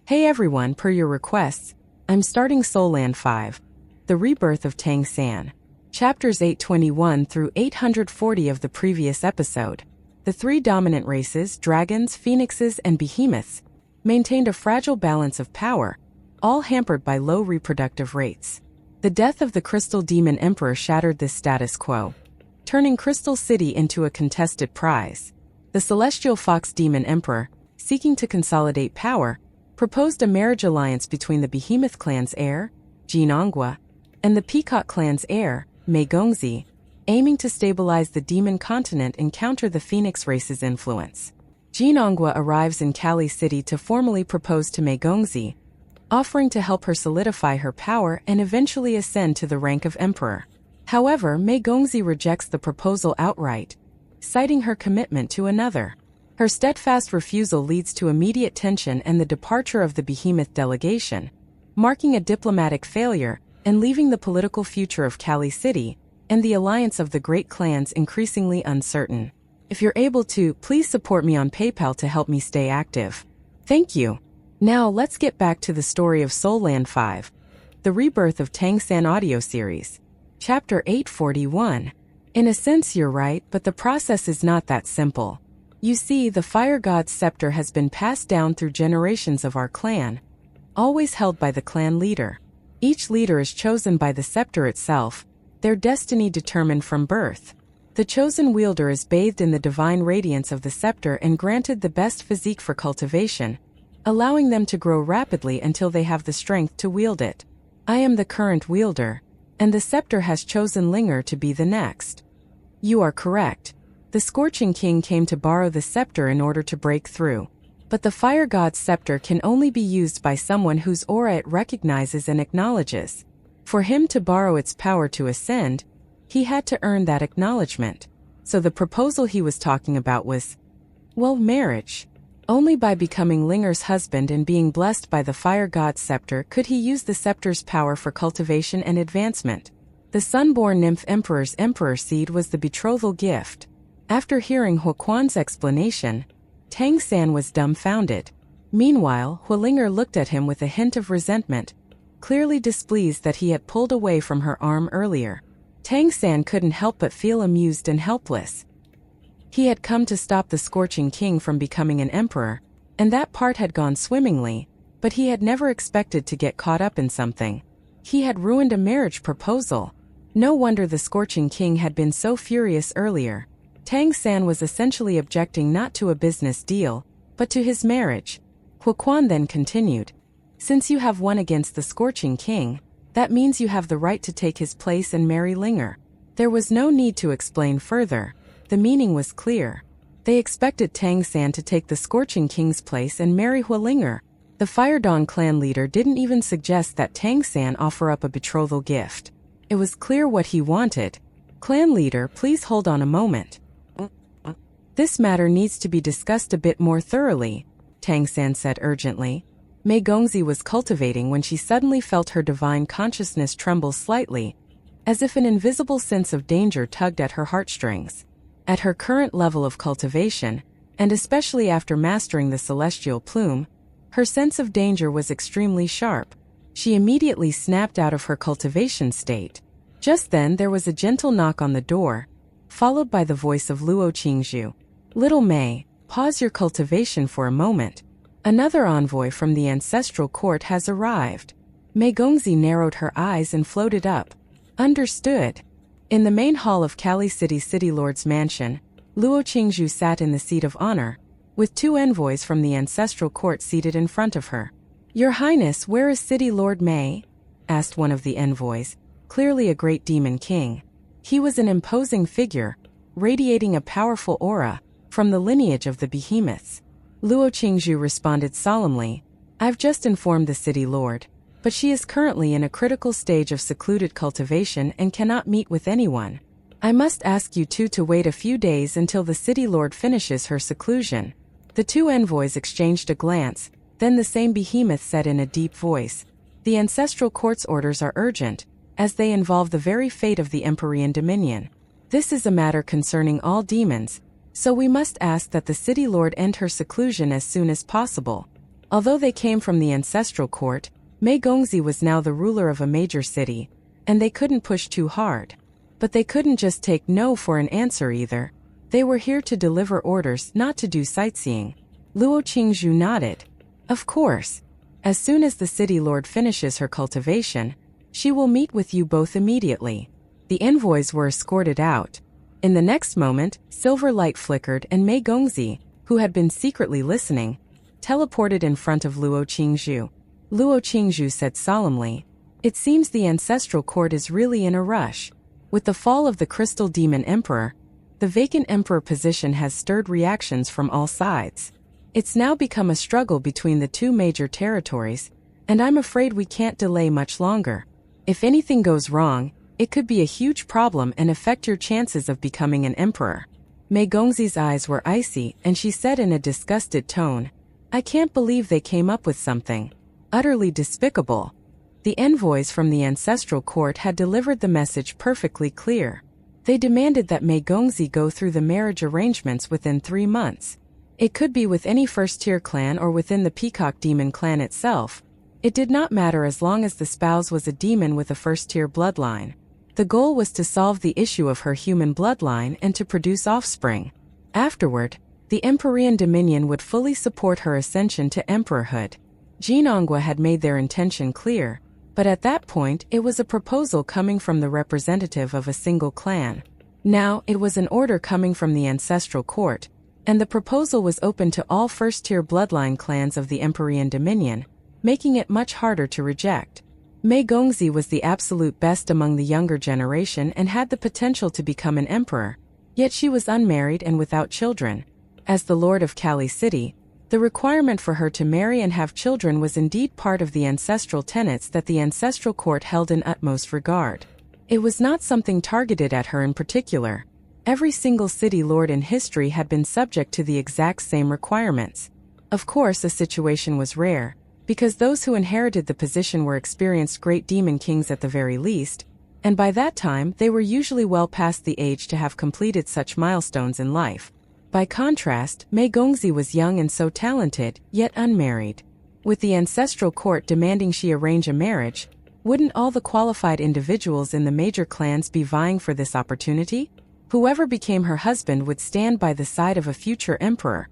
Hey everyone, per your requests, I'm starting Soul Land 5, The Rebirth of Tang San. Chapters 821 through 840 of the previous episode. The three dominant races, dragons, phoenixes, and behemoths, maintained a fragile balance of power, all hampered by low reproductive rates. The death of the Crystal Demon Emperor shattered this status quo, turning Crystal City into a contested prize. The Celestial Fox Demon Emperor, seeking to consolidate power, proposed a marriage alliance between the Behemoth clan's heir, Jinongwa, and the Peacock clan's heir, Mei Gongzi, aiming to stabilize the demon continent and counter the Phoenix race's influence. Jinongwa arrives in Kali City to formally propose to Mei Gongzi, offering to help her solidify her power and eventually ascend to the rank of emperor. However, Mei Gongzi rejects the proposal outright, citing her commitment to another. Her steadfast refusal leads to immediate tension and the departure of the Behemoth delegation, marking a diplomatic failure and leaving the political future of Kali City and the alliance of the great clans increasingly uncertain. If you're able to, please support me on PayPal to help me stay active. Thank you. Now let's get back to the story of Soul Land 5, The Rebirth of Tang San audio series. Chapter 841. In a sense you're right, but the process is not that simple. You see, the Fire God's scepter has been passed down through generations of our clan, always held by the clan leader. Each leader is chosen by the scepter itself, their destiny determined from birth. The chosen wielder is bathed in the divine radiance of the scepter and granted the best physique for cultivation, allowing them to grow rapidly until they have the strength to wield it. I am the current wielder, and the scepter has chosen Linger to be the next. You are correct. The Scorching King came to borrow the scepter in order to break through. But the Fire God's scepter can only be used by someone whose aura it recognizes and acknowledges. For him to borrow its power to ascend, he had to earn that acknowledgement. So the proposal he was talking about was, well, marriage. Only by becoming Linger's husband and being blessed by the Fire God's scepter could he use the scepter's power for cultivation and advancement. The Sunborn Nymph Emperor's emperor seed was the betrothal gift. After hearing Huoquan's explanation, Tang San was dumbfounded. Meanwhile, Huolinger looked at him with a hint of resentment, clearly displeased that he had pulled away from her arm earlier. Tang San couldn't help but feel amused and helpless. He had come to stop the Scorching King from becoming an emperor, and that part had gone swimmingly, but he had never expected to get caught up in something. He had ruined a marriage proposal. No wonder the Scorching King had been so furious earlier. Tang San was essentially objecting not to a business deal, but to his marriage. Huoquan then continued. Since you have won against the Scorching King, that means you have the right to take his place and marry Linger. There was no need to explain further. The meaning was clear. They expected Tang San to take the Scorching King's place and marry Huolinger. The Fire Dawn clan leader didn't even suggest that Tang San offer up a betrothal gift. It was clear what he wanted. Clan leader, please hold on a moment. This matter needs to be discussed a bit more thoroughly, Tang San said urgently. Mei Gongzi was cultivating when she suddenly felt her divine consciousness tremble slightly, as if an invisible sense of danger tugged at her heartstrings. At her current level of cultivation, and especially after mastering the celestial plume, her sense of danger was extremely sharp. She immediately snapped out of her cultivation state. Just then there was a gentle knock on the door, followed by the voice of Luo Qingzhu. Little Mei, pause your cultivation for a moment. Another envoy from the ancestral court has arrived. Mei Gongzi narrowed her eyes and floated up. Understood. In the main hall of Kali City City Lord's mansion, Luo Qingzhu sat in the seat of honor, with two envoys from the ancestral court seated in front of her. Your Highness, where is City Lord Mei? Asked one of the envoys, clearly a great demon king. He was an imposing figure, radiating a powerful aura, from the lineage of the behemoths. Luo Qingzhu responded solemnly, I've just informed the city lord, but she is currently in a critical stage of secluded cultivation and cannot meet with anyone. I must ask you two to wait a few days until the city lord finishes her seclusion. The two envoys exchanged a glance, then the same behemoth said in a deep voice, The ancestral court's orders are urgent, as they involve the very fate of the Empyrean Dominion. This is a matter concerning all demons, so we must ask that the city lord end her seclusion as soon as possible. Although they came from the ancestral court, Mei Gongzi was now the ruler of a major city, and they couldn't push too hard. But they couldn't just take no for an answer either. They were here to deliver orders, not to do sightseeing. Luo Qingzhu nodded. Of course. As soon as the city lord finishes her cultivation, she will meet with you both immediately. The envoys were escorted out. In the next moment, silver light flickered and Mei Gongzi, who had been secretly listening, teleported in front of Luo Qingzhu. Luo Qingzhu said solemnly, "It seems the ancestral court is really in a rush. With the fall of the Crystal Demon Emperor, the vacant emperor position has stirred reactions from all sides. It's now become a struggle between the two major territories, and I'm afraid we can't delay much longer. If anything goes wrong, it could be a huge problem and affect your chances of becoming an emperor." Mei Gongzi's eyes were icy, and she said in a disgusted tone, "I can't believe they came up with something utterly despicable." The envoys from the ancestral court had delivered the message perfectly clear. They demanded that Mei Gongzi go through the marriage arrangements within 3 months. It could be with any first-tier clan or within the Peacock Demon clan itself. It did not matter as long as the spouse was a demon with a first-tier bloodline. The goal was to solve the issue of her human bloodline and to produce offspring. Afterward, the Empyrean Dominion would fully support her ascension to emperorhood. Jinongwa had made their intention clear, but at that point it was a proposal coming from the representative of a single clan. Now it was an order coming from the ancestral court, and the proposal was open to all first-tier bloodline clans of the Empyrean Dominion, making it much harder to reject. Mei Gongzi was the absolute best among the younger generation and had the potential to become an emperor, yet she was unmarried and without children. As the lord of Kali City, the requirement for her to marry and have children was indeed part of the ancestral tenets that the ancestral court held in utmost regard. It was not something targeted at her in particular. Every single city lord in history had been subject to the exact same requirements. Of course, a situation was rare, because those who inherited the position were experienced great demon kings at the very least, and by that time they were usually well past the age to have completed such milestones in life. By contrast, Mei Gongzi was young and so talented, yet unmarried. With the ancestral court demanding she arrange a marriage, wouldn't all the qualified individuals in the major clans be vying for this opportunity? Whoever became her husband would stand by the side of a future emperor.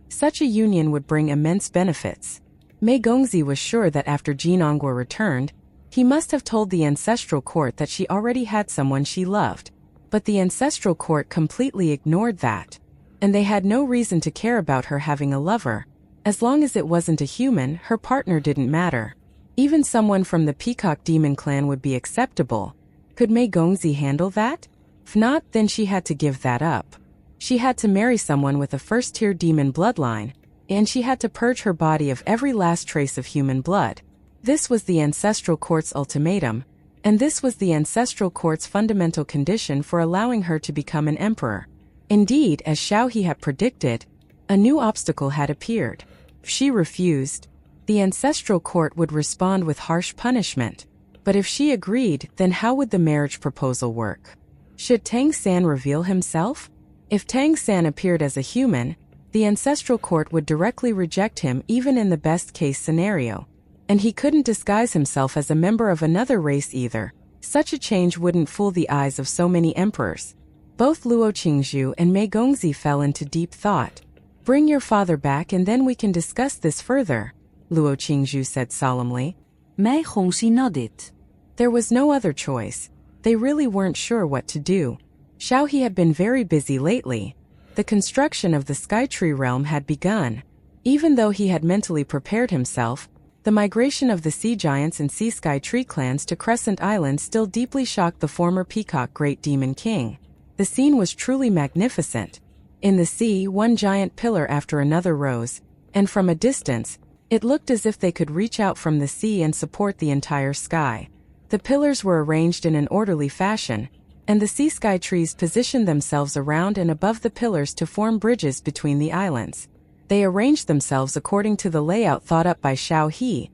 Such a union would bring immense benefits. Mei Gongzi was sure that after Jinongwa returned, he must have told the ancestral court that she already had someone she loved. But the ancestral court completely ignored that. And they had no reason to care about her having a lover. As long as it wasn't a human, her partner didn't matter. Even someone from the Peacock Demon clan would be acceptable. Could Mei Gongzi handle that? If not, then she had to give that up. She had to marry someone with a first-tier demon bloodline, and she had to purge her body of every last trace of human blood. This was the ancestral court's ultimatum, and this was the ancestral court's fundamental condition for allowing her to become an emperor. Indeed, as Shao He had predicted, a new obstacle had appeared. If she refused, the ancestral court would respond with harsh punishment. But if she agreed, then how would the marriage proposal work? Should Tang San reveal himself? If Tang San appeared as a human, the ancestral court would directly reject him even in the best-case scenario. And he couldn't disguise himself as a member of another race either. Such a change wouldn't fool the eyes of so many emperors. Both Luo Qingzhu and Mei Gongzi fell into deep thought. "Bring your father back and then we can discuss this further," Luo Qingzhu said solemnly. Mei Gongzi nodded. There was no other choice. They really weren't sure what to do. Shao He had been very busy lately. The construction of the Skytree realm had begun. Even though he had mentally prepared himself, the migration of the Sea Giants and Sea Sky Tree clans to Crescent Island still deeply shocked the former Peacock Great Demon King. The scene was truly magnificent. In the sea, one giant pillar after another rose, and from a distance, it looked as if they could reach out from the sea and support the entire sky. The pillars were arranged in an orderly fashion, and the sea sky trees positioned themselves around and above the pillars to form bridges between the islands. They arranged themselves according to the layout thought up by Shao He,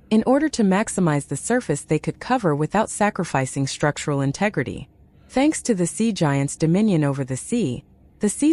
in order to maximize the surface they could cover without sacrificing structural integrity. Thanks to the sea giant's dominion over the sea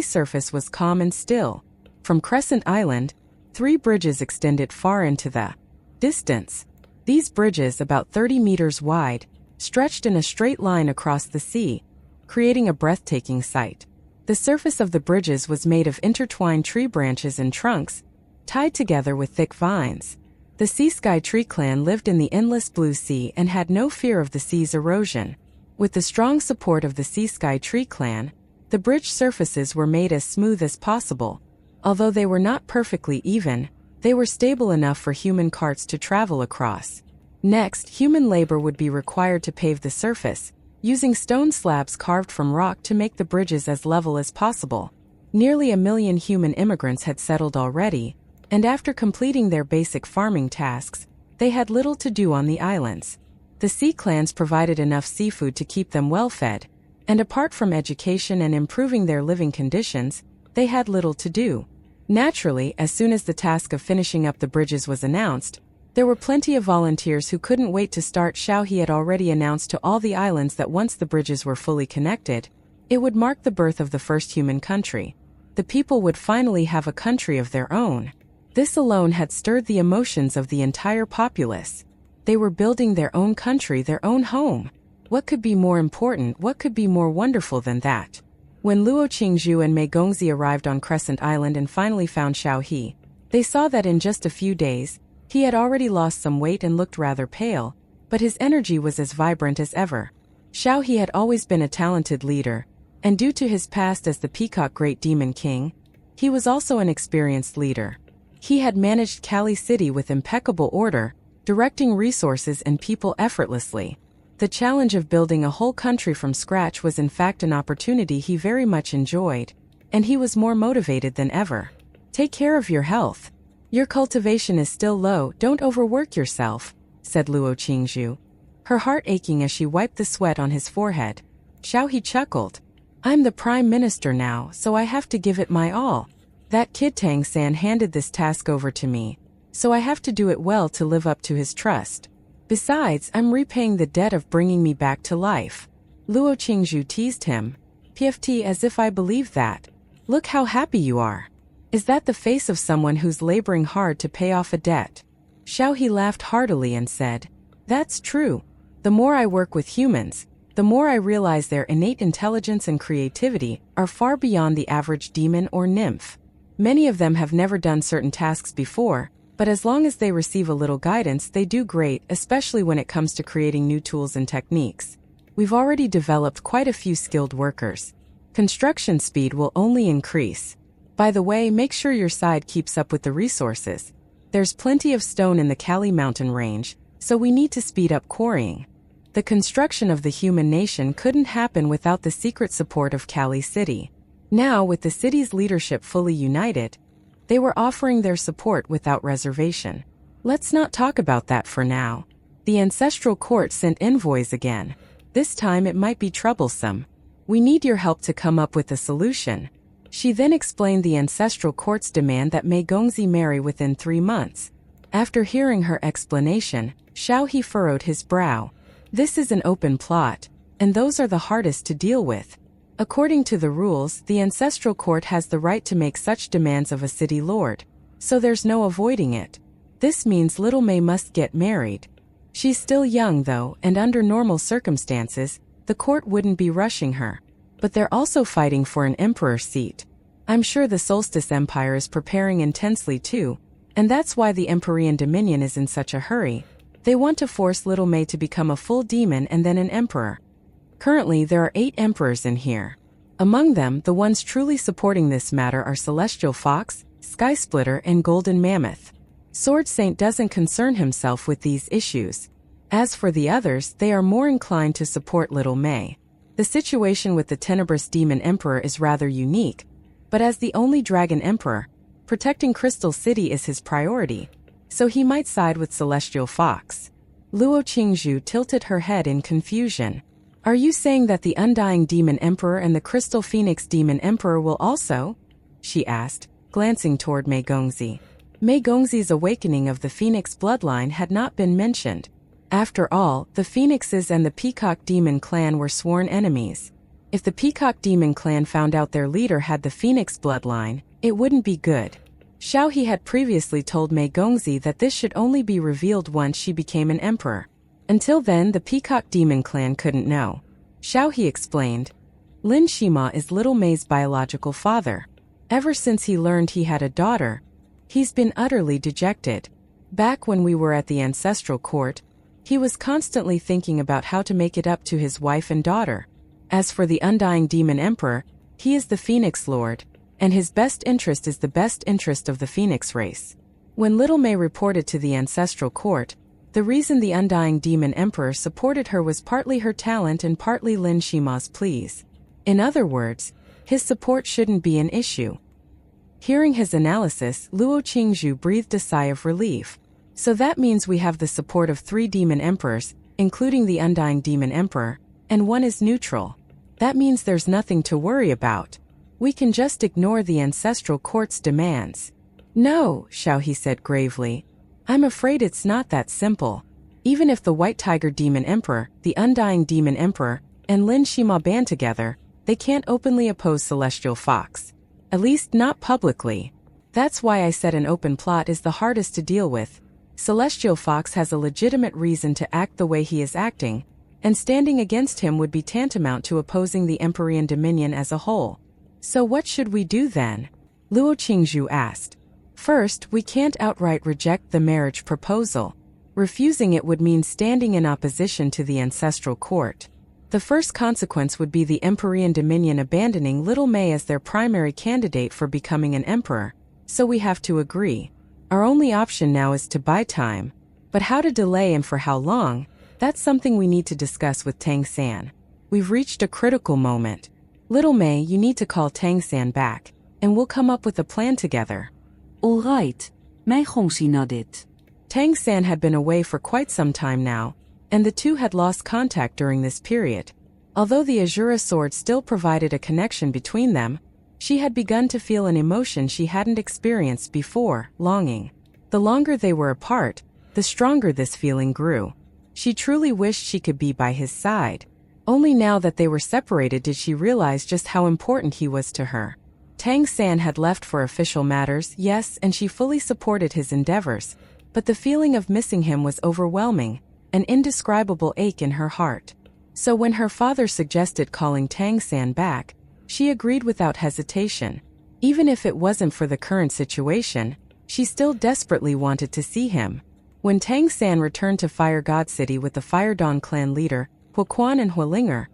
surface was calm and still. From Crescent Island, 3 bridges extended far into the distance. These bridges, about 30 meters wide, stretched in a straight line across the sea, creating a breathtaking sight. The surface of the bridges was made of intertwined tree branches and trunks, tied together with thick vines. The Sea Sky Tree clan lived in the endless blue sea and had no fear of the sea's erosion. With the strong support of the Sea Sky Tree clan, the bridge surfaces were made as smooth as possible. Although they were not perfectly even, they were stable enough for human carts to travel across. Next, human labor would be required to pave the surface, using stone slabs carved from rock to make the bridges as level as possible. Nearly 1 million human immigrants had settled already, and after completing their basic farming tasks, they had little to do on the islands. The sea clans provided enough seafood to keep them well fed, and apart from education and improving their living conditions, they had little to do. Naturally, as soon as the task of finishing up the bridges was announced, there were plenty of volunteers who couldn't wait to start. He had already announced to all the islands that once the bridges were fully connected, it would mark the birth of the first human country. The people would finally have a country of their own. This alone had stirred the emotions of the entire populace. They were building their own country, their own home. What could be more important, what could be more wonderful than that? When Luo Qingzhu and Mei Gongzi arrived on Crescent Island and finally found Xiao He, they saw that in just a few days, he had already lost some weight and looked rather pale, but his energy was as vibrant as ever. Xiao He had always been a talented leader, and due to his past as the Peacock Great Demon King, he was also an experienced leader. He had managed Kali City with impeccable order, directing resources and people effortlessly. The challenge of building a whole country from scratch was in fact an opportunity he very much enjoyed, and he was more motivated than ever. Take care of your health. Your cultivation is still low, don't overwork yourself, said Luo Qingzhu, her heart aching as she wiped the sweat on his forehead. Xiao He chuckled. I'm the Prime Minister now, so I have to give it my all. That kid Tang San handed this task over to me, so I have to do it well to live up to his trust. Besides, I'm repaying the debt of bringing me back to life. Luo Qingzhu teased him. PFT, as if I believe that. Look how happy you are. Is that the face of someone who's laboring hard to pay off a debt? Xiao He laughed heartily and said, That's true. The more I work with humans, the more I realize their innate intelligence and creativity are far beyond the average demon or nymph. Many of them have never done certain tasks before, but as long as they receive a little guidance, they do great, especially when it comes to creating new tools and techniques. We've already developed quite a few skilled workers. Construction speed will only increase. By the way, make sure your side keeps up with the resources. There's plenty of stone in the Kali mountain range, so we need to speed up quarrying. The construction of the human nation couldn't happen without the secret support of Kali City. Now, with the city's leadership fully united, they were offering their support without reservation. Let's not talk about that for now. The ancestral court sent envoys again. This time it might be troublesome. We need your help to come up with a solution. She then explained the ancestral court's demand that Mei Gongzi marry within 3 months. After hearing her explanation, Xiao He furrowed his brow. This is an open plot, and those are the hardest to deal with. According to the rules, the ancestral court has the right to make such demands of a city lord, so there's no avoiding it. This means little Mei must get married. She's still young though, and under normal circumstances, the court wouldn't be rushing her. But they're also fighting for an emperor seat. I'm sure the Solstice Empire is preparing intensely too, and that's why the Empyrean Dominion is in such a hurry. They want to force little Mei to become a full demon and then an emperor. Currently, there are 8 emperors in here. Among them, the ones truly supporting this matter are Celestial Fox, Sky Splitter, and Golden Mammoth. Sword Saint doesn't concern himself with these issues. As for the others, they are more inclined to support little Mei. The situation with the Tenebrous Demon Emperor is rather unique, but as the only Dragon Emperor, protecting Crystal City is his priority, so he might side with Celestial Fox. Luo Qingzhu tilted her head in confusion. Are you saying that the Undying Demon Emperor and the Crystal Phoenix Demon Emperor will also? She asked, glancing toward Mei Gongzi. Mei Gongzi's awakening of the Phoenix bloodline had not been mentioned. After all, the Phoenixes and the Peacock Demon clan were sworn enemies. If the Peacock Demon clan found out their leader had the Phoenix bloodline, it wouldn't be good. Shao He had previously told Mei Gongzi that this should only be revealed once she became an emperor. Until then, the Peacock Demon clan couldn't know. Shao He explained, Lin Shima is little Mei's biological father. Ever since he learned he had a daughter, he's been utterly dejected. Back when we were at the ancestral court, he was constantly thinking about how to make it up to his wife and daughter. As for the undying demon emperor, he is the Phoenix Lord, and his best interest is the best interest of the Phoenix race. When little Mei reported to the ancestral court, the reason the undying demon emperor supported her was partly her talent and partly Lin Shima's pleas. In other words, his support shouldn't be an issue. Hearing his analysis, Luo Qingzhu breathed a sigh of relief. So that means we have the support of 3 demon emperors, including the undying demon emperor, and 1 is neutral. That means there's nothing to worry about. We can just ignore the ancestral court's demands. No, Shao He said gravely. I'm afraid it's not that simple. Even if the White Tiger Demon Emperor, the Undying Demon Emperor, and Lin Shima band together, they can't openly oppose Celestial Fox. At least not publicly. That's why I said an open plot is the hardest to deal with. Celestial Fox has a legitimate reason to act the way he is acting, and standing against him would be tantamount to opposing the Empyrean Dominion as a whole. So what should we do then? Luo Qingzhu asked. First, we can't outright reject the marriage proposal. Refusing it would mean standing in opposition to the ancestral court. The first consequence would be the Empyrean Dominion abandoning little Mei as their primary candidate for becoming an emperor, so we have to agree. Our only option now is to buy time. But how to delay and for how long, that's something we need to discuss with Tang San. We've reached a critical moment. Little Mei, you need to call Tang San back, and we'll come up with a plan together. All right, Mei Gongxi nodded. Tang San had been away for quite some time now, and the two had lost contact during this period. Although the Azura sword still provided a connection between them, she had begun to feel an emotion she hadn't experienced before, longing. The longer they were apart, the stronger this feeling grew. She truly wished she could be by his side. Only now that they were separated did she realize just how important he was to her. Tang San had left for official matters, yes, and she fully supported his endeavors, but the feeling of missing him was overwhelming, an indescribable ache in her heart. So when her father suggested calling Tang San back, she agreed without hesitation. Even if it wasn't for the current situation, she still desperately wanted to see him. When Tang San returned to Fire God City with the Fire Dawn clan leader, Huoquan and Huolinger,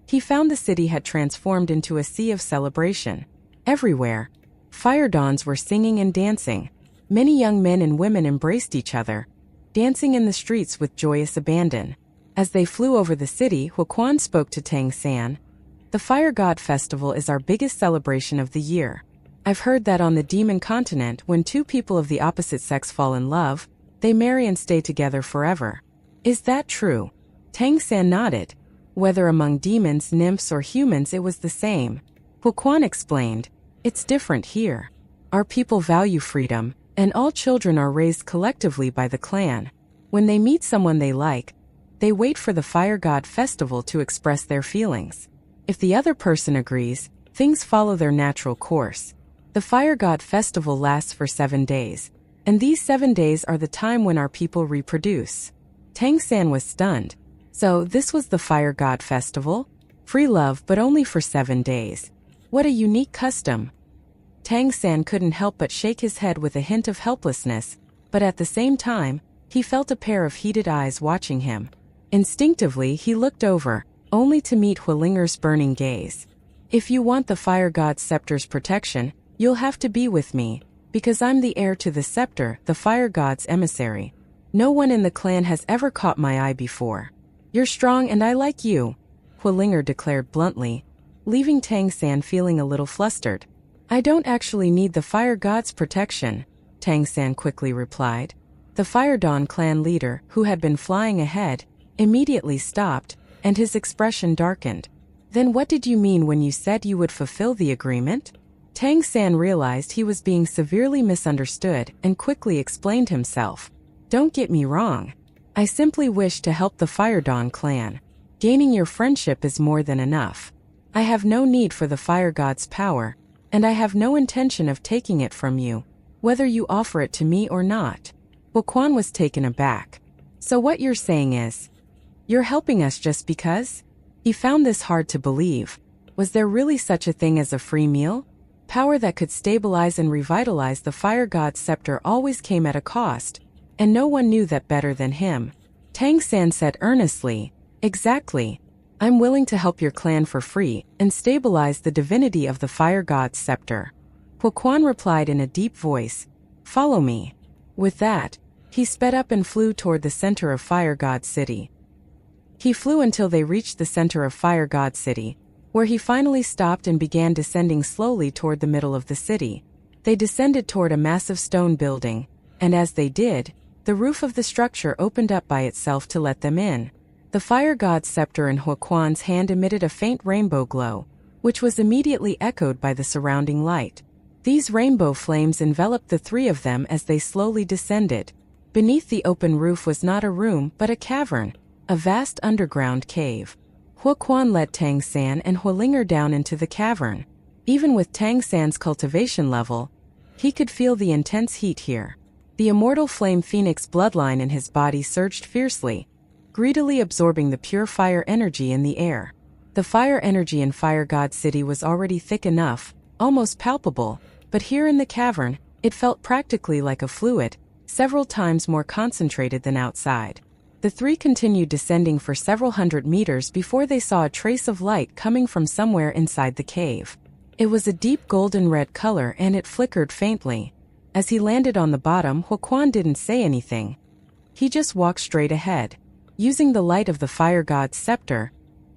he found the city had transformed into a sea of celebration. Everywhere, Fire Dawns were singing and dancing. Many young men and women embraced each other, dancing in the streets with joyous abandon. As they flew over the city, Huoquan spoke to Tang San. The Fire God Festival is our biggest celebration of the year. I've heard that on the Demon Continent, when 2 people of the opposite sex fall in love, they marry and stay together forever. Is that true? Tang San nodded. Whether among demons, nymphs, or humans, it was the same. Huoquan explained, it's different here. Our people value freedom, and all children are raised collectively by the clan. When they meet someone they like, they wait for the Fire God Festival to express their feelings. If the other person agrees, things follow their natural course. The Fire God Festival lasts for 7 days, and these 7 days are the time when our people reproduce. Tang San was stunned. So this was the Fire God Festival? Free love, but only for 7 days. What a unique custom. Tang San couldn't help but shake his head with a hint of helplessness, but at the same time, he felt a pair of heated eyes watching him. Instinctively, he looked over, only to meet Huolinger's burning gaze. If you want the Fire God's scepter's protection, you'll have to be with me, because I'm the heir to the scepter, the Fire God's emissary. No one in the clan has ever caught my eye before. You're strong and I like you, Huolinger declared bluntly, leaving Tang San feeling a little flustered. I don't actually need the Fire God's protection, Tang San quickly replied. The Fire Dawn clan leader, who had been flying ahead, immediately stopped, and his expression darkened. Then what did you mean when you said you would fulfill the agreement? Tang San realized he was being severely misunderstood and quickly explained himself. Don't get me wrong. I simply wish to help the Fire Dawn clan. Gaining your friendship is more than enough. I have no need for the Fire God's power, and I have no intention of taking it from you. whether you offer it to me or not. Huoquan was taken aback. So what you're saying is, you're helping us just because? He found this hard to believe. Was there really such a thing as a free meal? Power that could stabilize and revitalize the fire god's scepter always came at a cost, and no one knew that better than him. Tang San said earnestly, exactly. I'm willing to help your clan for free and stabilize the divinity of the fire god's scepter. Huoquan replied in a deep voice, follow me. With that, he sped up and flew toward the center of Fire God City. He flew until they reached the center of Fire God City, where he finally stopped and began descending slowly toward the middle of the city. They descended toward a massive stone building, and as they did, the roof of the structure opened up by itself to let them in. The fire god's scepter in Huoquan's hand emitted a faint rainbow glow, which was immediately echoed by the surrounding light. These rainbow flames enveloped the three of them as they slowly descended. Beneath the open roof was not a room but a cavern, a vast underground cave. Huoquan led Tang San and Huolinger down into the cavern. Even with Tang San's cultivation level, he could feel the intense heat here. The immortal flame phoenix bloodline in his body surged fiercely, greedily absorbing the pure fire energy in the air. The fire energy in Fire God City was already thick enough, almost palpable, but here in the cavern, it felt practically like a fluid, several times more concentrated than outside. The three continued descending for several hundred meters before they saw a trace of light coming from somewhere inside the cave. It was a deep golden red color and it flickered faintly. As he landed on the bottom, Huoquan didn't say anything. He just walked straight ahead. Using the light of the fire god's scepter,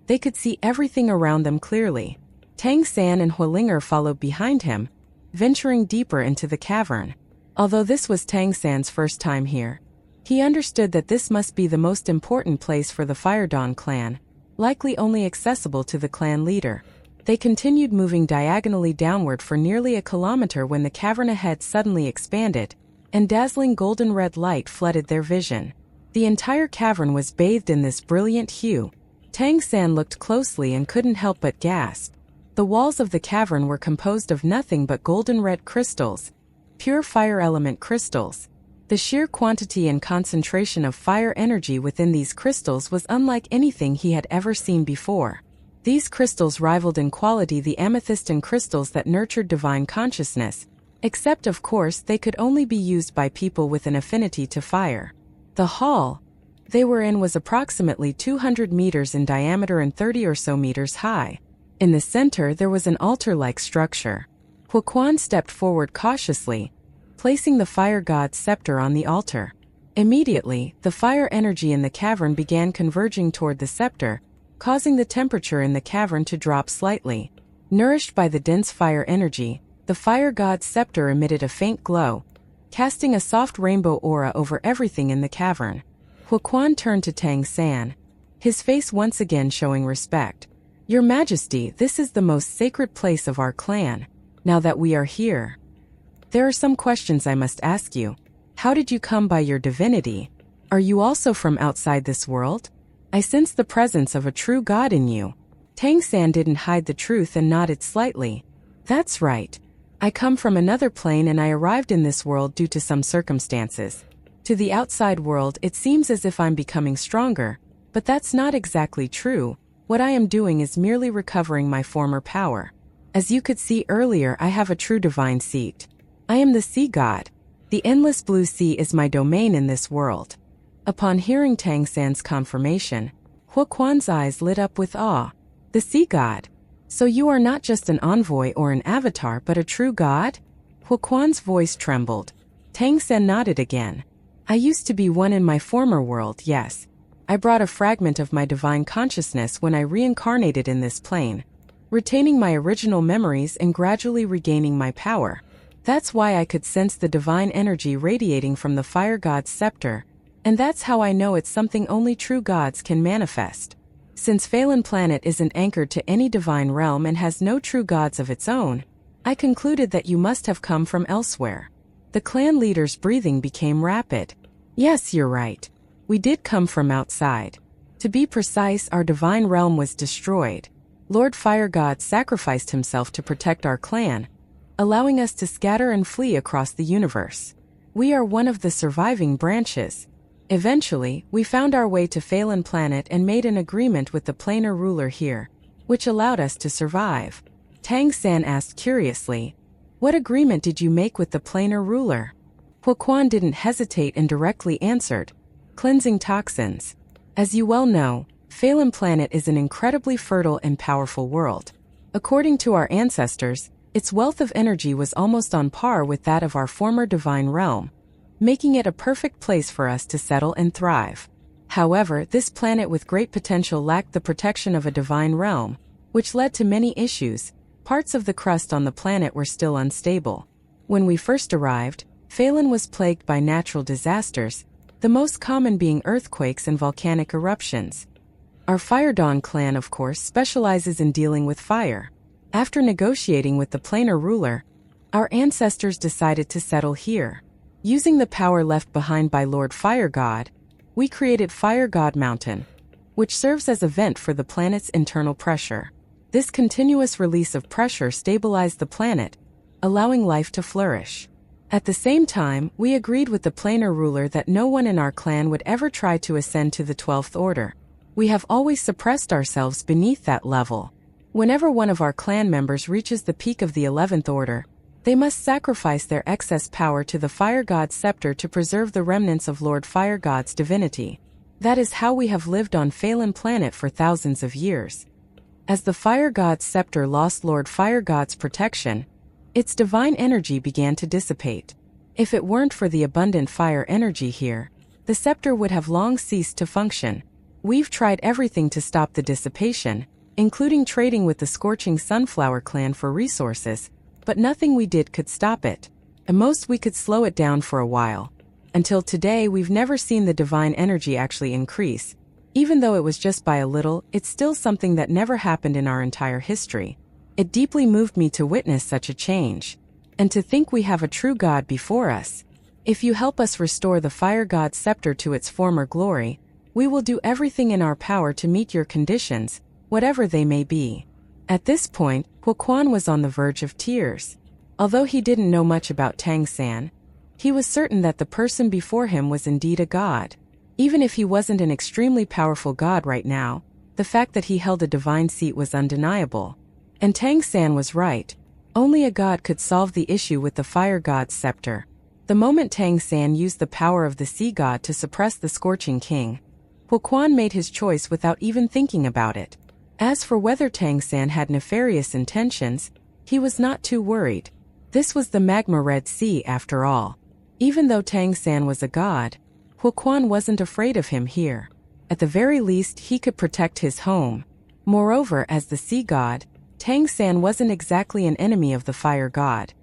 they could see everything around them clearly. Tang San and Huolinger followed behind him, venturing deeper into the cavern. Although this was Tang San's first time here, he understood that this must be the most important place for the Fire Dawn clan, likely only accessible to the clan leader. They continued moving diagonally downward for nearly a kilometer when the cavern ahead suddenly expanded, and dazzling golden red light flooded their vision. The entire cavern was bathed in this brilliant hue. Tang San looked closely and couldn't help but gasp. The walls of the cavern were composed of nothing but golden red crystals, pure fire element crystals. The sheer quantity and concentration of fire energy within these crystals was unlike anything he had ever seen before. These crystals rivaled in quality the amethystine crystals that nurtured divine consciousness, except of course they could only be used by people with an affinity to fire. The hall they were in was approximately 200 meters in diameter and 30 or so meters high. In the center there was an altar-like structure. Huoquan stepped forward cautiously, placing the fire god's scepter on the altar. Immediately, the fire energy in the cavern began converging toward the scepter, causing the temperature in the cavern to drop slightly. Nourished by the dense fire energy, the fire god's scepter emitted a faint glow, casting a soft rainbow aura over everything in the cavern. Huoquan turned to Tang San, his face once again showing respect. Your Majesty, this is the most sacred place of our clan. Now that we are here, there are some questions I must ask you. How did you come by your divinity? Are you also from outside this world? I sense the presence of a true god in you. Tang San didn't hide the truth and nodded slightly. That's right. I come from another plane and I arrived in this world due to some circumstances. To the outside world it seems as if I'm becoming stronger, but that's not exactly true. What I am doing is merely recovering my former power. As you could see earlier, I have a true divine seat. I am the sea god. The endless blue sea is my domain in this world. Upon hearing Tang San's confirmation, Huoquan's eyes lit up with awe. The sea god? So you are not just an envoy or an avatar but a true god? Huoquan's voice trembled. Tang San nodded again. I used to be one in my former world, yes. I brought a fragment of my divine consciousness when I reincarnated in this plane, retaining my original memories and gradually regaining my power. That's why I could sense the divine energy radiating from the fire god's scepter, and that's how I know it's something only true gods can manifest. Since Phelan Planet isn't anchored to any divine realm and has no true gods of its own, I concluded that you must have come from elsewhere. The clan leader's breathing became rapid. Yes, you're right. We did come from outside. To be precise, our divine realm was destroyed. Lord Fire God sacrificed himself to protect our clan, allowing us to scatter and flee across the universe. We are one of the surviving branches. Eventually, we found our way to Phelan Planet and made an agreement with the planar ruler here, which allowed us to survive. Tang San asked curiously, "What agreement did you make with the planar ruler?" Huoquan didn't hesitate and directly answered, "Cleansing toxins. As you well know, Phelan Planet is an incredibly fertile and powerful world. According to our ancestors, its wealth of energy was almost on par with that of our former divine realm, making it a perfect place for us to settle and thrive. However, this planet with great potential lacked the protection of a divine realm, which led to many issues. Parts of the crust on the planet were still unstable. When we first arrived, Phelan was plagued by natural disasters, the most common being earthquakes and volcanic eruptions. Our Fire Dawn clan, of course, specializes in dealing with fire. After negotiating with the planar ruler, our ancestors decided to settle here. Using the power left behind by Lord Fire God, we created Fire God Mountain, which serves as a vent for the planet's internal pressure. This continuous release of pressure stabilized the planet, allowing life to flourish. At the same time, we agreed with the planar ruler that no one in our clan would ever try to ascend to the 12th order. We have always suppressed ourselves beneath that level. Whenever one of our clan members reaches the peak of the 11th order, they must sacrifice their excess power to the Fire God's scepter to preserve the remnants of Lord Fire God's divinity. That is how we have lived on Phelan Planet for thousands of years. As the Fire God's scepter lost Lord Fire God's protection, its divine energy began to dissipate. If it weren't for the abundant fire energy here, the scepter would have long ceased to function. We've tried everything to stop the dissipation, including trading with the Scorching Sunflower clan for resources, but nothing we did could stop it. At most we could slow it down for a while. Until today, we've never seen the divine energy actually increase. Even though it was just by a little, it's still something that never happened in our entire history. It deeply moved me to witness such a change. And to think we have a true God before us. If you help us restore the Fire God's scepter to its former glory, we will do everything in our power to meet your conditions, whatever they may be." At this point, Huoquan was on the verge of tears. Although he didn't know much about Tang San, he was certain that the person before him was indeed a god. Even if he wasn't an extremely powerful god right now, the fact that he held a divine seat was undeniable. And Tang San was right. Only a god could solve the issue with the Fire God's scepter. The moment Tang San used the power of the Sea God to suppress the Scorching King, Huoquan made his choice without even thinking about it. As for whether Tang San had nefarious intentions, he was not too worried. This was the Magma Red Sea after all. Even though Tang San was a god, Huoquan wasn't afraid of him here. At the very least, he could protect his home. Moreover, as the Sea God, Tang San wasn't exactly an enemy of the Fire God.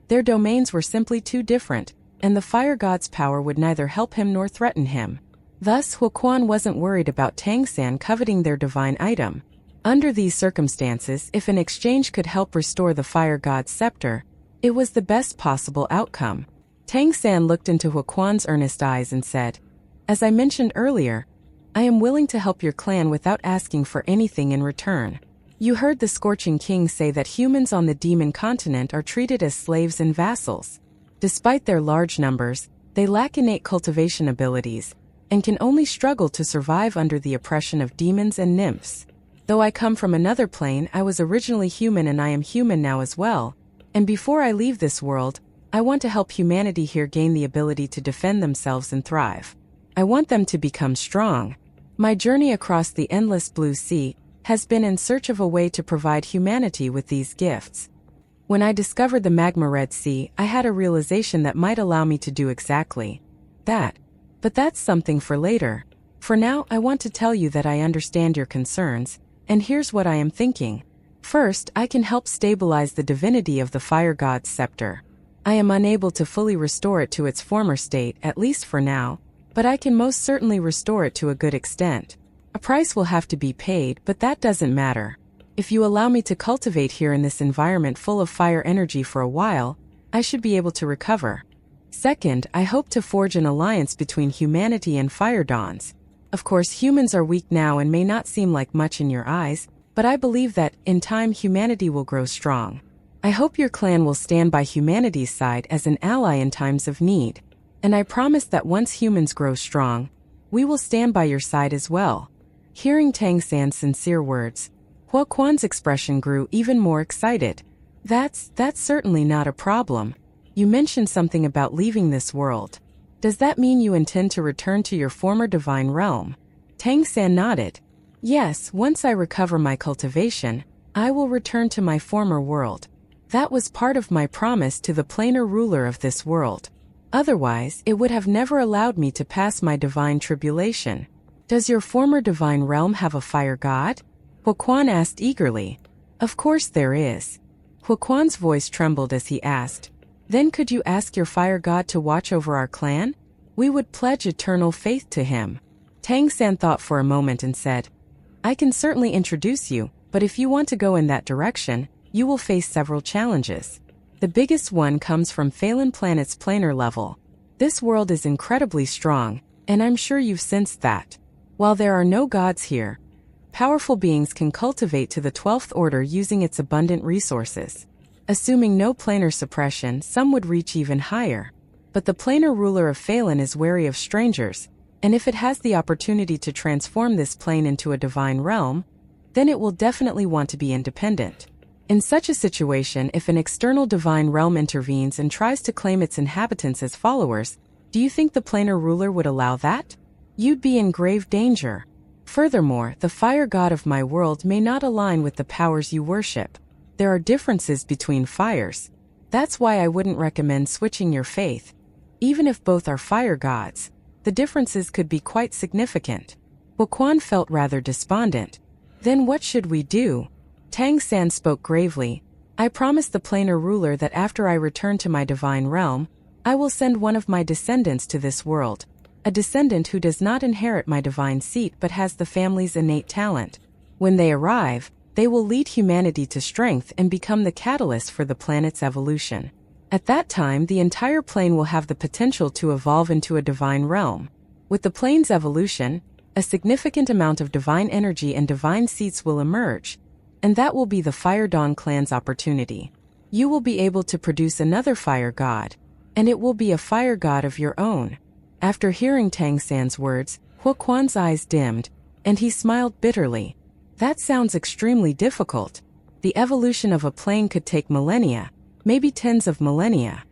Their domains were simply too different, and the Fire God's power would neither help him nor threaten him. Thus, Huoquan wasn't worried about Tang San coveting their divine item. Under these circumstances, if an exchange could help restore the Fire God's scepter, it was the best possible outcome. Tang San looked into Huoquan's earnest eyes and said, "As I mentioned earlier, I am willing to help your clan without asking for anything in return. You heard the Scorching King say that humans on the Demon Continent are treated as slaves and vassals. Despite their large numbers, they lack innate cultivation abilities, and can only struggle to survive under the oppression of demons and nymphs. Though I come from another plane, I was originally human and I am human now as well, and before I leave this world, I want to help humanity here gain the ability to defend themselves and thrive. I want them to become strong. My journey across the endless blue sea has been in search of a way to provide humanity with these gifts. When I discovered the Magma Red Sea, I had a realization that might allow me to do exactly that. But that's something for later. For now, I want to tell you that I understand your concerns, and here's what I am thinking. First, I can help stabilize the divinity of the Fire God's scepter. I am unable to fully restore it to its former state, at least for now, but I can most certainly restore it to a good extent. A price will have to be paid, but that doesn't matter. If you allow me to cultivate here in this environment full of fire energy for a while, I should be able to recover. Second, I hope to forge an alliance between humanity and Fire Dawns. Of course, humans are weak now and may not seem like much in your eyes, but I believe that, in time, humanity will grow strong. I hope your clan will stand by humanity's side as an ally in times of need. And I promise that once humans grow strong, we will stand by your side as well. Hearing Tang San's sincere words, Hua Quan's expression grew even more excited. That's certainly not a problem. You mentioned something about leaving this world. Does that mean you intend to return to your former divine realm? Tang San nodded. Yes, once I recover my cultivation, I will return to my former world. That was part of my promise to the planar ruler of this world. Otherwise, it would have never allowed me to pass my divine tribulation. Does your former divine realm have a fire god? Hua Quan asked eagerly. Of course there is. Hua Quan's voice trembled as he asked. Then could you ask your fire god to watch over our clan? We would pledge eternal faith to him. Tang San thought for a moment and said, I can certainly introduce you, but if you want to go in that direction, you will face several challenges. The biggest one comes from Phelan Planet's planar level. This world is incredibly strong, and I'm sure you've sensed that. While there are no gods here, powerful beings can cultivate to the 12th order using its abundant resources. Assuming no planar suppression, some would reach even higher. But the planar ruler of Phelan is wary of strangers, and if it has the opportunity to transform this plane into a divine realm, then it will definitely want to be independent. In such a situation, if an external divine realm intervenes and tries to claim its inhabitants as followers, do you think the planar ruler would allow that? You'd be in grave danger. Furthermore, the fire god of my world may not align with the powers you worship. There are differences between fires. That's why I wouldn't recommend switching your faith. Even if both are fire gods, the differences could be quite significant. Hua Quan felt rather despondent. Then what should we do? Tang San spoke gravely. I promise the planar ruler that after I return to my divine realm, I will send one of my descendants to this world. A descendant who does not inherit my divine seat but has the family's innate talent. When they arrive, they will lead humanity to strength and become the catalyst for the planet's evolution. At that time, the entire plane will have the potential to evolve into a divine realm. With the plane's evolution, a significant amount of divine energy and divine seats will emerge, and that will be the Fire Dawn clan's opportunity. You will be able to produce another fire god, and it will be a fire god of your own. After hearing Tang San's words, Hua Quan's eyes dimmed, and he smiled bitterly. That sounds extremely difficult. The evolution of a plane could take millennia, maybe tens of millennia.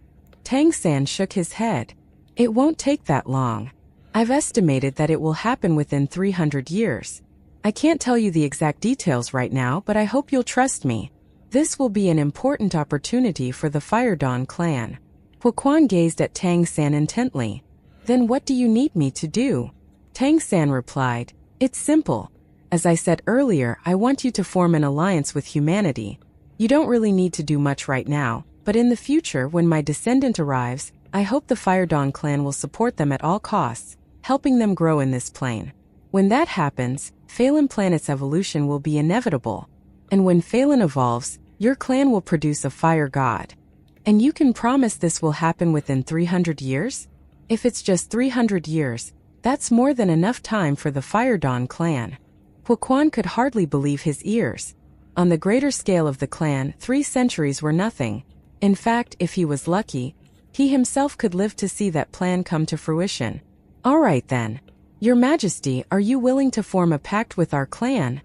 Tang San shook his head. It won't take that long. I've estimated that it will happen within 300 years. I can't tell you the exact details right now, but I hope you'll trust me. This will be an important opportunity for the Fire Dawn clan. Hua Quan gazed at Tang San intently. Then what do you need me to do? Tang San replied, It's simple. As I said earlier, I want you to form an alliance with humanity. You don't really need to do much right now, but in the future when my descendant arrives, I hope the Fire Dawn clan will support them at all costs, helping them grow in this plane. When that happens, Phelan Planet's evolution will be inevitable. And when Phelan evolves, your clan will produce a fire god. And you can promise this will happen within 300 years? If it's just 300 years, that's more than enough time for the Fire Dawn clan. Hua Quan could hardly believe his ears. On the greater scale of the clan, 3 centuries were nothing. In fact, if he was lucky, he himself could live to see that plan come to fruition. All right then. Your Majesty, are you willing to form a pact with our clan?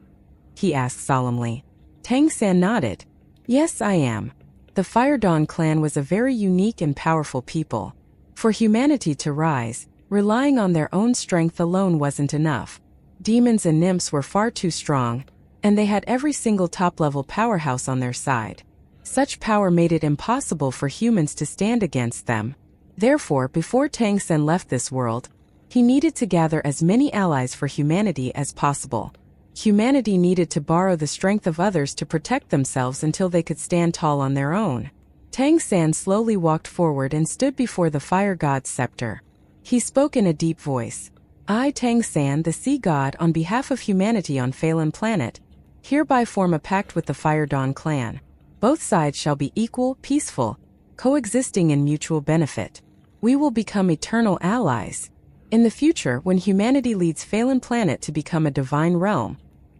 He asked solemnly. Tang San nodded. Yes, I am. The Fire Dawn clan was a very unique and powerful people. For humanity to rise, relying on their own strength alone wasn't enough. Demons and nymphs were far too strong, and they had every single top-level powerhouse on their side. Such power made it impossible for humans to stand against them. Therefore, before Tang San left this world, he needed to gather as many allies for humanity as possible. Humanity needed to borrow the strength of others to protect themselves until they could stand tall on their own. Tang San slowly walked forward and stood before the fire god's scepter. He spoke in a deep voice. I, Tang San, the sea god, on behalf of humanity on Phelan Planet, hereby form a pact with the Fire Dawn clan. Both sides shall be equal, peaceful, coexisting in mutual benefit. We will become eternal allies. In the future, when humanity leads Phelan Planet to become a divine realm,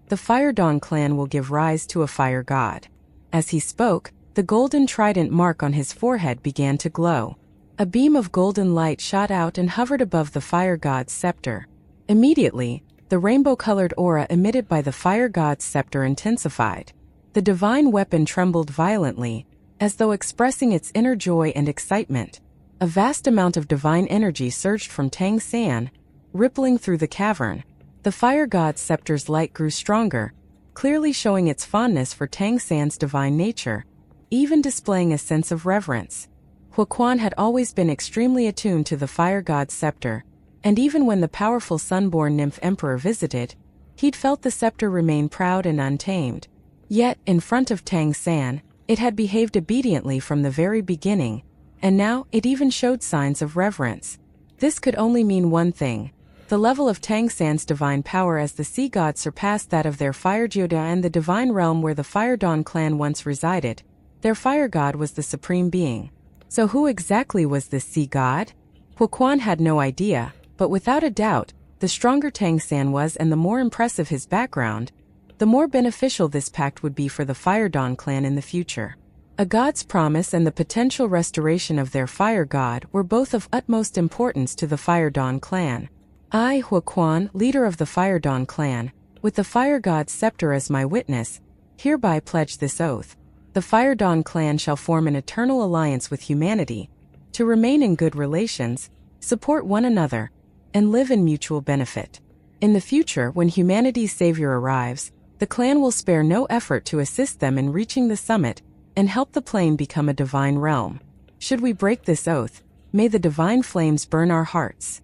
the Fire Dawn clan will give rise to a fire god. As he spoke, The golden trident mark on his forehead began to glow. A beam of golden light shot out and hovered above the fire god's scepter. Immediately, the rainbow-colored aura emitted by the fire god's scepter intensified. The divine weapon trembled violently, as though expressing its inner joy and excitement. A vast amount of divine energy surged from Tang San, rippling through the cavern. The fire god's scepter's light grew stronger, clearly showing its fondness for Tang San's divine nature, even displaying a sense of reverence. Huoquan had always been extremely attuned to the fire god's scepter, and even when the powerful sun-born nymph emperor visited, he'd felt the scepter remain proud and untamed. Yet, in front of Tang San, it had behaved obediently from the very beginning, and now it even showed signs of reverence. This could only mean one thing. The level of Tang San's divine power as the sea god surpassed that of their fire geoda and the divine realm where the Fire Dawn clan once resided. Their fire god was the supreme being. So who exactly was this sea god? Huoquan had no idea, but without a doubt, the stronger Tang San was and the more impressive his background, the more beneficial this pact would be for the Fire Dawn clan in the future. A god's promise and the potential restoration of their fire god were both of utmost importance to the Fire Dawn clan. I, Huoquan, leader of the Fire Dawn clan, with the fire god's scepter as my witness, hereby pledge this oath. The Fire Dawn clan shall form an eternal alliance with humanity, to remain in good relations, support one another, and live in mutual benefit. In the future, when humanity's savior arrives, the clan will spare no effort to assist them in reaching the summit and help the plane become a divine realm. Should we break this oath, may the divine flames burn our hearts.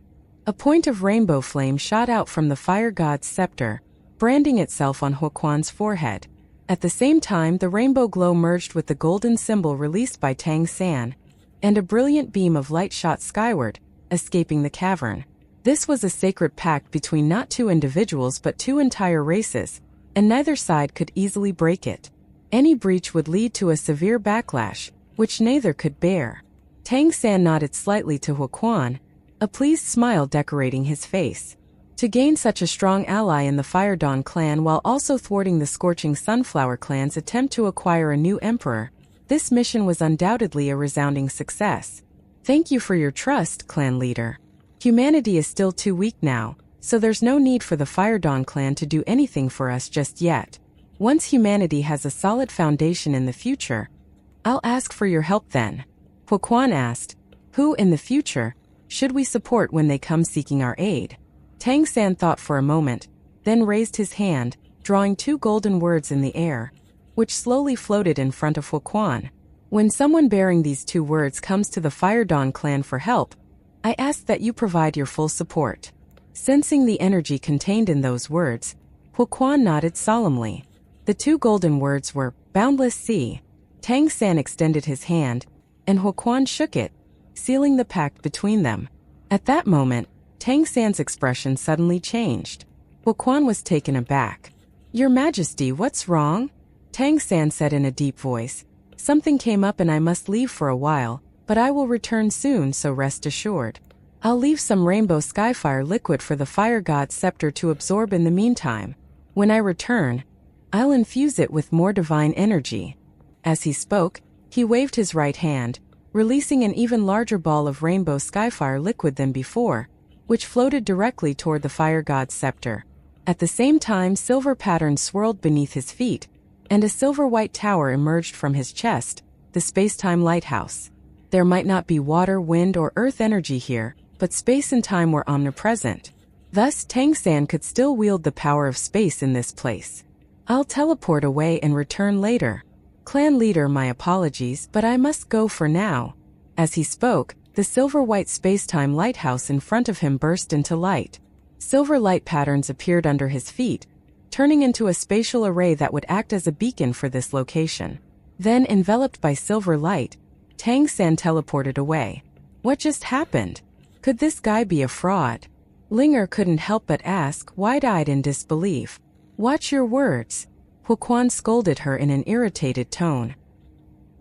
A point of rainbow flame shot out from the fire god's scepter, branding itself on Huoquan's forehead. At the same time, the rainbow glow merged with the golden symbol released by Tang San, and a brilliant beam of light shot skyward, escaping the cavern. This was a sacred pact between not two individuals but two entire races, and neither side could easily break it. Any breach would lead to a severe backlash, which neither could bear. Tang San nodded slightly to Huoquan, a pleased smile decorating his face. To gain such a strong ally in the Fire Dawn clan while also thwarting the Scorching Sunflower clan's attempt to acquire a new emperor, this mission was undoubtedly a resounding success. Thank you for your trust, clan leader. Humanity is still too weak now, so there's no need for the Fire Dawn clan to do anything for us just yet. Once humanity has a solid foundation in the future, I'll ask for your help then. Huoquan asked, who in the future should we support when they come seeking our aid? Tang San thought for a moment, then raised his hand, drawing two golden words in the air, which slowly floated in front of Huoquan. When someone bearing these two words comes to the Fire Dawn clan for help, I ask that you provide your full support. Sensing the energy contained in those words, Huoquan nodded solemnly. The two golden words were, boundless sea. Tang San extended his hand, and Huoquan shook it, sealing the pact between them. At that moment, Tang San's expression suddenly changed. Huoquan was taken aback. Your Majesty, what's wrong? Tang San said in a deep voice. Something came up and I must leave for a while, but I will return soon, so rest assured. I'll leave some rainbow skyfire liquid for the fire god's scepter to absorb in the meantime. When I return, I'll infuse it with more divine energy. As he spoke, he waved his right hand, releasing an even larger ball of rainbow skyfire liquid than before, which floated directly toward the fire god's scepter. At the same time, silver patterns swirled beneath his feet, and a silver-white tower emerged from his chest, the space-time lighthouse. There might not be water, wind, or earth energy here, but space and time were omnipresent. Thus, Tang San could still wield the power of space in this place. I'll teleport away and return later. Clan leader, my apologies, but I must go for now. As he spoke, the silver-white space-time lighthouse in front of him burst into light. Silver light patterns appeared under his feet, turning into a spatial array that would act as a beacon for this location. Then, enveloped by silver light, Tang San teleported away. What just happened? Could this guy be a fraud? Linger couldn't help but ask, wide-eyed in disbelief. Watch your words. Huoquan scolded her in an irritated tone.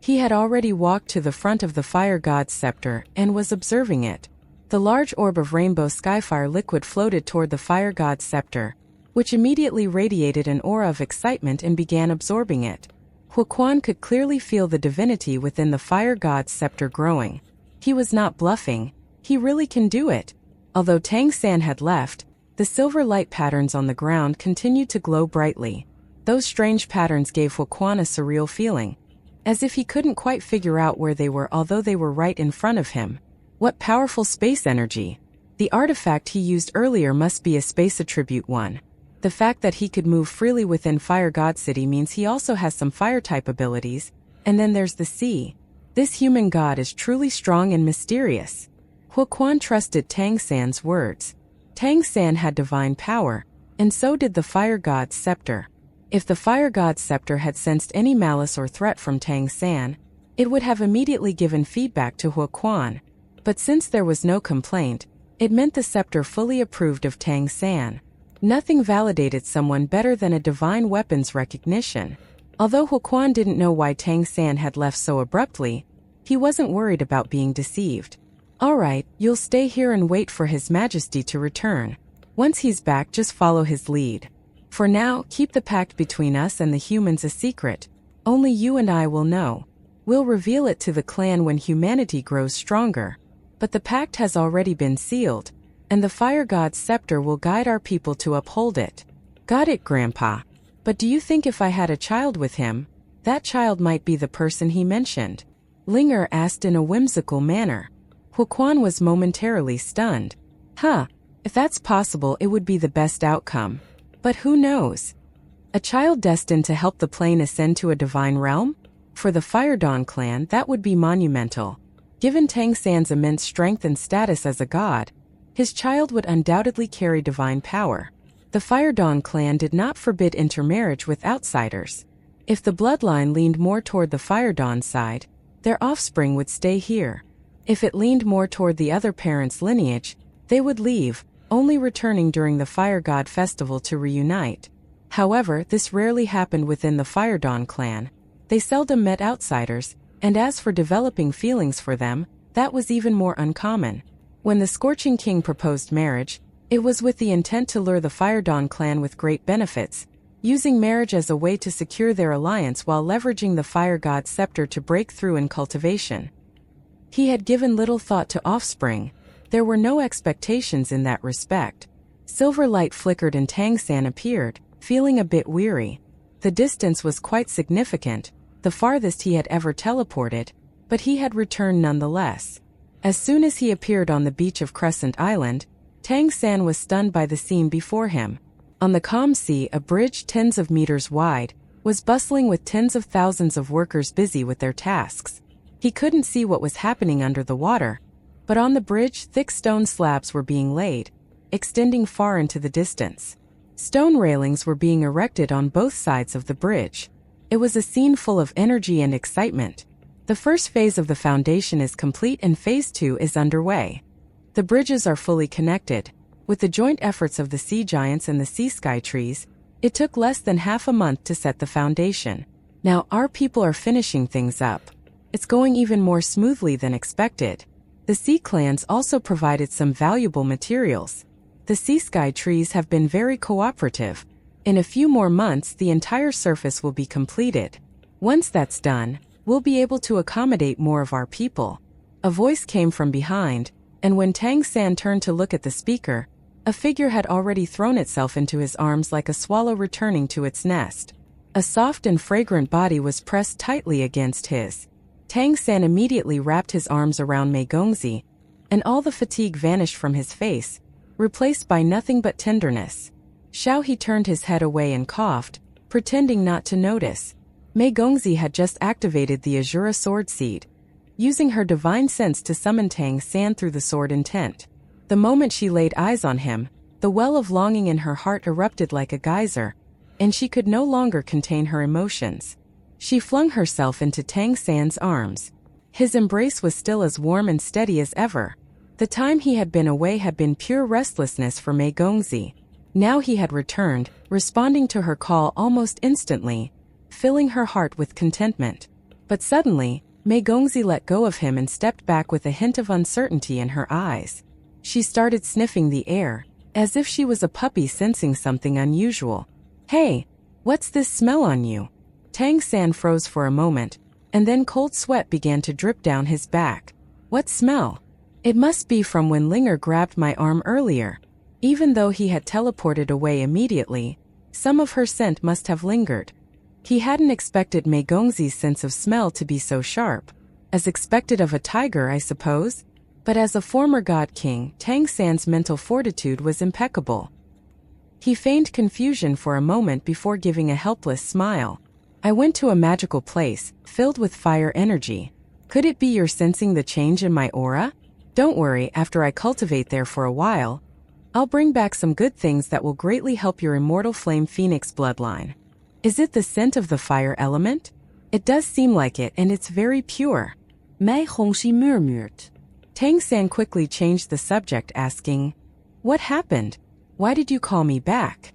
He had already walked to the front of the fire god's scepter and was observing it. The large orb of rainbow skyfire liquid floated toward the fire god's scepter, which immediately radiated an aura of excitement and began absorbing it. Huoquan could clearly feel the divinity within the fire god's scepter growing. He was not bluffing. He really can do it. Although Tang San had left, the silver light patterns on the ground continued to glow brightly. Those strange patterns gave Huoquan a surreal feeling, as if he couldn't quite figure out where they were although they were right in front of him. What powerful space energy! The artifact he used earlier must be a space attribute 1. The fact that he could move freely within Fire God City means he also has some fire-type abilities, and then there's the sea. This human god is truly strong and mysterious. Huoquan trusted Tang San's words. Tang San had divine power, and so did the fire god's scepter. If the fire god's scepter had sensed any malice or threat from Tang San, it would have immediately given feedback to Huoquan. But since there was no complaint, it meant the scepter fully approved of Tang San. Nothing validated someone better than a divine weapon's recognition. Although Huoquan didn't know why Tang San had left so abruptly, he wasn't worried about being deceived. All right, you'll stay here and wait for His Majesty to return. Once he's back, just follow his lead. For now, keep the pact between us and the humans a secret. Only you and I will know. We'll reveal it to the clan when humanity grows stronger. But the pact has already been sealed, and the fire god's scepter will guide our people to uphold it. Got it, Grandpa. But do you think if I had a child with him, that child might be the person he mentioned? Linger asked in a whimsical manner. Huoquan was momentarily stunned. If that's possible, it would be the best outcome. But who knows? A child destined to help the plane ascend to a divine realm? For the Fire Dawn clan, that would be monumental. Given Tang San's immense strength and status as a god, his child would undoubtedly carry divine power. The Fire Dawn clan did not forbid intermarriage with outsiders. If the bloodline leaned more toward the Fire Dawn side, their offspring would stay here. If it leaned more toward the other parent's lineage, they would leave, only returning during the Fire God Festival to reunite. However, this rarely happened within the Fire Dawn clan. They seldom met outsiders, and as for developing feelings for them, that was even more uncommon. When the Scorching King proposed marriage, it was with the intent to lure the Fire Dawn clan with great benefits, using marriage as a way to secure their alliance while leveraging the Fire God's scepter to break through in cultivation. He had given little thought to offspring. There were no expectations in that respect. Silver light flickered and Tang San appeared, feeling a bit weary. The distance was quite significant, the farthest he had ever teleported, but he had returned nonetheless. As soon as he appeared on the beach of Crescent Island, Tang San was stunned by the scene before him. On the calm sea, a bridge tens of meters wide was bustling with tens of thousands of workers busy with their tasks. He couldn't see what was happening under the water, but on the bridge, thick stone slabs were being laid, extending far into the distance. Stone railings were being erected on both sides of the bridge. It was a scene full of energy and excitement. The first phase of the foundation is complete and phase 2 is underway. The bridges are fully connected. With the joint efforts of the sea giants and the sea sky trees, it took less than half a month to set the foundation. Now our people are finishing things up. It's going even more smoothly than expected. The sea clans also provided some valuable materials. The sea sky trees have been very cooperative. In a few more months, the entire surface will be completed. Once that's done, we'll be able to accommodate more of our people. A voice came from behind, and when Tang San turned to look at the speaker, a figure had already thrown itself into his arms like a swallow returning to its nest. A soft and fragrant body was pressed tightly against his. Tang San immediately wrapped his arms around Mei Gongzi, and all the fatigue vanished from his face, replaced by nothing but tenderness. Shao He turned his head away and coughed, pretending not to notice. Mei Gongzi had just activated the Azura sword seed, using her divine sense to summon Tang San through the sword intent. The moment she laid eyes on him, the well of longing in her heart erupted like a geyser, and she could no longer contain her emotions. She flung herself into Tang San's arms. His embrace was still as warm and steady as ever. The time he had been away had been pure restlessness for Mei Gongzi. Now he had returned, responding to her call almost instantly, filling her heart with contentment. But suddenly, Mei Gongzi let go of him and stepped back with a hint of uncertainty in her eyes. She started sniffing the air, as if she was a puppy sensing something unusual. "Hey, what's this smell on you?" Tang San froze for a moment, and then cold sweat began to drip down his back. What smell? It must be from when Linger grabbed my arm earlier. Even though he had teleported away immediately, some of her scent must have lingered. He hadn't expected Mei Gongzi's sense of smell to be so sharp. As expected of a tiger, I suppose? But as a former god king, Tang San's mental fortitude was impeccable. He feigned confusion for a moment before giving a helpless smile. I went to a magical place, filled with fire energy. Could it be you're sensing the change in my aura? Don't worry, after I cultivate there for a while, I'll bring back some good things that will greatly help your immortal flame phoenix bloodline. Is it the scent of the fire element? It does seem like it, and it's very pure. Mei Gongzi murmured. Tang San quickly changed the subject, asking, "What happened? Why did you call me back?"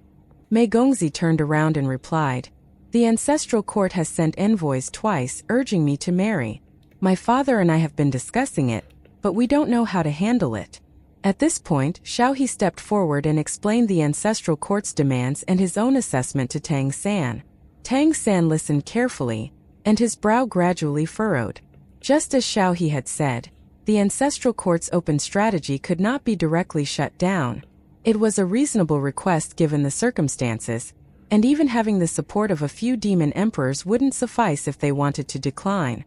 Mei Gongzi turned around and replied, "The ancestral court has sent envoys twice urging me to marry. My father and I have been discussing it, but we don't know how to handle it." At this point, Xiaohe stepped forward and explained the ancestral court's demands and his own assessment to Tang San. Tang San listened carefully, and his brow gradually furrowed. Just as Xiaohe had said, the ancestral court's open strategy could not be directly shut down. It was a reasonable request given the circumstances, and even having the support of a few demon emperors wouldn't suffice if they wanted to decline.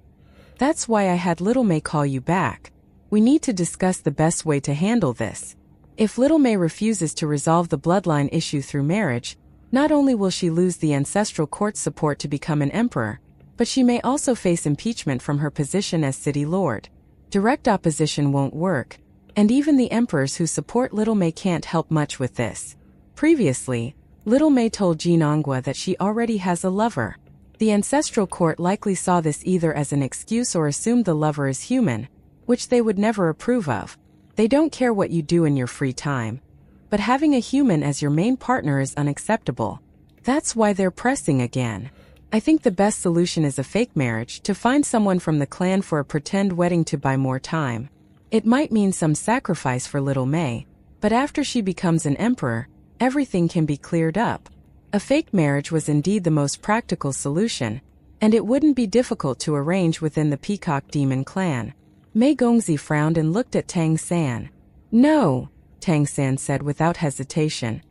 That's why I had Little Mei call you back. We need to discuss the best way to handle this. If Little Mei refuses to resolve the bloodline issue through marriage, not only will she lose the ancestral court's support to become an emperor, but she may also face impeachment from her position as city lord. Direct opposition won't work, and even the emperors who support Little Mei can't help much with this. Previously, Little Mei told Jin Ongwa that she already has a lover. The ancestral court likely saw this either as an excuse or assumed the lover is human, which they would never approve of. They don't care what you do in your free time. But having a human as your main partner is unacceptable. That's why they're pressing again. I think the best solution is a fake marriage, to find someone from the clan for a pretend wedding to buy more time. It might mean some sacrifice for Little Mei, but after she becomes an emperor, everything can be cleared up. A fake marriage was indeed the most practical solution, and it wouldn't be difficult to arrange within the Peacock Demon clan. Mei Gongzi frowned and looked at Tang San. "No," Tang San said without hesitation.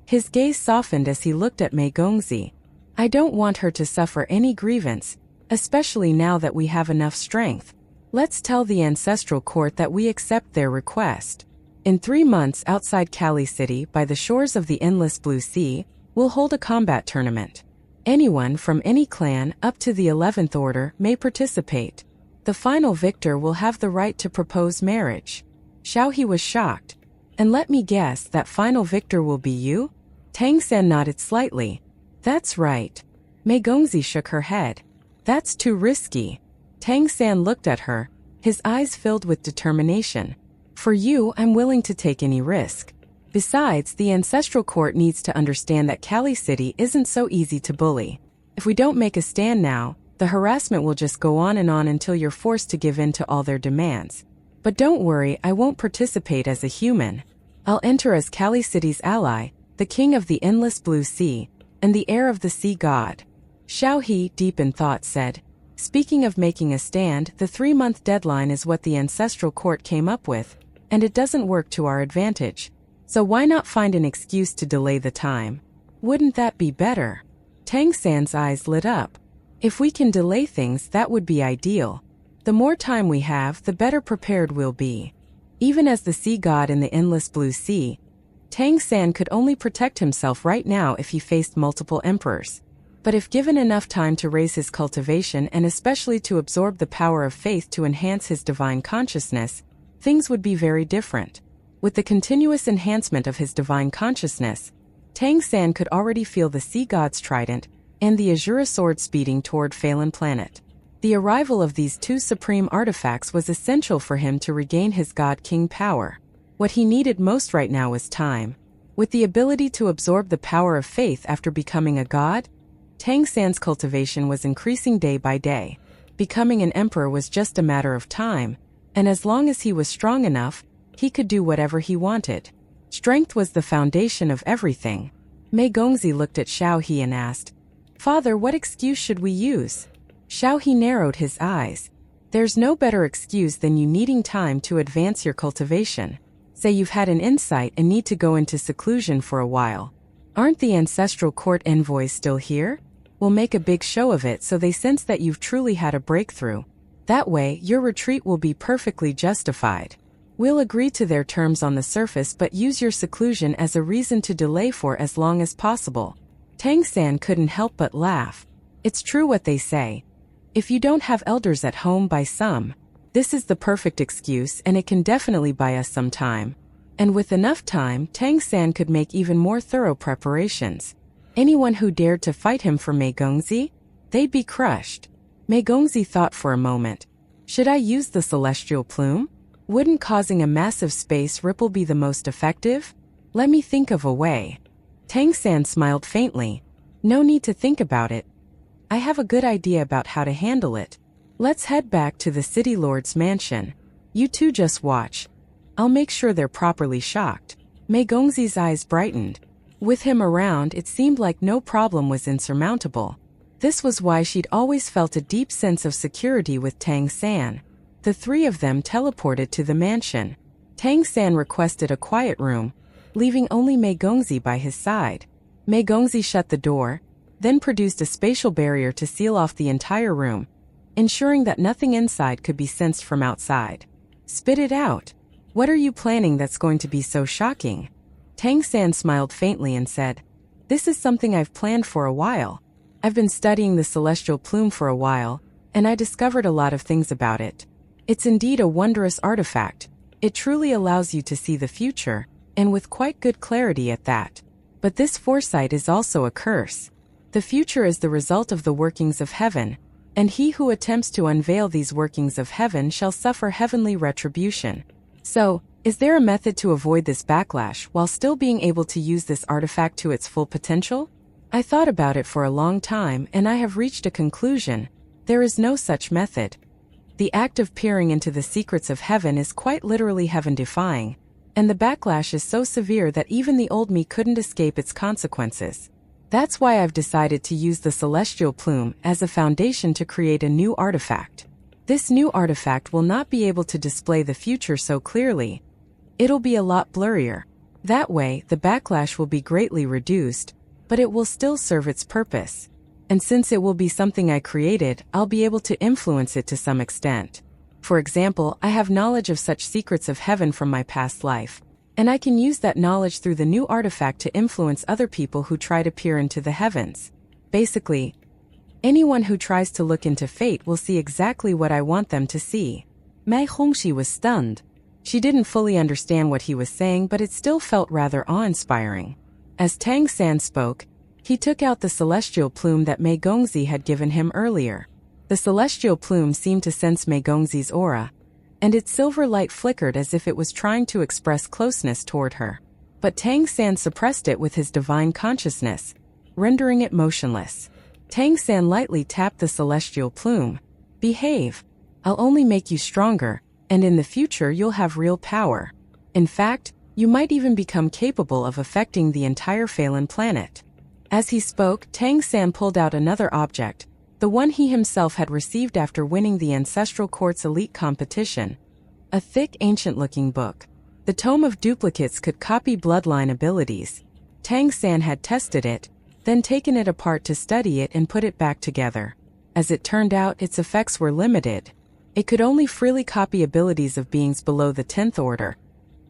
His gaze softened as he looked at Mei Gongzi. "I don't want her to suffer any grievance, especially now that we have enough strength. Let's tell the ancestral court that we accept their request. In 3 months outside Kali City, by the shores of the endless blue sea, we'll hold a combat tournament. Anyone from any clan up to the 11th order may participate. The final victor will have the right to propose marriage." Xiaohe was shocked. "And let me guess, that final victor will be you?" Tang San nodded slightly. "That's right." Mei Gongzi shook her head. "That's too risky." Tang San looked at her, his eyes filled with determination. "For you, I'm willing to take any risk. Besides, the ancestral court needs to understand that Kali City isn't so easy to bully. If we don't make a stand now, the harassment will just go on until you're forced to give in to all their demands. But don't worry, I won't participate as a human. I'll enter as Kali City's ally, the king of the endless blue sea, and the heir of the sea god." Xiaohe, deep in thought, said, "Speaking of making a stand, the 3-month deadline is what the ancestral court came up with, and it doesn't work to our advantage. So why not find an excuse to delay the time? Wouldn't that be better?" Tang San's eyes lit up. "If we can delay things, that would be ideal. The more time we have, the better prepared we'll be." Even as the sea god in the endless blue sea, Tang San could only protect himself right now if he faced multiple emperors. But if given enough time to raise his cultivation and especially to absorb the power of faith to enhance his divine consciousness, things would be very different. With the continuous enhancement of his divine consciousness, Tang San could already feel the sea god's trident and the Azura sword speeding toward Phelan Planet. The arrival of these 2 supreme artifacts was essential for him to regain his god-king power. What he needed most right now was time. With the ability to absorb the power of faith after becoming a god, Tang San's cultivation was increasing day by day. Becoming an emperor was just a matter of time, and as long as he was strong enough, he could do whatever he wanted. Strength was the foundation of everything. Mei Gongzi looked at Xiaohe and asked, Father, what excuse should we use? Shao He narrowed his eyes. There's no better excuse than you needing time to advance your cultivation. Say you've had an insight and need to go into seclusion for a while. Aren't the ancestral court envoys still here? We'll make a big show of it so they sense that you've truly had a breakthrough. That way, your retreat will be perfectly justified. We'll agree to their terms on the surface but use your seclusion as a reason to delay for as long as possible. Tang San couldn't help but laugh. It's true what they say. If you don't have elders at home by some, this is the perfect excuse and it can definitely buy us some time. And with enough time, Tang San could make even more thorough preparations. Anyone who dared to fight him for Mei Gongzi? They'd be crushed. Mei Gongzi thought for a moment. Should I use the celestial plume? Wouldn't causing a massive space ripple be the most effective? Let me think of a way. Tang San smiled faintly. No need to think about it. I have a good idea about how to handle it. Let's head back to the city lord's mansion. You two just watch. I'll make sure they're properly shocked. Mei Gongzi's eyes brightened. With him around, it seemed like no problem was insurmountable. This was why she'd always felt a deep sense of security with Tang San. The three of them teleported to the mansion. Tang San requested a quiet room, leaving only Mei Gongzi by his side. Mei Gongzi shut the door, then produced a spatial barrier to seal off the entire room, ensuring that nothing inside could be sensed from outside. Spit it out. What are you planning that's going to be so shocking? Tang San smiled faintly and said, This is something I've planned for a while. I've been studying the celestial plume for a while, and I discovered a lot of things about it. It's indeed a wondrous artifact. It truly allows you to see the future, and with quite good clarity at that. But this foresight is also a curse. The future is the result of the workings of heaven, and he who attempts to unveil these workings of heaven shall suffer heavenly retribution. So, is there a method to avoid this backlash while still being able to use this artifact to its full potential? I thought about it for a long time and I have reached a conclusion. There is no such method. The act of peering into the secrets of heaven is quite literally heaven-defying, and the backlash is so severe that even the old me couldn't escape its consequences. That's why I've decided to use the celestial plume as a foundation to create a new artifact. This new artifact will not be able to display the future so clearly. It'll be a lot blurrier. That way, the backlash will be greatly reduced, but it will still serve its purpose. And since it will be something I created, I'll be able to influence it to some extent. For example, I have knowledge of such secrets of heaven from my past life, and I can use that knowledge through the new artifact to influence other people who try to peer into the heavens. Basically, anyone who tries to look into fate will see exactly what I want them to see. Mei Gongzi was stunned. She didn't fully understand what he was saying, but it still felt rather awe-inspiring. As Tang San spoke, he took out the celestial plume that Mei Gongzi had given him earlier. The celestial plume seemed to sense Mei Gongzi's aura, and its silver light flickered as if it was trying to express closeness toward her. But Tang San suppressed it with his divine consciousness, rendering it motionless. Tang San lightly tapped the celestial plume. Behave. I'll only make you stronger, and in the future you'll have real power. In fact, you might even become capable of affecting the entire Phelan planet. As he spoke, Tang San pulled out another object, the one he himself had received after winning the Ancestral Court's elite competition. A thick, ancient-looking book. The tome of duplicates could copy bloodline abilities. Tang San had tested it, then taken it apart to study it and put it back together. As it turned out, its effects were limited. It could only freely copy abilities of beings below the 10th order.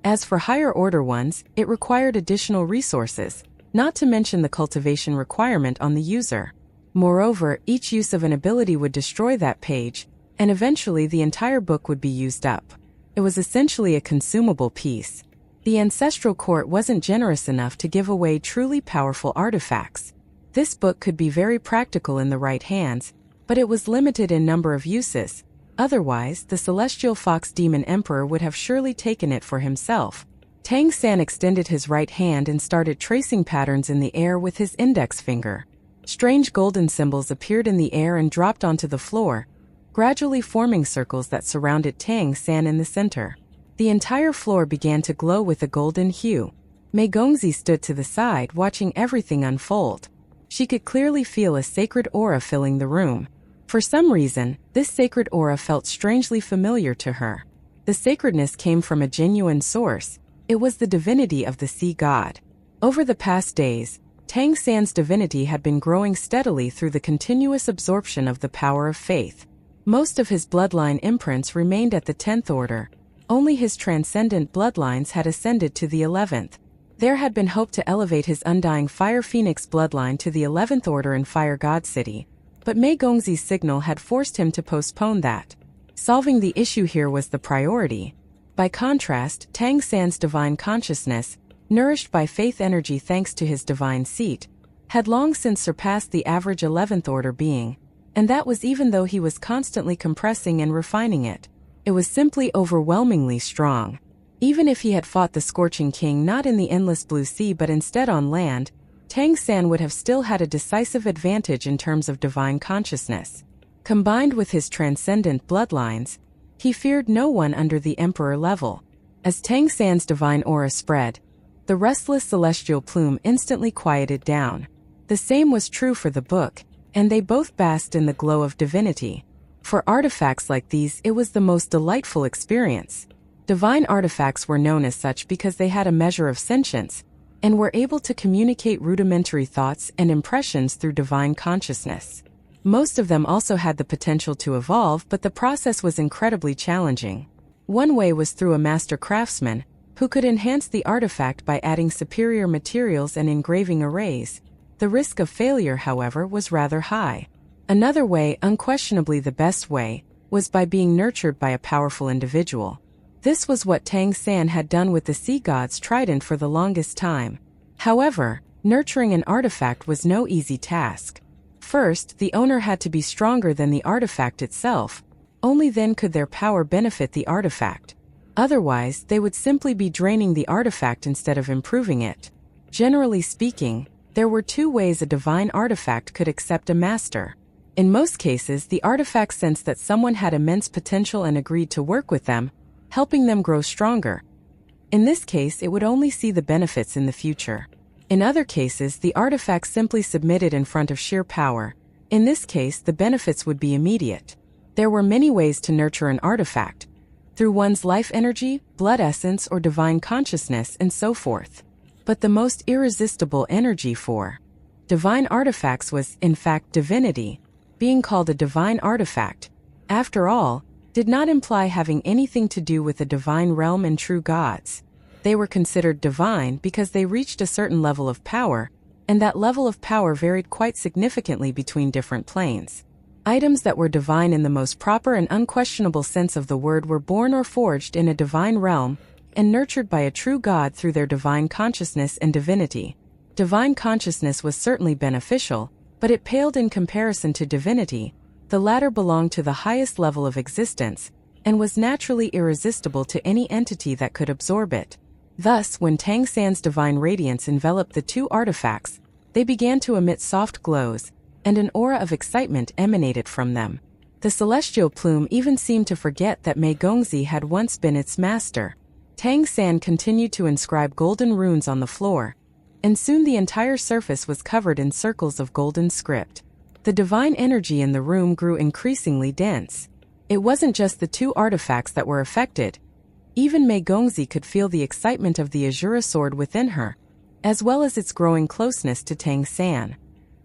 As for higher order ones, it required additional resources, not to mention the cultivation requirement on the user. Moreover, each use of an ability would destroy that page, and eventually the entire book would be used up. It was essentially a consumable piece. The Ancestral Court wasn't generous enough to give away truly powerful artifacts. This book could be very practical in the right hands, but it was limited in number of uses. Otherwise, the Celestial Fox Demon Emperor would have surely taken it for himself. Tang San extended his right hand and started tracing patterns in the air with his index finger. Strange golden symbols appeared in the air and dropped onto the floor, gradually forming circles that surrounded Tang San in the center. The entire floor began to glow with a golden hue. Mei Gongzi stood to the side watching everything unfold. She could clearly feel a sacred aura filling the room. For some reason, this sacred aura felt strangely familiar to her. The sacredness came from a genuine source. It was the divinity of the sea god. Over the past days, Tang San's divinity had been growing steadily through the continuous absorption of the power of faith. Most of his bloodline imprints remained at the 10th order. Only his transcendent bloodlines had ascended to the 11th. There had been hope to elevate his undying Fire Phoenix bloodline to the 11th order in Fire God City, but Mei Gongzi's signal had forced him to postpone that. Solving the issue here was the priority. By contrast, Tang San's divine consciousness, nourished by faith energy thanks to his divine seat, had long since surpassed the average 11th order being, and that was even though he was constantly compressing and refining it. It was simply overwhelmingly strong. Even if he had fought the Scorching King not in the endless blue sea but instead on land, Tang San would have still had a decisive advantage in terms of divine consciousness. Combined with his transcendent bloodlines, he feared no one under the Emperor level. As Tang San's divine aura spread, the restless celestial plume instantly quieted down. The same was true for the book, and they both basked in the glow of divinity. For artifacts like these, it was the most delightful experience. Divine artifacts were known as such because they had a measure of sentience, and were able to communicate rudimentary thoughts and impressions through divine consciousness. Most of them also had the potential to evolve, but the process was incredibly challenging. One way was through a master craftsman, who could enhance the artifact by adding superior materials and engraving arrays. The risk of failure, however, was rather high. Another way, unquestionably the best way, was by being nurtured by a powerful individual. This was what Tang San had done with the sea god's trident for the longest time. However, nurturing an artifact was no easy task. First, the owner had to be stronger than the artifact itself. Only then could their power benefit the artifact. Otherwise, they would simply be draining the artifact instead of improving it. Generally speaking, there were two ways a divine artifact could accept a master. In most cases, the artifact sensed that someone had immense potential and agreed to work with them, helping them grow stronger. In this case, it would only see the benefits in the future. In other cases, the artifact simply submitted in front of sheer power. In this case, the benefits would be immediate. There were many ways to nurture an artifact, through one's life energy, blood essence, or divine consciousness, and so forth. But the most irresistible energy for divine artifacts was, in fact, divinity. Being called a divine artifact, after all, did not imply having anything to do with the divine realm and true gods. They were considered divine because they reached a certain level of power, and that level of power varied quite significantly between different planes. Items that were divine in the most proper and unquestionable sense of the word were born or forged in a divine realm, and nurtured by a true god through their divine consciousness and divinity. Divine consciousness was certainly beneficial, but it paled in comparison to divinity. The latter belonged to the highest level of existence, and was naturally irresistible to any entity that could absorb it. Thus, when Tang San's divine radiance enveloped the two artifacts, they began to emit soft glows, and an aura of excitement emanated from them. The celestial plume even seemed to forget that Mei Gongzi had once been its master. Tang San continued to inscribe golden runes on the floor, and soon the entire surface was covered in circles of golden script. The divine energy in the room grew increasingly dense. It wasn't just the two artifacts that were affected. Even Mei Gongzi could feel the excitement of the Azura sword within her, as well as its growing closeness to Tang San.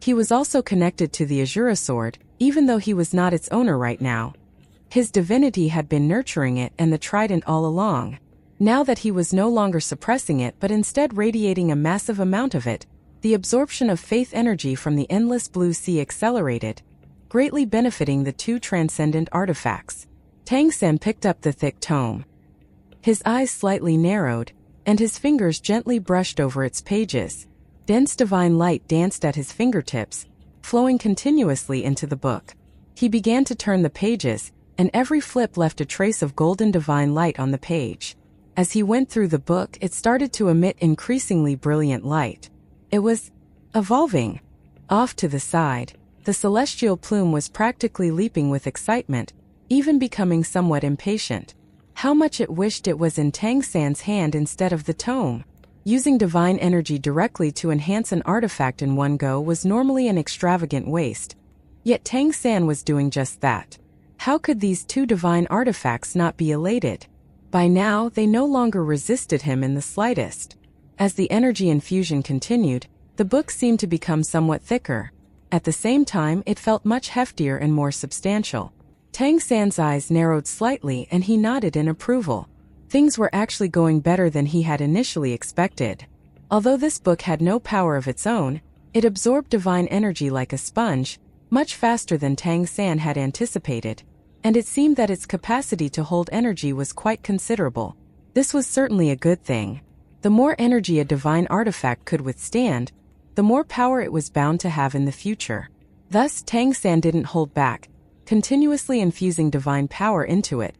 He was also connected to the Azura sword, even though he was not its owner right now. His divinity had been nurturing it and the trident all along. Now that he was no longer suppressing it but instead radiating a massive amount of it, the absorption of faith energy from the endless blue sea accelerated, greatly benefiting the two transcendent artifacts. Tang San picked up the thick tome. His eyes slightly narrowed, and his fingers gently brushed over its pages. Dense divine light danced at his fingertips, flowing continuously into the book. He began to turn the pages, and every flip left a trace of golden divine light on the page. As he went through the book, it started to emit increasingly brilliant light. It was evolving. Off to the side, the celestial plume was practically leaping with excitement, even becoming somewhat impatient. How much it wished it was in Tang San's hand instead of the tome. Using divine energy directly to enhance an artifact in one go was normally an extravagant waste. Yet Tang San was doing just that. How could these two divine artifacts not be elated? By now, they no longer resisted him in the slightest. As the energy infusion continued, the book seemed to become somewhat thicker. At the same time, it felt much heftier and more substantial. Tang San's eyes narrowed slightly and he nodded in approval. Things were actually going better than he had initially expected. Although this book had no power of its own, it absorbed divine energy like a sponge, much faster than Tang San had anticipated, and it seemed that its capacity to hold energy was quite considerable. This was certainly a good thing. The more energy a divine artifact could withstand, the more power it was bound to have in the future. Thus, Tang San didn't hold back, continuously infusing divine power into it,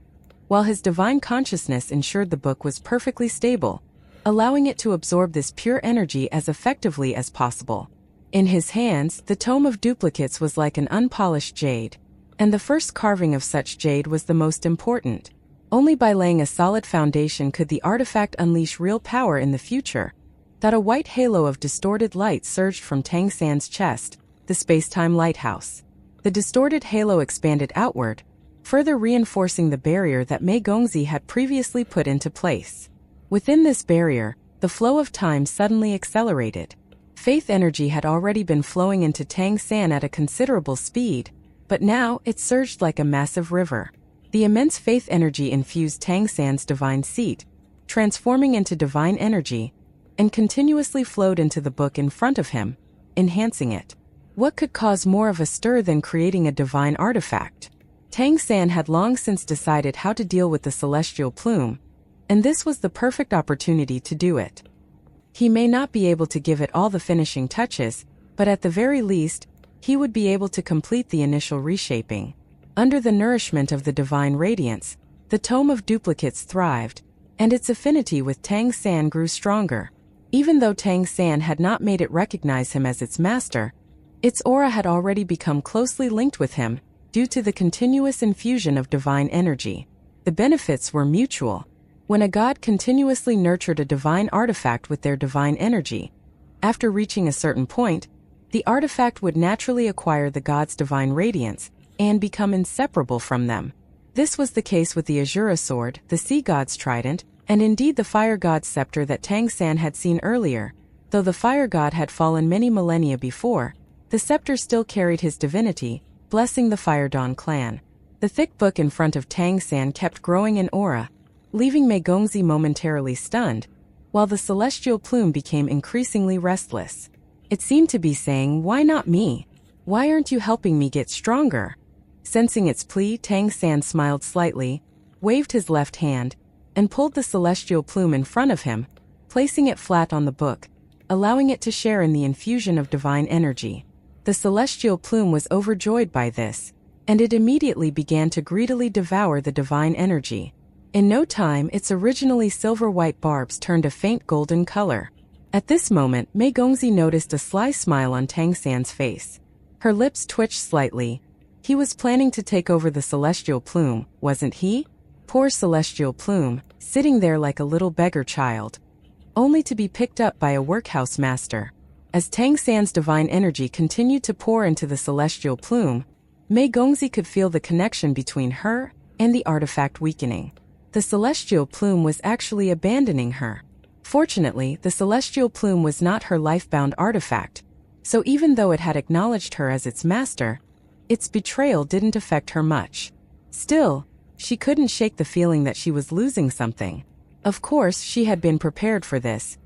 while his divine consciousness ensured the book was perfectly stable, allowing it to absorb this pure energy as effectively as possible. In his hands, the tome of duplicates was like an unpolished jade, and the first carving of such jade was the most important. Only by laying a solid foundation could the artifact unleash real power in the future. That a white halo of distorted light surged from Tang San's chest, the space-time lighthouse. The distorted halo expanded outward, further reinforcing the barrier that Mei Gongzi had previously put into place. Within this barrier, the flow of time suddenly accelerated. Faith energy had already been flowing into Tang San at a considerable speed, but now it surged like a massive river. The immense faith energy infused Tang San's divine seat, transforming into divine energy, and continuously flowed into the book in front of him, enhancing it. What could cause more of a stir than creating a divine artifact? Tang San had long since decided how to deal with the celestial plume, and this was the perfect opportunity to do it. He may not be able to give it all the finishing touches, but at the very least, he would be able to complete the initial reshaping. Under the nourishment of the divine radiance, the tome of duplicates thrived, and its affinity with Tang San grew stronger. Even though Tang San had not made it recognize him as its master, its aura had already become closely linked with him, due to the continuous infusion of divine energy. The benefits were mutual. When a god continuously nurtured a divine artifact with their divine energy, after reaching a certain point, the artifact would naturally acquire the god's divine radiance and become inseparable from them. This was the case with the Azura sword, the sea god's trident, and indeed the fire god's scepter that Tang San had seen earlier. Though the fire god had fallen many millennia before, the scepter still carried his divinity, blessing the Fire Dawn clan. The thick book in front of Tang San kept growing in aura, leaving Mei Gongzi momentarily stunned, while the celestial plume became increasingly restless. It seemed to be saying, "Why not me? Why aren't you helping me get stronger?" Sensing its plea, Tang San smiled slightly, waved his left hand, and pulled the celestial plume in front of him, placing it flat on the book, allowing it to share in the infusion of divine energy. The celestial plume was overjoyed by this, and it immediately began to greedily devour the divine energy. In no time, its originally silver-white barbs turned a faint golden color. At this moment, Mei Gongzi noticed a sly smile on Tang San's face. Her lips twitched slightly. He was planning to take over the celestial plume, wasn't he? Poor celestial plume, sitting there like a little beggar child, only to be picked up by a workhouse master. As Tang San's divine energy continued to pour into the celestial plume, Mei Gongzi could feel the connection between her and the artifact weakening. The celestial plume was actually abandoning her. Fortunately, the celestial plume was not her life-bound artifact, so even though it had acknowledged her as its master, its betrayal didn't affect her much. Still, she couldn't shake the feeling that she was losing something. Of course, she had been prepared for this.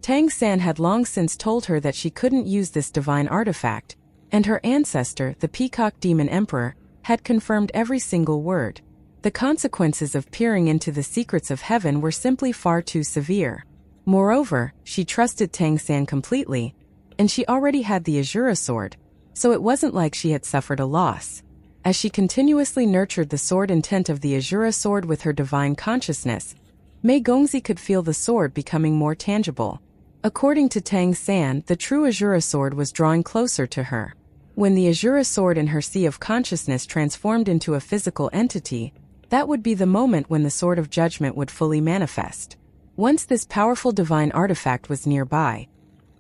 Tang San had long since told her that she couldn't use this divine artifact, and her ancestor, the Peacock Demon Emperor, had confirmed every single word. The consequences of peering into the secrets of heaven were simply far too severe. Moreover, she trusted Tang San completely, and she already had the Azura sword, so it wasn't like she had suffered a loss. As she continuously nurtured the sword intent of the Azura sword with her divine consciousness, Mei Gongzi could feel the sword becoming more tangible. According to Tang San, the true Azura sword was drawing closer to her. When the Azura sword in her sea of consciousness transformed into a physical entity, that would be the moment when the sword of judgment would fully manifest. Once this powerful divine artifact was nearby,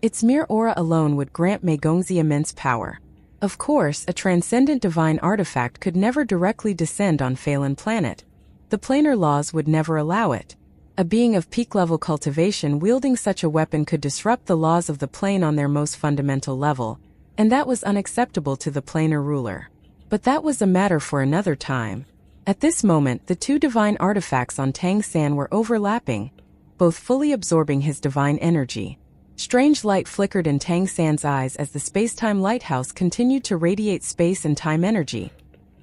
its mere aura alone would grant Mei Gongzi immense power. Of course, a transcendent divine artifact could never directly descend on Phelan planet. The planar laws would never allow it. A being of peak-level cultivation wielding such a weapon could disrupt the laws of the plane on their most fundamental level, and that was unacceptable to the planar ruler. But that was a matter for another time. At this moment, the two divine artifacts on Tang San were overlapping, both fully absorbing his divine energy. Strange light flickered in Tang San's eyes as the space-time lighthouse continued to radiate space and time energy.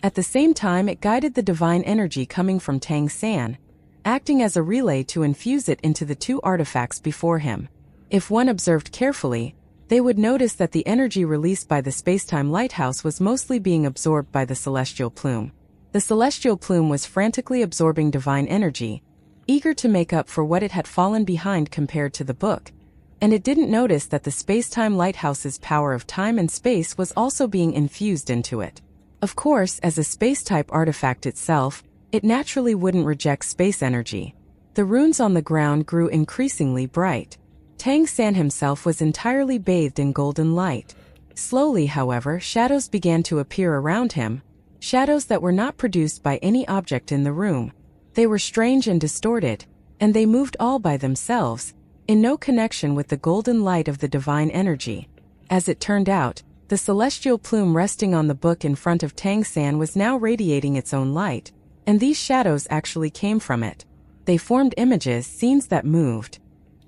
At the same time, it guided the divine energy coming from Tang San, acting as a relay to infuse it into the two artifacts before him. If one observed carefully, they would notice that the energy released by the space-time lighthouse was mostly being absorbed by the celestial plume. The celestial plume was frantically absorbing divine energy, eager to make up for what it had fallen behind compared to the book, and it didn't notice that the space-time lighthouse's power of time and space was also being infused into it. Of course, as a space-type artifact itself, it naturally wouldn't reject space energy. The runes on the ground grew increasingly bright. Tang San himself was entirely bathed in golden light. Slowly, however, shadows began to appear around him, shadows that were not produced by any object in the room. They were strange and distorted, and they moved all by themselves, in no connection with the golden light of the divine energy. As it turned out, the celestial plume resting on the book in front of Tang San was now radiating its own light, and these shadows actually came from it. They formed images, scenes that moved.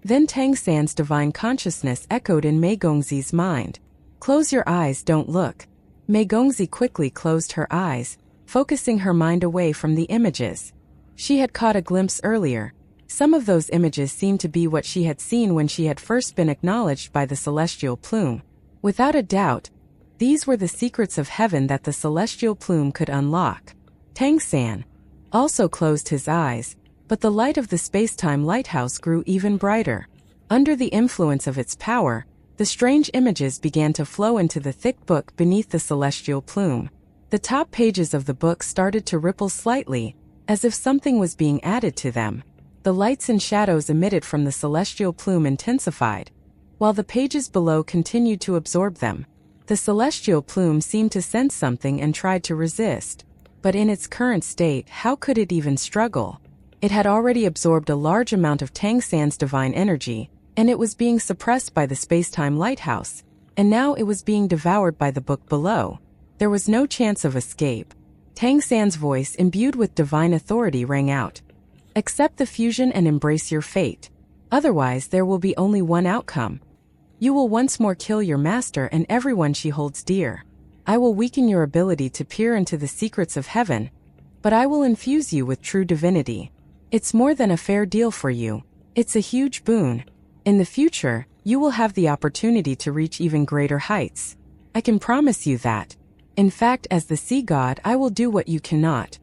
Then Tang San's divine consciousness echoed in Mei Gongzi's mind. "Close your eyes, don't look." Mei Gongzi quickly closed her eyes, focusing her mind away from the images. She had caught a glimpse earlier. Some of those images seemed to be what she had seen when she had first been acknowledged by the celestial plume. Without a doubt, these were the secrets of heaven that the celestial plume could unlock. Tang San also closed his eyes, but the light of the space-time lighthouse grew even brighter. Under the influence of its power, the strange images began to flow into the thick book beneath the celestial plume. The top pages of the book started to ripple slightly, as if something was being added to them. The lights and shadows emitted from the celestial plume intensified, while the pages below continued to absorb them. The celestial plume seemed to sense something and tried to resist. But in its current state, how could it even struggle? It had already absorbed a large amount of Tang San's divine energy, and it was being suppressed by the space-time lighthouse, and now it was being devoured by the book below. There was no chance of escape. Tang San's voice, imbued with divine authority, rang out. "Accept the fusion and embrace your fate. Otherwise, there will be only one outcome. You will once more kill your master and everyone she holds dear. I will weaken your ability to peer into the secrets of heaven, but I will infuse you with true divinity. It's more than a fair deal for you. It's a huge boon. In the future, you will have the opportunity to reach even greater heights. I can promise you that. In fact, as the sea god, I will do what you cannot.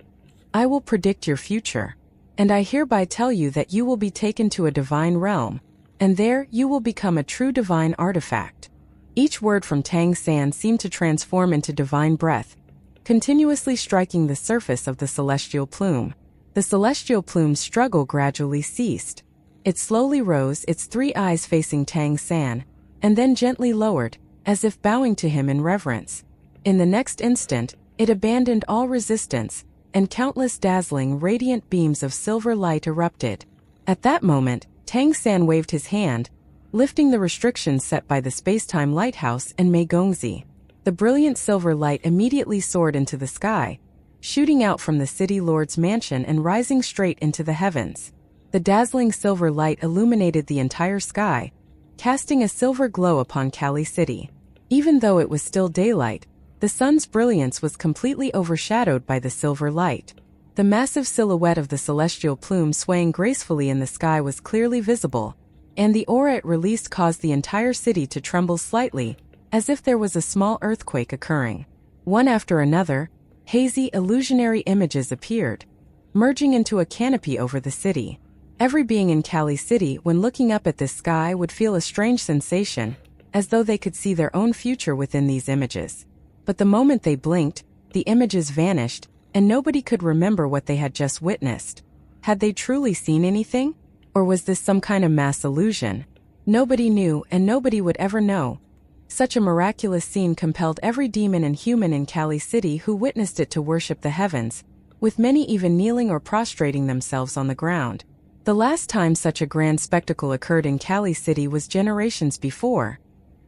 I will predict your future. And I hereby tell you that you will be taken to a divine realm, and there you will become a true divine artifact." Each word from Tang San seemed to transform into divine breath, continuously striking the surface of the celestial plume. The celestial plume's struggle gradually ceased. It slowly rose, its three eyes facing Tang San, and then gently lowered, as if bowing to him in reverence. In the next instant, it abandoned all resistance, and countless dazzling, radiant beams of silver light erupted. At that moment, Tang San waved his hand, lifting the restrictions set by the space-time lighthouse and Mei Gongzi. The brilliant silver light immediately soared into the sky, shooting out from the city lord's mansion and rising straight into the heavens. The dazzling silver light illuminated the entire sky, casting a silver glow upon Kali City. Even though it was still daylight, the sun's brilliance was completely overshadowed by the silver light. The massive silhouette of the celestial plume swaying gracefully in the sky was clearly visible, and the aura it released caused the entire city to tremble slightly, as if there was a small earthquake occurring. One after another, hazy, illusionary images appeared, merging into a canopy over the city. Every being in Kali City, when looking up at this sky, would feel a strange sensation, as though they could see their own future within these images. But the moment they blinked, the images vanished, and nobody could remember what they had just witnessed. Had they truly seen anything? Or was this some kind of mass illusion? Nobody knew, and nobody would ever know. Such a miraculous scene compelled every demon and human in Kali City who witnessed it to worship the heavens, with many even kneeling or prostrating themselves on the ground. The last time such a grand spectacle occurred in Kali City was generations before,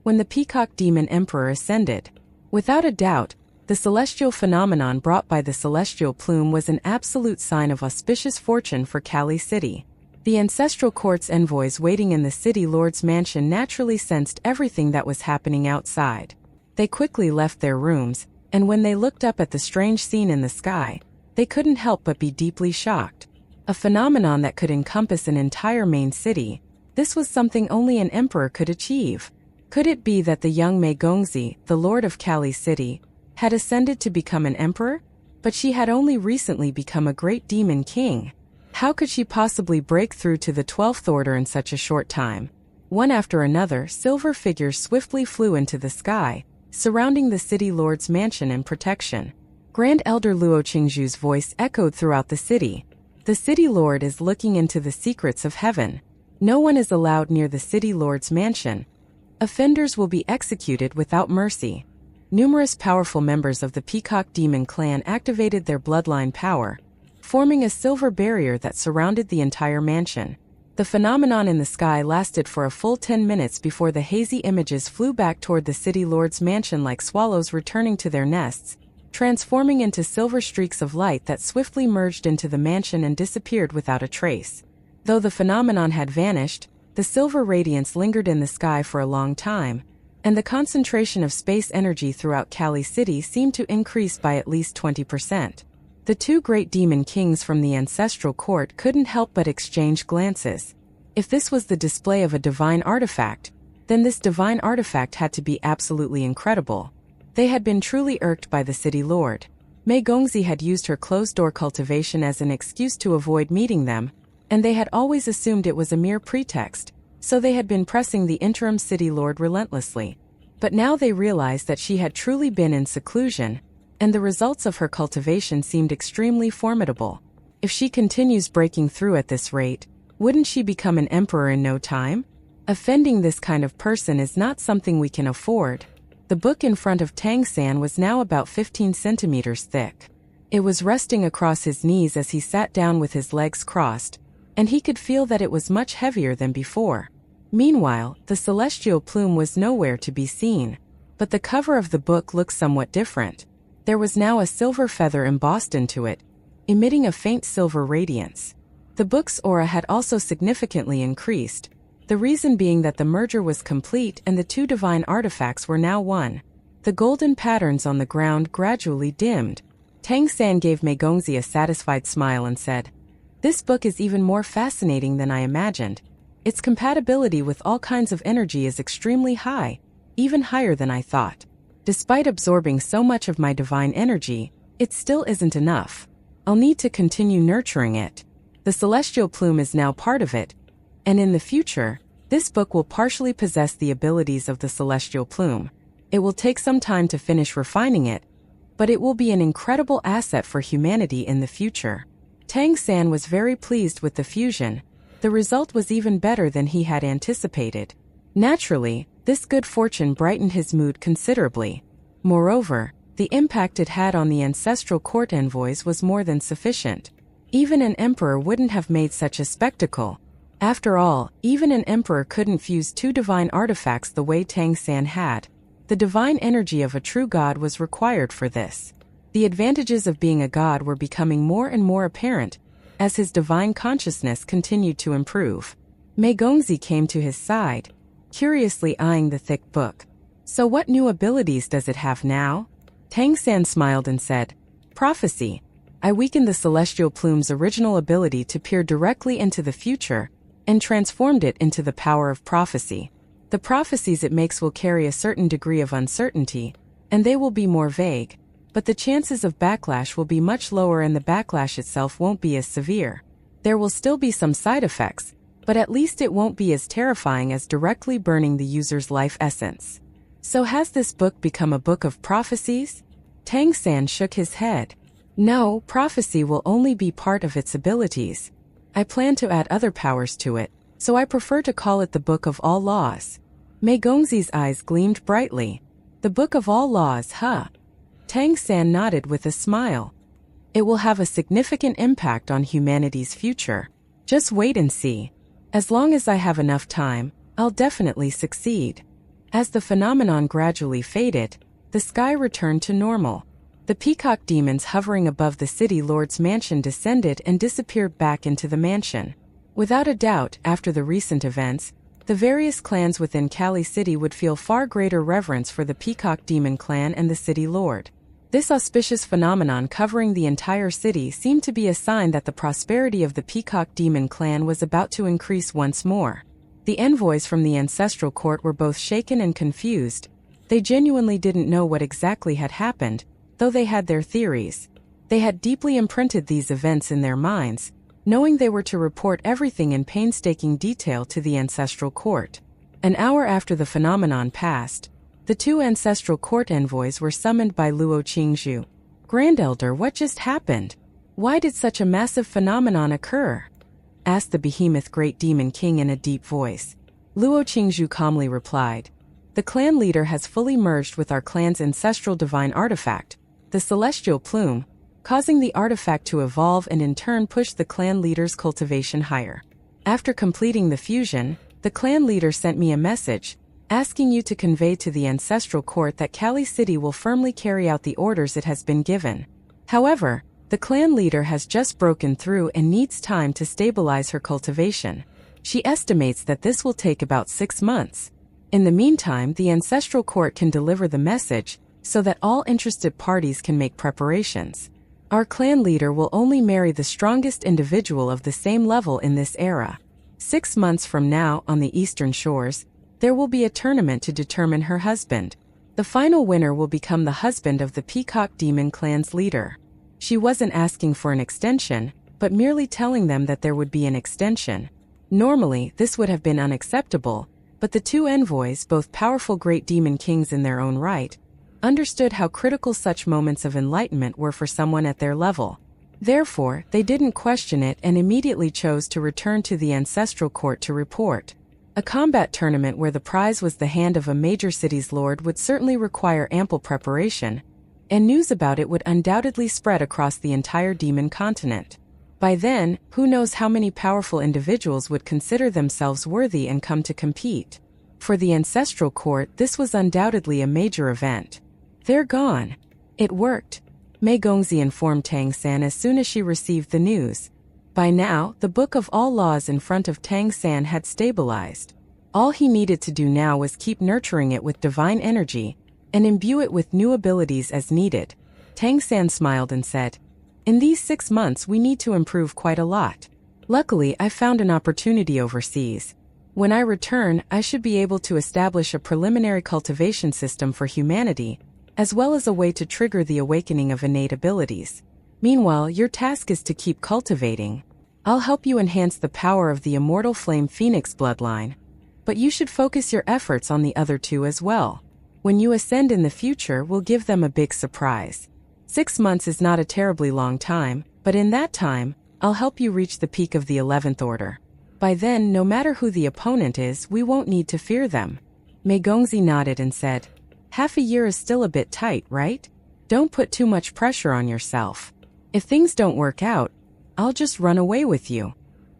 when the Peacock Demon Emperor ascended. Without a doubt, the celestial phenomenon brought by the celestial plume was an absolute sign of auspicious fortune for Kali City. The ancestral court's envoys waiting in the city lord's mansion naturally sensed everything that was happening outside. They quickly left their rooms, and when they looked up at the strange scene in the sky, they couldn't help but be deeply shocked. A phenomenon that could encompass an entire main city, this was something only an emperor could achieve. Could it be that the young Mei Gongzi, the lord of Kali City, had ascended to become an emperor? But she had only recently become a great demon king. How could she possibly break through to the 12th order in such a short time? One after another, silver figures swiftly flew into the sky, surrounding the city lord's mansion in protection. Grand Elder Luo Qingzhu's voice echoed throughout the city. The city lord is looking into the secrets of heaven. No one is allowed near the city lord's mansion. Offenders will be executed without mercy. Numerous powerful members of the Peacock Demon clan activated their bloodline power, forming a silver barrier that surrounded the entire mansion. The phenomenon in the sky lasted for a full 10 minutes before the hazy images flew back toward the city lord's mansion like swallows returning to their nests, transforming into silver streaks of light that swiftly merged into the mansion and disappeared without a trace. Though the phenomenon had vanished, the silver radiance lingered in the sky for a long time, and the concentration of space energy throughout Kali City seemed to increase by at least 20%. The two great demon kings from the ancestral court couldn't help but exchange glances. If this was the display of a divine artifact, then this divine artifact had to be absolutely incredible. They had been truly irked by the city lord. Mei Gongzi had used her closed-door cultivation as an excuse to avoid meeting them, and they had always assumed it was a mere pretext, so they had been pressing the interim city lord relentlessly. But now they realized that she had truly been in seclusion, and the results of her cultivation seemed extremely formidable. If she continues breaking through at this rate, wouldn't she become an emperor in no time? Offending this kind of person is not something we can afford. The book in front of Tang San was now about 15 centimeters thick. It was resting across his knees as he sat down with his legs crossed, and he could feel that it was much heavier than before. Meanwhile, the celestial plume was nowhere to be seen, but the cover of the book looked somewhat different. There was now a silver feather embossed into it, emitting a faint silver radiance. The book's aura had also significantly increased, the reason being that the merger was complete and the two divine artifacts were now one. The golden patterns on the ground gradually dimmed. Tang San gave Mei Gongzi a satisfied smile and said, "This book is even more fascinating than I imagined. Its compatibility with all kinds of energy is extremely high, even higher than I thought. Despite absorbing so much of my divine energy, it still isn't enough. I'll need to continue nurturing it. The celestial plume is now part of it, and in the future, this book will partially possess the abilities of the celestial plume. It will take some time to finish refining it, but it will be an incredible asset for humanity in the future." Tang San was very pleased with the fusion. The result was even better than he had anticipated. Naturally, this good fortune brightened his mood considerably. Moreover, the impact it had on the ancestral court envoys was more than sufficient. Even an emperor wouldn't have made such a spectacle. After all, even an emperor couldn't fuse two divine artifacts the way Tang San had. The divine energy of a true god was required for this. The advantages of being a god were becoming more and more apparent as his divine consciousness continued to improve. Mei Gongzi came to his side, curiously eyeing the thick book. "So what new abilities does it have now?" Tang San smiled and said, "Prophecy. I weakened the celestial plume's original ability to peer directly into the future and transformed it into the power of prophecy. The prophecies it makes will carry a certain degree of uncertainty, and they will be more vague, but the chances of backlash will be much lower and the backlash itself won't be as severe. There will still be some side effects, but at least it won't be as terrifying as directly burning the user's life essence." "So has this book become a book of prophecies?" Tang San shook his head. "No, prophecy will only be part of its abilities. I plan to add other powers to it, so I prefer to call it the Book of All Laws. Mei Gongxi's eyes gleamed brightly. The Book of All Laws, huh? Tang San nodded with a smile. It will have a significant impact on humanity's future. Just wait and see. As long as I have enough time, I'll definitely succeed. As the phenomenon gradually faded, the sky returned to normal. The peacock demons hovering above the city lord's mansion descended and disappeared back into the mansion. Without a doubt, after the recent events, the various clans within Kali City would feel far greater reverence for the peacock demon clan and the city lord. This auspicious phenomenon covering the entire city seemed to be a sign that the prosperity of the peacock demon clan was about to increase once more. The envoys from the ancestral court were both shaken and confused. They genuinely didn't know what exactly had happened, though they had their theories. They had deeply imprinted these events in their minds, knowing they were to report everything in painstaking detail to the ancestral court. An hour after the phenomenon passed, the two ancestral court envoys were summoned by Luo Qingzhu. Grand Elder, what just happened? Why did such a massive phenomenon occur? Asked the behemoth Great Demon King in a deep voice. Luo Qingzhu calmly replied, the clan leader has fully merged with our clan's ancestral divine artifact, the celestial plume, causing the artifact to evolve and in turn push the clan leader's cultivation higher. After completing the fusion, the clan leader sent me a message, asking you to convey to the ancestral court that Kali City will firmly carry out the orders it has been given. However, the clan leader has just broken through and needs time to stabilize her cultivation. She estimates that this will take about 6 months. In the meantime, the ancestral court can deliver the message so that all interested parties can make preparations. Our clan leader will only marry the strongest individual of the same level in this era. 6 months from now, on the eastern shores, there will be a tournament to determine her husband. The final winner will become the husband of the Peacock Demon Clan's leader. She wasn't asking for an extension, but merely telling them that there would be an extension. Normally, this would have been unacceptable, but the two envoys, both powerful great demon kings in their own right, understood how critical such moments of enlightenment were for someone at their level. Therefore, they didn't question it and immediately chose to return to the ancestral court to report. A combat tournament where the prize was the hand of a major city's lord would certainly require ample preparation, and news about it would undoubtedly spread across the entire demon continent. By then, who knows how many powerful individuals would consider themselves worthy and come to compete. For the ancestral court, this was undoubtedly a major event. They're gone. It worked, Mei Gongxi informed Tang San as soon as she received the news. By now, the Book of All Laws in front of Tang San had stabilized. All he needed to do now was keep nurturing it with divine energy and imbue it with new abilities as needed. Tang San smiled and said, in these 6 months we need to improve quite a lot. Luckily, I found an opportunity overseas. When I return, I should be able to establish a preliminary cultivation system for humanity, as well as a way to trigger the awakening of innate abilities. Meanwhile, your task is to keep cultivating. I'll help you enhance the power of the immortal flame phoenix bloodline. But you should focus your efforts on the other two as well. When you ascend in the future, we'll give them a big surprise. 6 months is not a terribly long time, but in that time, I'll help you reach the peak of the 11th order. By then, no matter who the opponent is, we won't need to fear them. Mei Gongxi nodded and said, half a year is still a bit tight, right? Don't put too much pressure on yourself. If things don't work out, I'll just run away with you.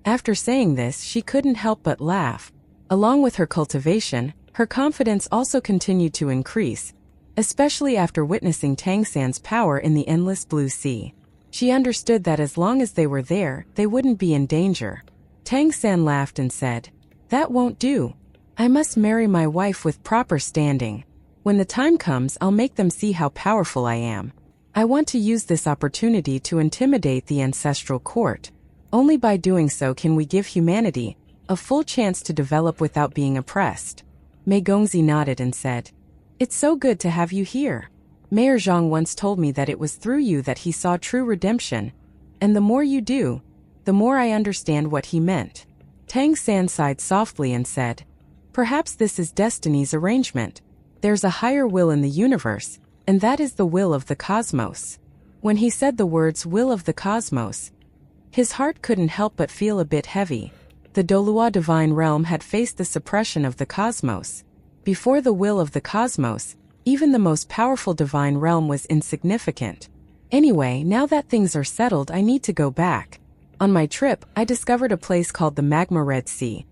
After saying this, she couldn't help but laugh. Along with her cultivation, her confidence also continued to increase, especially after witnessing Tang San's power in the endless blue sea. She understood that as long as they were there, they wouldn't be in danger. Tang San laughed and said, that won't do. I must marry my wife with proper standing. When the time comes, I'll make them see how powerful I am. I want to use this opportunity to intimidate the ancestral court. Only by doing so can we give humanity a full chance to develop without being oppressed. Mei Gongxi nodded and said, it's so good to have you here. Mayor Zhang once told me that it was through you that he saw true redemption, and the more you do, the more I understand what he meant. Tang San sighed softly and said, perhaps this is destiny's arrangement. There's a higher will in the universe, and that is the will of the cosmos. When he said the words will of the cosmos, His heart couldn't help but feel a bit heavy. The Douluo divine realm had faced the suppression of the cosmos. Before the will of the cosmos, even the most powerful divine realm was insignificant. Anyway, now that things are settled, I need to go back. On my trip, I discovered a place called the Magma Red Sea,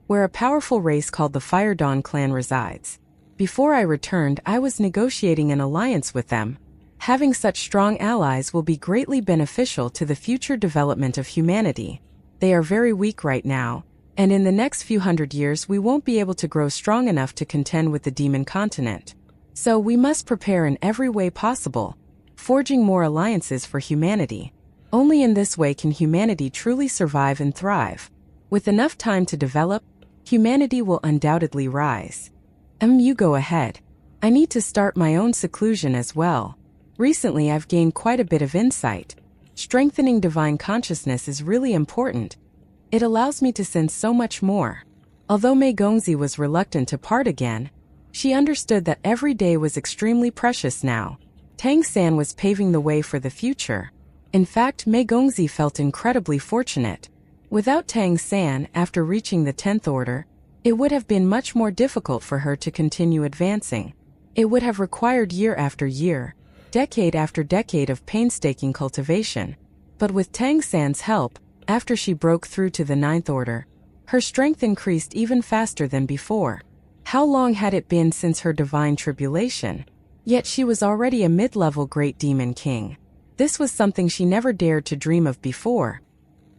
where a powerful race called the Fire Dawn clan resides. Before I returned, I was negotiating an alliance with them. Having such strong allies will be greatly beneficial to the future development of humanity. They are very weak right now, and in the next few hundred years we won't be able to grow strong enough to contend with the demon continent. So we must prepare in every way possible, forging more alliances for humanity. Only in this way can humanity truly survive and thrive. With enough time to develop, humanity will undoubtedly rise. You go ahead. I need to start my own seclusion as well. Recently I've gained quite a bit of insight. Strengthening divine consciousness is really important. It allows me to sense so much more. Although Mei Gongzi was reluctant to part again, she understood that every day was extremely precious now. Tang San was paving the way for the future. In fact, Mei Gongzi felt incredibly fortunate. Without Tang San, after reaching the 10th order, it would have been much more difficult for her to continue advancing. It would have required year after year, decade after decade of painstaking cultivation. But with Tang San's help, after she broke through to the 9th order, her strength increased even faster than before. How long had it been since her divine tribulation? Yet she was already a mid-level great demon king. This was something she never dared to dream of before.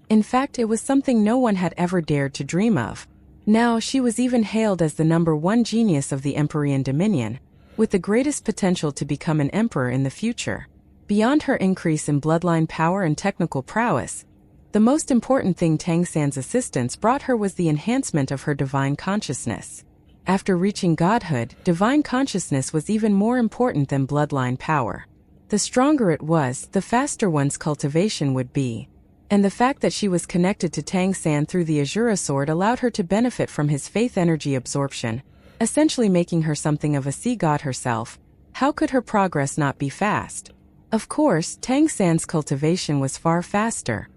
In fact, it was something no one had ever dared to dream of. Now she was even hailed as the #1 genius of the Empyrean Dominion, with the greatest potential to become an emperor in the future. Beyond her increase in bloodline power and technical prowess, the most important thing Tang San's assistance brought her was the enhancement of her divine consciousness. After reaching godhood, divine consciousness was even more important than bloodline power. The stronger it was, the faster one's cultivation would be. And the fact that she was connected to Tang San through the Azura sword allowed her to benefit from his faith energy absorption, essentially making her something of a sea god herself. How could her progress not be fast? Of course, Tang San's cultivation was far faster.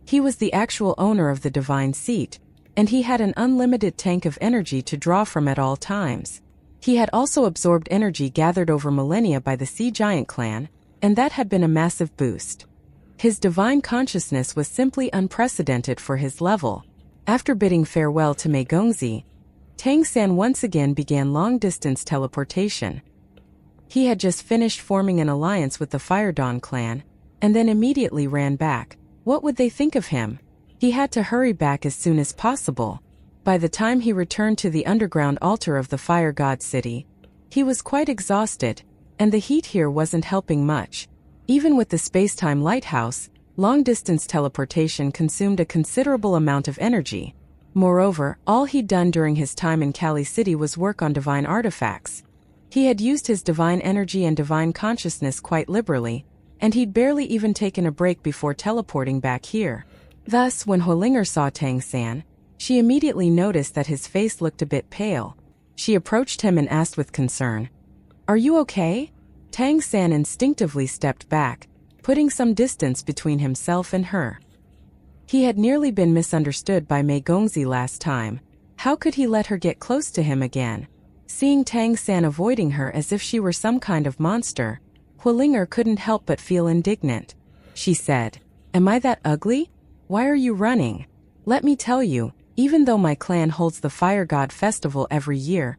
He was the actual owner of the divine seat, and he had an unlimited tank of energy to draw from at all times. He had also absorbed energy gathered over millennia by the Sea Giant clan, and that had been a massive boost. His divine consciousness was simply unprecedented for his level. After bidding farewell to Mei Gongzi, Tang San once again began long-distance teleportation. He had just finished forming an alliance with the Fire Dawn clan, and then immediately ran back. What would they think of him? He had to hurry back as soon as possible. By the time he returned to the underground altar of the Fire God City, he was quite exhausted, and the heat here wasn't helping much. Even with the space-time lighthouse, long-distance teleportation consumed a considerable amount of energy. Moreover, all he'd done during his time in Kali City was work on divine artifacts. He had used his divine energy and divine consciousness quite liberally, and he'd barely even taken a break before teleporting back here. Thus, when Huolinger saw Tang San, she immediately noticed that his face looked a bit pale. She approached him and asked with concern, "Are you okay?" Tang San instinctively stepped back, putting some distance between himself and her. He had nearly been misunderstood by Mei Gongzi last time. How could he let her get close to him again? Seeing Tang San avoiding her as if she were some kind of monster, Huolinger couldn't help but feel indignant. She said, "Am I that ugly? Why are you running? Let me tell you, even though my clan holds the Fire God Festival every year,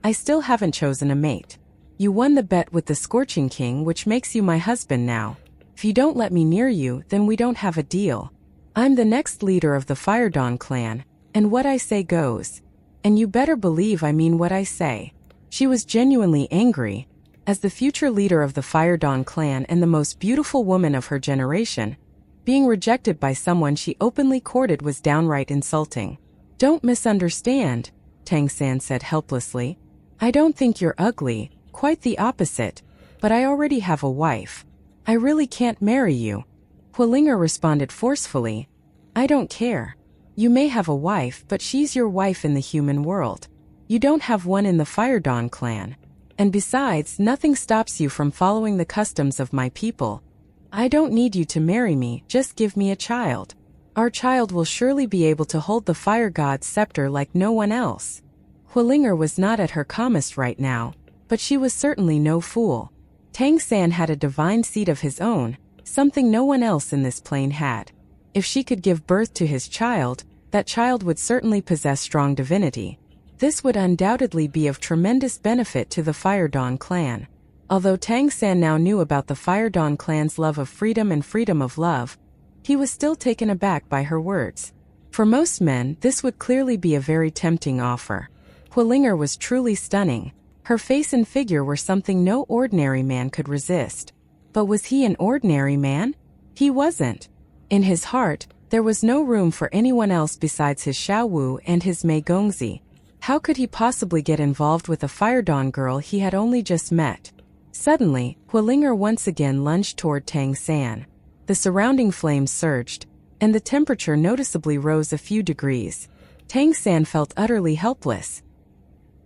I still haven't chosen a mate. You won the bet with the Scorching King, which makes you my husband now. If you don't let me near you, then we don't have a deal. I'm the next leader of the Fire Dawn clan, and what I say goes. And you better believe I mean what I say." She was genuinely angry. As the future leader of the Fire Dawn clan and the most beautiful woman of her generation, being rejected by someone she openly courted was downright insulting. "Don't misunderstand," Tang San said helplessly. "I don't think you're ugly, quite the opposite, but I already have a wife. I really can't marry you." Huolinger responded forcefully, "I don't care. You may have a wife, but she's your wife in the human world. You don't have one in the Fire Dawn clan. And besides, nothing stops you from following the customs of my people. I don't need you to marry me, just give me a child. Our child will surely be able to hold the fire god's scepter like no one else. Huilinger was not at her calmest right now, but she was certainly no fool. Tang San had a divine seed of his own, something no one else in this plane had. If she could give birth to his child, that child would certainly possess strong divinity. This would undoubtedly be of tremendous benefit to the Fire Dawn clan. Although Tang San now knew about the Fire Dawn clan's love of freedom and freedom of love, he was still taken aback by her words. For most men, this would clearly be a very tempting offer. Huilinger was truly stunning. Her face and figure were something no ordinary man could resist. But was he an ordinary man? He wasn't. In his heart, there was no room for anyone else besides his Xiaowu and his Mei Gongzi. How could he possibly get involved with a Fire Dawn girl he had only just met? Suddenly, Huilinger once again lunged toward Tang San. The surrounding flames surged, and the temperature noticeably rose a few degrees. Tang San felt utterly helpless.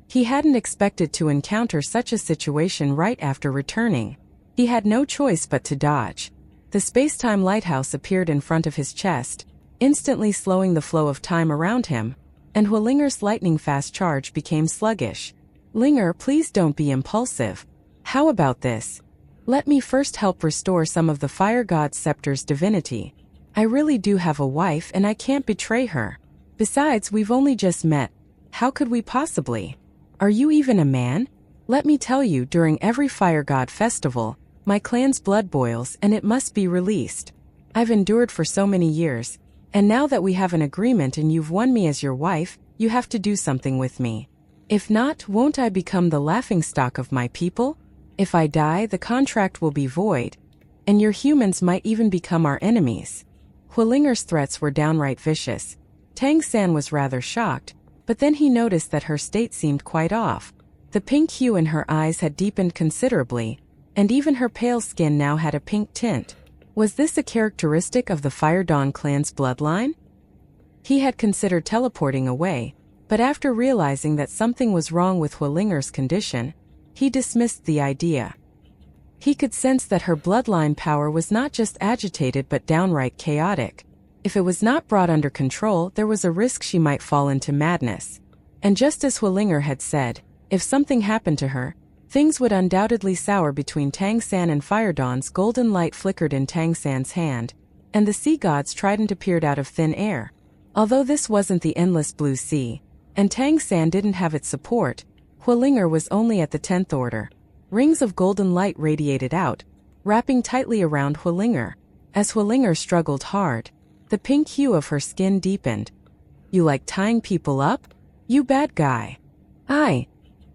He hadn't expected to encounter such a situation right after returning. He had no choice but to dodge. The space-time lighthouse appeared in front of his chest, instantly slowing the flow of time around him, and Huilinger's lightning-fast charge became sluggish. Linger, please don't be impulsive. How about this? Let me first help restore some of the fire god's scepter's divinity. I really do have a wife and I can't betray her. Besides, we've only just met. How could we possibly? Are you even a man? Let me tell you, during every fire god festival, my clan's blood boils and it must be released. I've endured for so many years, and now that we have an agreement and you've won me as your wife, you have to do something with me. If not, won't I become the laughingstock of my people? If I die, the contract will be void, and your humans might even become our enemies. Huilinger's threats were downright vicious. Tang San was rather shocked, but then he noticed that her state seemed quite off. The pink hue in her eyes had deepened considerably, and even her pale skin now had a pink tint. Was this a characteristic of the Fire Dawn clan's bloodline? He had considered teleporting away, but after realizing that something was wrong with Huilinger's condition, he dismissed the idea. He could sense that her bloodline power was not just agitated but downright chaotic. If it was not brought under control, there was a risk she might fall into madness. And just as Huilinger had said, if something happened to her, things would undoubtedly sour between Tang San and Fire Dawn's golden light flickered in Tang San's hand, and the sea god's trident appeared out of thin air. Although this wasn't the endless blue sea, and Tang San didn't have its support, Huilinger was only at the 10th order. Rings of golden light radiated out, wrapping tightly around Huilinger. As Huilinger struggled hard, the pink hue of her skin deepened. You like tying people up? You bad guy. I.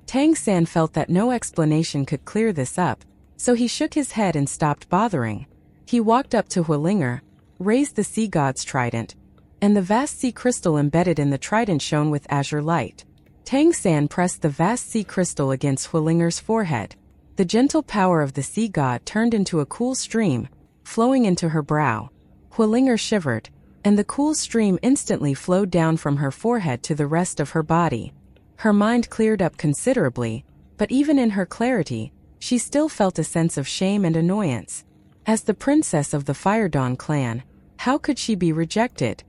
Tang San felt that no explanation could clear this up, so he shook his head and stopped bothering. He walked up to Huilinger, raised the sea god's trident, and the vast sea crystal embedded in the trident shone with azure light. Tang San pressed the vast sea crystal against Huilinger's forehead. The gentle power of the sea god turned into a cool stream, flowing into her brow. Huilinger shivered, and the cool stream instantly flowed down from her forehead to the rest of her body. Her mind cleared up considerably, but even in her clarity, she still felt a sense of shame and annoyance. As the princess of the Fire Dawn clan, how could she be rejected?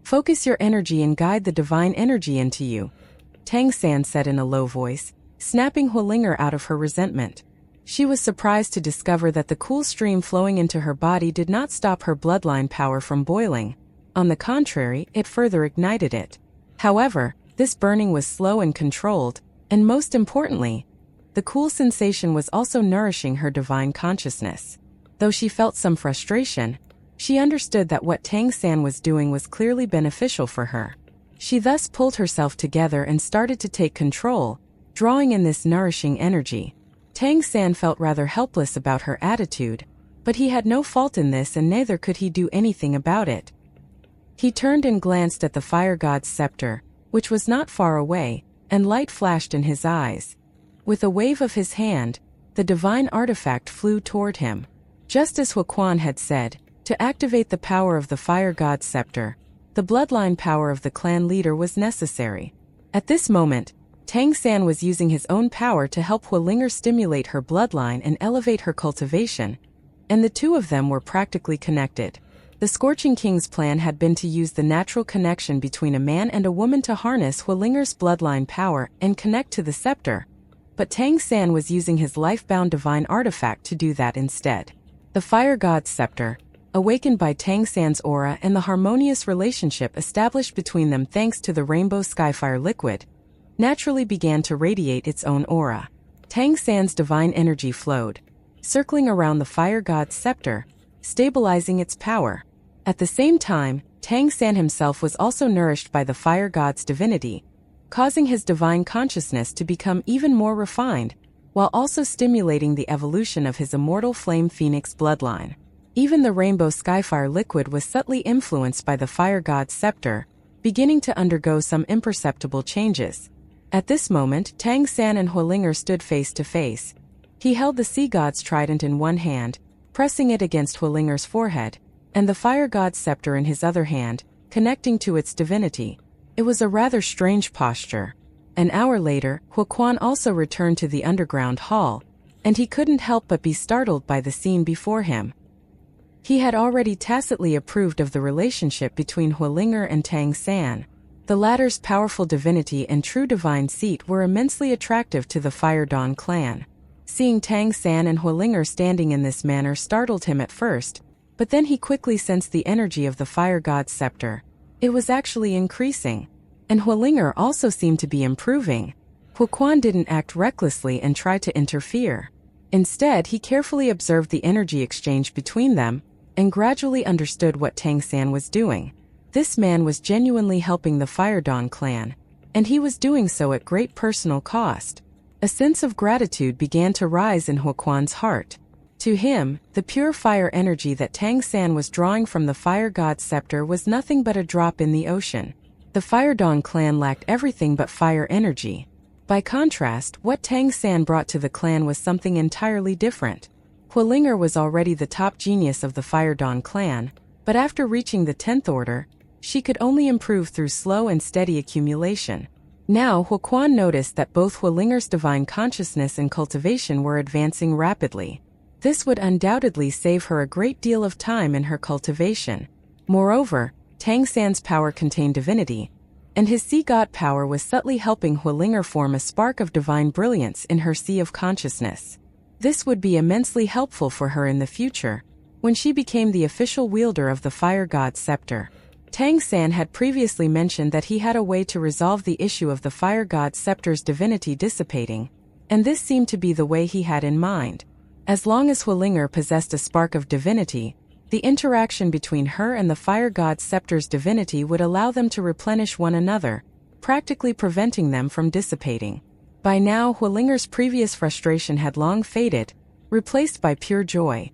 Focus your energy and guide the divine energy into you, Tang San said in a low voice, snapping Huilinger out of her resentment. She was surprised to discover that the cool stream flowing into her body did not stop her bloodline power from boiling. On the contrary, it further ignited it. However, this burning was slow and controlled, and most importantly, the cool sensation was also nourishing her divine consciousness. Though she felt some frustration, she understood that what Tang San was doing was clearly beneficial for her. She thus pulled herself together and started to take control, drawing in this nourishing energy. Tang San felt rather helpless about her attitude, but he had no fault in this and neither could he do anything about it. He turned and glanced at the fire god's scepter, which was not far away, and light flashed in his eyes. With a wave of his hand, the divine artifact flew toward him. Just as Huquan had said, to activate the power of the fire god's scepter, the bloodline power of the clan leader was necessary. At this moment, Tang San was using his own power to help Huilinger stimulate her bloodline and elevate her cultivation. and the two of them were practically connected. The Scorching King's plan had been to use the natural connection between a man and a woman to harness Huolinger's bloodline power and connect to the scepter, but Tang San was using his life-bound divine artifact to do that instead. The Fire God's scepter, awakened by Tang San's aura and the harmonious relationship established between them thanks to the rainbow skyfire liquid, naturally began to radiate its own aura. Tang San's divine energy flowed, circling around the Fire God's scepter, stabilizing its power. At the same time, Tang San himself was also nourished by the Fire God's divinity, causing his divine consciousness to become even more refined, while also stimulating the evolution of his immortal flame phoenix bloodline. Even the rainbow skyfire liquid was subtly influenced by the Fire God's scepter, beginning to undergo some imperceptible changes. At this moment, Tang San and Huolinger stood face to face. He held the Sea God's trident in one hand, pressing it against Huolinger's forehead, and the Fire God's scepter in his other hand, connecting to its divinity. It was a rather strange posture. An hour later, Huoquan also returned to the underground hall, and he couldn't help but be startled by the scene before him. He had already tacitly approved of the relationship between Huolinger and Tang San. The latter's powerful divinity and true divine seat were immensely attractive to the Fire Dawn clan. Seeing Tang San and Huolinger standing in this manner startled him at first, but then he quickly sensed the energy of the Fire God's scepter. It was actually increasing, and Huolinger also seemed to be improving. Huoquan didn't act recklessly and try to interfere. Instead, he carefully observed the energy exchange between them and gradually understood what Tang San was doing. This man was genuinely helping the Fire Dawn clan, and he was doing so at great personal cost. A sense of gratitude began to rise in Huoquan's heart. To him, the pure fire energy that Tang San was drawing from the Fire God's scepter was nothing but a drop in the ocean. The Fire Dawn clan lacked everything but fire energy. By contrast, what Tang San brought to the clan was something entirely different. Huolinger was already the top genius of the Fire Dawn clan, but after reaching the 10th order, she could only improve through slow and steady accumulation. Now Huoquan noticed that both Huolinger's divine consciousness and cultivation were advancing rapidly. This would undoubtedly save her a great deal of time in her cultivation. Moreover, Tang San's power contained divinity, and his sea god power was subtly helping Huolinger form a spark of divine brilliance in her sea of consciousness. This would be immensely helpful for her in the future, when she became the official wielder of the Fire God's scepter. Tang San had previously mentioned that he had a way to resolve the issue of the Fire God's scepter's divinity dissipating, and this seemed to be the way he had in mind. As long as Huolinger possessed a spark of divinity, the interaction between her and the Fire God's scepter's divinity would allow them to replenish one another, practically preventing them from dissipating. By now, Huolinger's previous frustration had long faded, replaced by pure joy.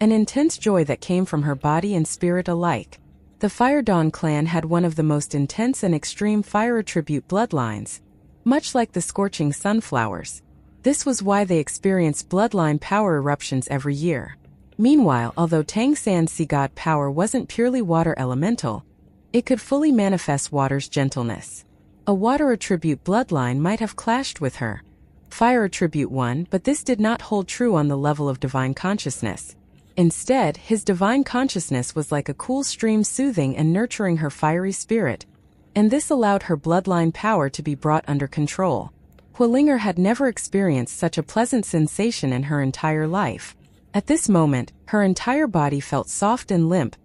An intense joy that came from her body and spirit alike. The Fire Dawn clan had one of the most intense and extreme fire attribute bloodlines, much like the scorching sunflowers. This was why they experienced bloodline power eruptions every year. Meanwhile, although Tang San's sea god power wasn't purely water elemental, it could fully manifest water's gentleness. A water attribute bloodline might have clashed with her fire attribute one, but this did not hold true on the level of divine consciousness. Instead, his divine consciousness was like a cool stream soothing and nurturing her fiery spirit, and this allowed her bloodline power to be brought under control. Huolinger had never experienced such a pleasant sensation in her entire life. At this moment, her entire body felt soft and limp,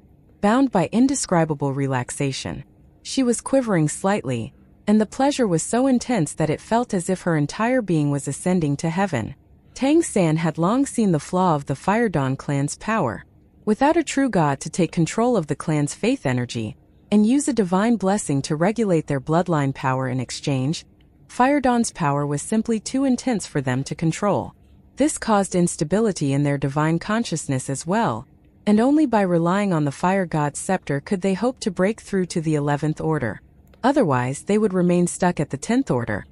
bound by indescribable relaxation. She was quivering slightly, and the pleasure was so intense that it felt as if her entire being was ascending to heaven. Tang San had long seen the flaw of the Fire Dawn clan's power. Without a true god to take control of the clan's faith energy, and use a divine blessing to regulate their bloodline power in exchange, Fire Dawn's power was simply too intense for them to control. This caused instability in their divine consciousness as well, and only by relying on the Fire God's scepter could they hope to break through to the 11th order. Otherwise, they would remain stuck at the 10th order.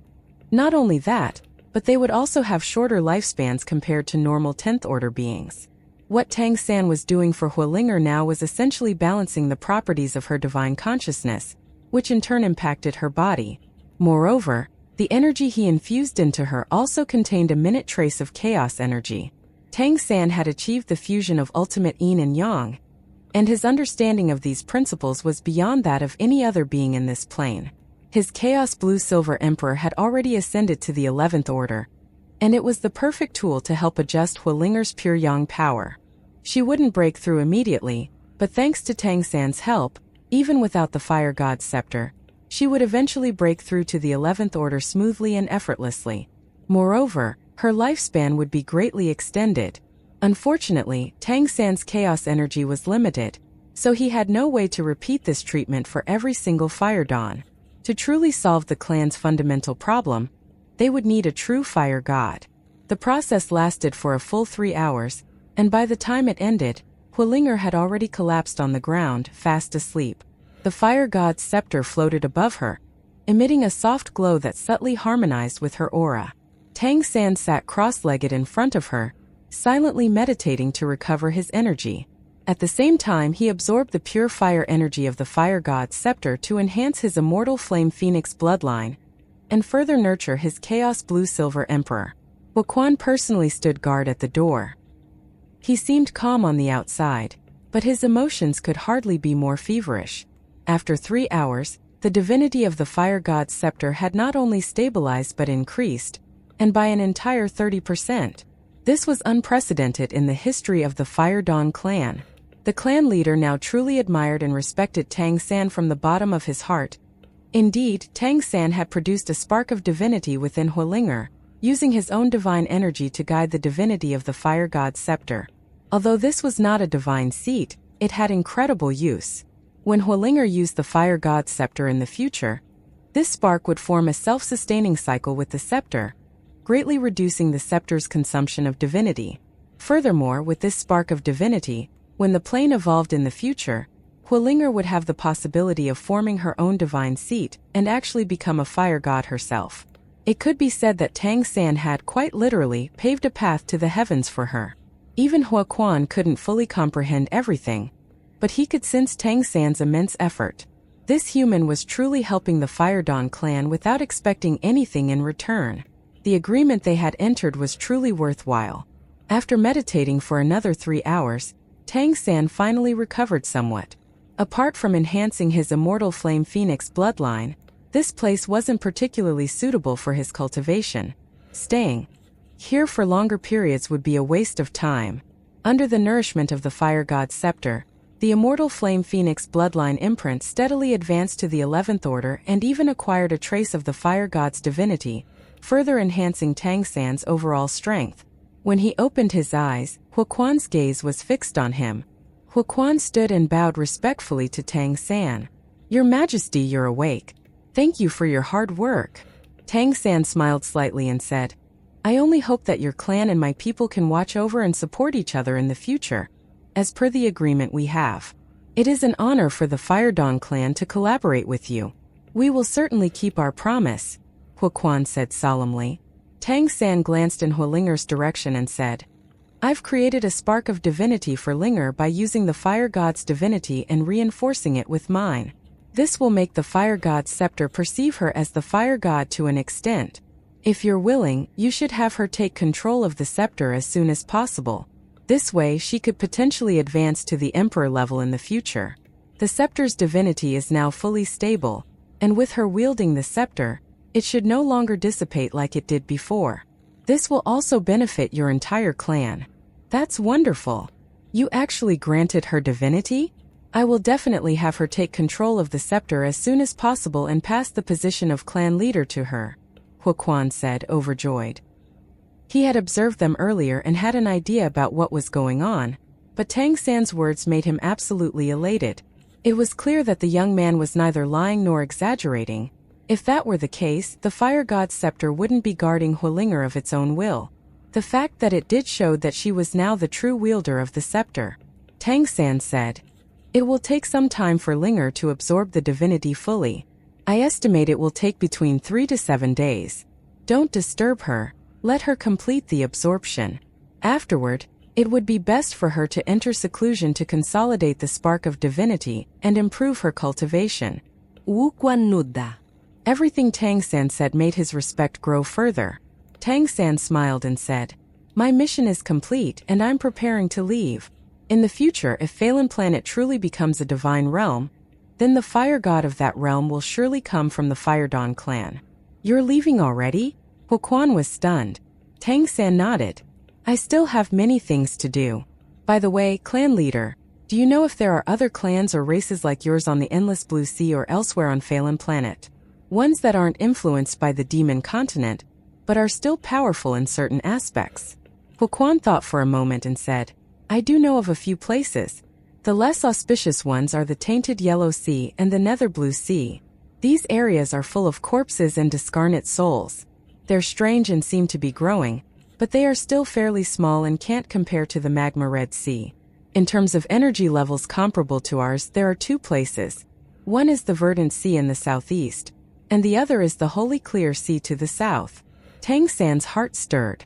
Not only that, but they would also have shorter lifespans compared to normal 10th order beings. What Tang San was doing for Huolinger now was essentially balancing the properties of her divine consciousness, which in turn impacted her body. Moreover, the energy he infused into her also contained a minute trace of chaos energy. Tang San had achieved the fusion of ultimate yin and yang, and his understanding of these principles was beyond that of any other being in this plane. His Chaos Blue-Silver Emperor had already ascended to the 11th order, and it was the perfect tool to help adjust Hualinger's pure yang power. She wouldn't break through immediately, but thanks to Tang San's help, even without the Fire God's scepter, she would eventually break through to the 11th order smoothly and effortlessly. Moreover, her lifespan would be greatly extended. Unfortunately, Tang San's chaos energy was limited, so he had no way to repeat this treatment for every single Fire Dawn. To truly solve the clan's fundamental problem, they would need a true fire god. The process lasted for a full 3 hours, and by the time it ended, Hualinger had already collapsed on the ground, fast asleep. The fire god's scepter floated above her, emitting a soft glow that subtly harmonized with her aura. Tang San sat cross-legged in front of her, silently meditating to recover his energy. At the same time, he absorbed the pure fire energy of the fire god's scepter to enhance his immortal flame phoenix bloodline and further nurture his Chaos Blue-Silver Emperor. Huaquan personally stood guard at the door. He seemed calm on the outside, but his emotions could hardly be more feverish. After 3 hours, the divinity of the fire god's scepter had not only stabilized but increased, and by an entire 30%. This was unprecedented in the history of the Fire Dawn clan. The clan leader now truly admired and respected Tang San from the bottom of his heart. Indeed, Tang San had produced a spark of divinity within Hualinger, using his own divine energy to guide the divinity of the fire god's scepter. Although this was not a divine seat, it had incredible use. When Hualinger used the fire god's scepter in the future, this spark would form a self-sustaining cycle with the scepter, greatly reducing the scepter's consumption of divinity. Furthermore, with this spark of divinity, when the plane evolved in the future, Hualinger would have the possibility of forming her own divine seat and actually become a fire god herself. It could be said that Tang San had quite literally paved a path to the heavens for her. Even Huaquan couldn't fully comprehend everything, but he could sense Tang San's immense effort. This human was truly helping the Fire Dawn clan without expecting anything in return. The agreement they had entered was truly worthwhile. After meditating for another 3 hours, Tang San finally recovered somewhat. Apart from enhancing his immortal flame phoenix bloodline, this place wasn't particularly suitable for his cultivation. Staying here for longer periods would be a waste of time. Under the nourishment of the fire god's scepter, the immortal flame phoenix bloodline imprint steadily advanced to the 11th order and even acquired a trace of the fire god's divinity, further enhancing Tang San's overall strength. When he opened his eyes, Huaquan's gaze was fixed on him. Huaquan stood and bowed respectfully to Tang San. "Your Majesty, you're awake. Thank you for your hard work." Tang San smiled slightly and said, "I only hope that your clan and my people can watch over and support each other in the future, as per the agreement we have. It is an honor for the Fire Dawn clan to collaborate with you. We will certainly keep our promise," Huaquan said solemnly. Tang San glanced in Hualinger's direction and said, "I've created a spark of divinity for Linger by using the fire god's divinity and reinforcing it with mine. This will make the fire god's scepter perceive her as the fire god to an extent. If you're willing, you should have her take control of the scepter as soon as possible. This way she could potentially advance to the emperor level in the future. The scepter's divinity is now fully stable, and with her wielding the scepter, it should no longer dissipate like it did before. This will also benefit your entire clan." "That's wonderful. You actually granted her divinity? I will definitely have her take control of the scepter as soon as possible and pass the position of clan leader to her," Huaquan said, overjoyed. He had observed them earlier and had an idea about what was going on, but Tang San's words made him absolutely elated. It was clear that the young man was neither lying nor exaggerating. If that were the case, the fire god's scepter wouldn't be guarding Hualinger of its own will. The fact that it did showed that she was now the true wielder of the scepter. Tang San said, "It will take some time for Linger to absorb the divinity fully. I estimate it will take between 3 to 7 days. Don't disturb her. Let her complete the absorption. Afterward, it would be best for her to enter seclusion to consolidate the spark of divinity and improve her cultivation." Wuquan Nuda. Everything Tang San said made his respect grow further. Tang San smiled and said, My mission is complete and I'm preparing to leave. In the future, if Phelan Planet truly becomes a divine realm, then the fire god of that realm will surely come from the Fire Dawn clan. You're leaving already? Huoquan was stunned. Tang San nodded. I still have many things to do. By the way, clan leader, do you know if there are other clans or races like yours on the Endless Blue Sea or elsewhere on Phelan Planet? Ones that aren't influenced by the demon continent, but are still powerful in certain aspects. Huoquan thought for a moment and said, I do know of a few places. The less auspicious ones are the Tainted Yellow Sea and the Nether Blue Sea. These areas are full of corpses and discarnate souls. They're strange and seem to be growing, but they are still fairly small and can't compare to the Magma Red Sea. In terms of energy levels comparable to ours, there are two places. One is the Verdant Sea in the southeast, and the other is the Holy Clear Sea to the south. Tang San's heart stirred.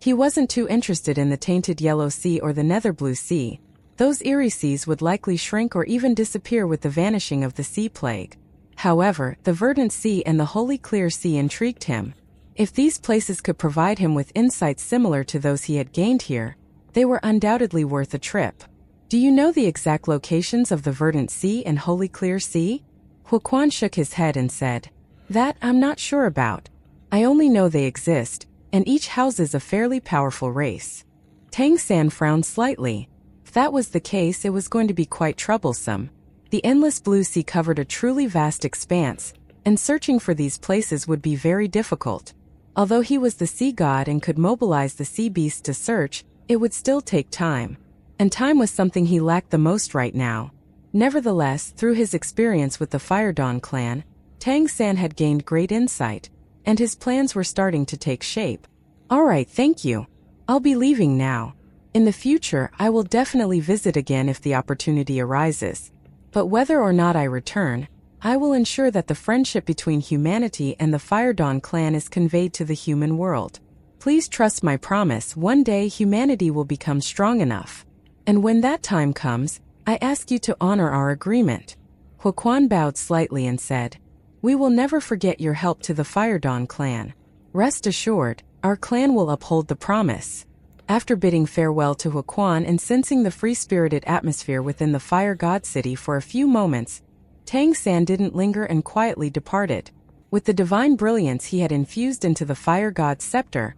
He wasn't too interested in the Tainted Yellow Sea or the Nether Blue Sea. Those eerie seas would likely shrink or even disappear with the vanishing of the Sea Plague. However, the Verdant Sea and the Holy Clear Sea intrigued him. If these places could provide him with insights similar to those he had gained here, they were undoubtedly worth a trip. Do you know the exact locations of the Verdant Sea and Holy Clear Sea? Huoquan shook his head and said, That I'm not sure about. I only know they exist, and each houses a fairly powerful race. Tang San frowned slightly. If that was the case, it was going to be quite troublesome. The Endless Blue Sea covered a truly vast expanse, and searching for these places would be very difficult. Although he was the sea god and could mobilize the sea beasts to search, it would still take time. And time was something he lacked the most right now. Nevertheless, through his experience with the Fire Dawn clan, Tang San had gained great insight, and his plans were starting to take shape. All right, thank you. I'll be leaving now. In the future, I will definitely visit again if the opportunity arises. But whether or not I return, I will ensure that the friendship between humanity and the Fire Dawn clan is conveyed to the human world. Please trust my promise, one day humanity will become strong enough. And when that time comes, I ask you to honor our agreement. Huoquan bowed slightly and said, We will never forget your help to the Fire Dawn clan. Rest assured, our clan will uphold the promise. After bidding farewell to Huoquan and sensing the free-spirited atmosphere within the Fire God City for a few moments, Tang San didn't linger and quietly departed. With the divine brilliance he had infused into the Fire God's scepter,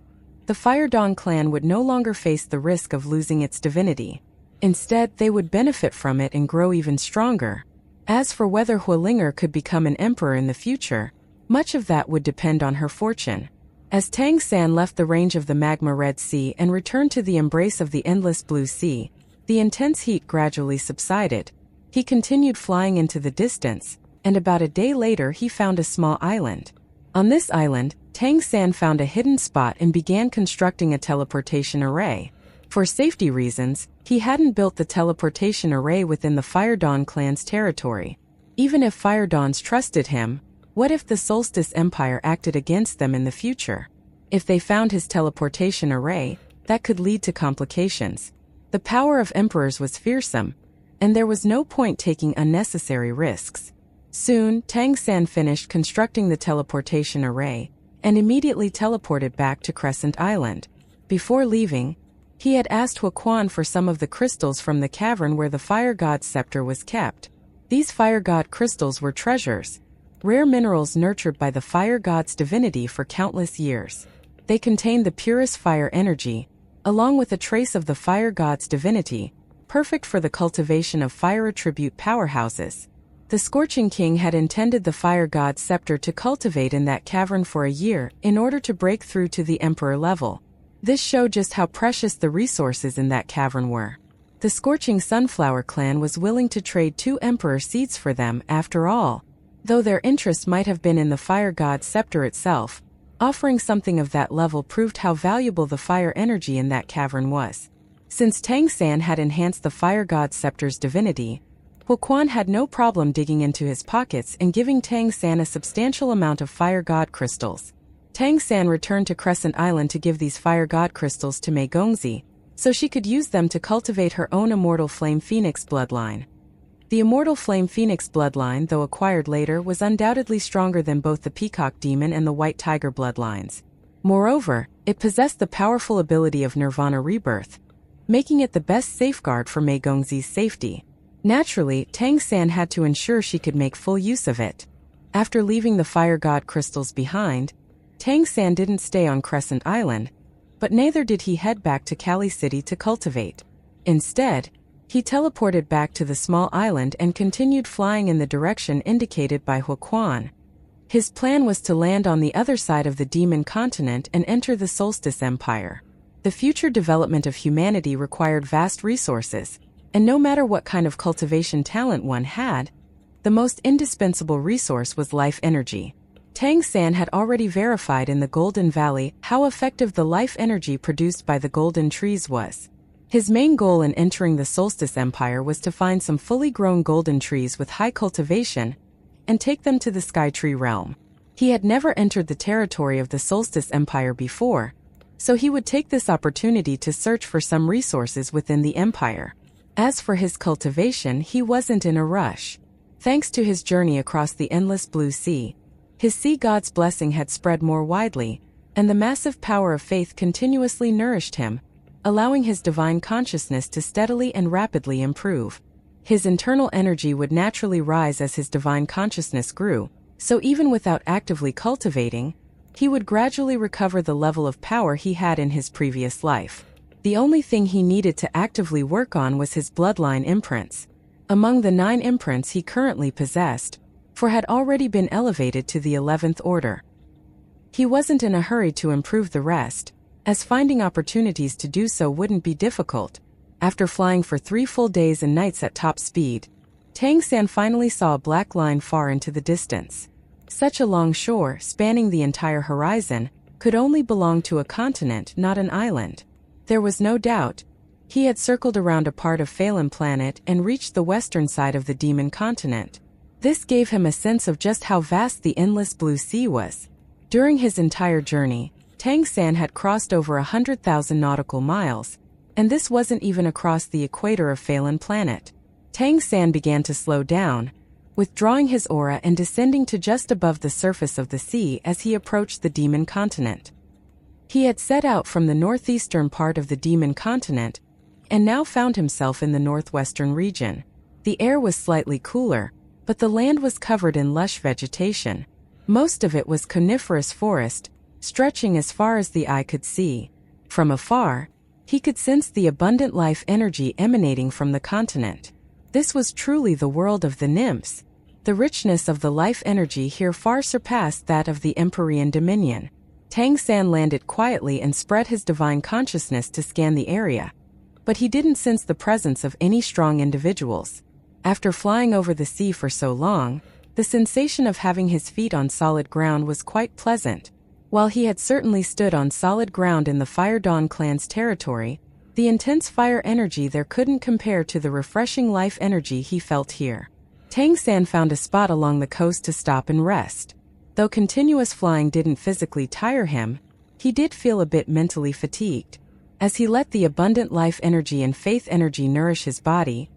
the Fire Dawn clan would no longer face the risk of losing its divinity. Instead, they would benefit from it and grow even stronger. As for whether Huolinger could become an emperor in the future, much of that would depend on her fortune. As Tang San left the range of the Magma Red Sea and returned to the embrace of the Endless Blue Sea, the intense heat gradually subsided. He continued flying into the distance, and about a day later he found a small island. On this island, Tang San found a hidden spot and began constructing a teleportation array. For safety reasons, he hadn't built the teleportation array within the Fire Dawn clan's territory. Even if Fire Dawns trusted him, what if the Solstice Empire acted against them in the future? If they found his teleportation array, that could lead to complications. The power of emperors was fearsome, and there was no point taking unnecessary risks. Soon, Tang San finished constructing the teleportation array, and immediately teleported back to Crescent Island. Before leaving, he had asked Huoquan for some of the crystals from the cavern where the Fire God's scepter was kept. These Fire God crystals were treasures, rare minerals nurtured by the Fire God's divinity for countless years. They contained the purest fire energy, along with a trace of the Fire God's divinity, perfect for the cultivation of fire attribute powerhouses. The Scorching King had intended the Fire God's scepter to cultivate in that cavern for a year in order to break through to the Emperor level. This showed just how precious the resources in that cavern were. The Scorching Sunflower clan was willing to trade 2 Emperor seeds for them after all. Though their interest might have been in the Fire God's scepter itself, offering something of that level proved how valuable the fire energy in that cavern was. Since Tang San had enhanced the Fire God's scepter's divinity, Huoquan had no problem digging into his pockets and giving Tang San a substantial amount of Fire God crystals. Tang San returned to Crescent Island to give these Fire God crystals to Mei Gongzi, so she could use them to cultivate her own Immortal Flame Phoenix bloodline. The Immortal Flame Phoenix bloodline, though acquired later, was undoubtedly stronger than both the Peacock Demon and the White Tiger bloodlines. Moreover, It possessed the powerful ability of Nirvana rebirth, making it the best safeguard for Mei Gongzi's safety. Naturally, Tang San had to ensure she could make full use of it. After leaving the fire god crystals behind, Tang San didn't stay on Crescent Island, but neither did he head back to Kali City to cultivate. Instead, he teleported back to the small island and continued flying in the direction indicated by Huaquan. His plan was to land on the other side of the Demon Continent and enter the Solstice Empire. The future development of humanity required vast resources, and no matter what kind of cultivation talent one had, the most indispensable resource was life energy. Tang San had already verified in the Golden Valley how effective the life energy produced by the golden trees was. His main goal in entering the Solstice Empire was to find some fully grown golden trees with high cultivation and take them to the Sky Tree realm. He had never entered the territory of the Solstice Empire before, so he would take this opportunity to search for some resources within the empire. As for his cultivation, he wasn't in a rush. Thanks to his journey across the endless blue sea, his sea god's blessing had spread more widely, and the massive power of faith continuously nourished him, allowing his divine consciousness to steadily and rapidly improve. His internal energy would naturally rise as his divine consciousness grew, so even without actively cultivating, he would gradually recover the level of power he had in his previous life. The only thing he needed to actively work on was his bloodline imprints. Among the 9 imprints he currently possessed, 4 had already been elevated to the 11th order. He wasn't in a hurry to improve the rest, as finding opportunities to do so wouldn't be difficult. After flying for 3 full days and nights at top speed, Tang San finally saw a black line far into the distance. Such a long shore, spanning the entire horizon, could only belong to a continent, not an island. There was no doubt. He had circled around a part of Phelan Planet and reached the western side of the Demon Continent. This gave him a sense of just how vast the endless blue sea was. During his entire journey, Tang San had crossed over 100,000 nautical miles, and this wasn't even across the equator of Phelan Planet. Tang San began to slow down, withdrawing his aura and descending to just above the surface of the sea as he approached the Demon Continent. He had set out from the northeastern part of the Demon Continent, and now found himself in the northwestern region. The air was slightly cooler, but the land was covered in lush vegetation. Most of it was coniferous forest, stretching as far as the eye could see. From afar, he could sense the abundant life energy emanating from the continent. This was truly the world of the nymphs. The richness of the life energy here far surpassed that of the Empyrean Dominion. Tang San landed quietly and spread his divine consciousness to scan the area. But he didn't sense the presence of any strong individuals. After flying over the sea for so long, the sensation of having his feet on solid ground was quite pleasant. While he had certainly stood on solid ground in the Fire Dawn clan's territory, the intense fire energy there couldn't compare to the refreshing life energy he felt here. Tang San found a spot along the coast to stop and rest. Though continuous flying didn't physically tire him, he did feel a bit mentally fatigued. As he let the abundant life energy and faith energy nourish his body,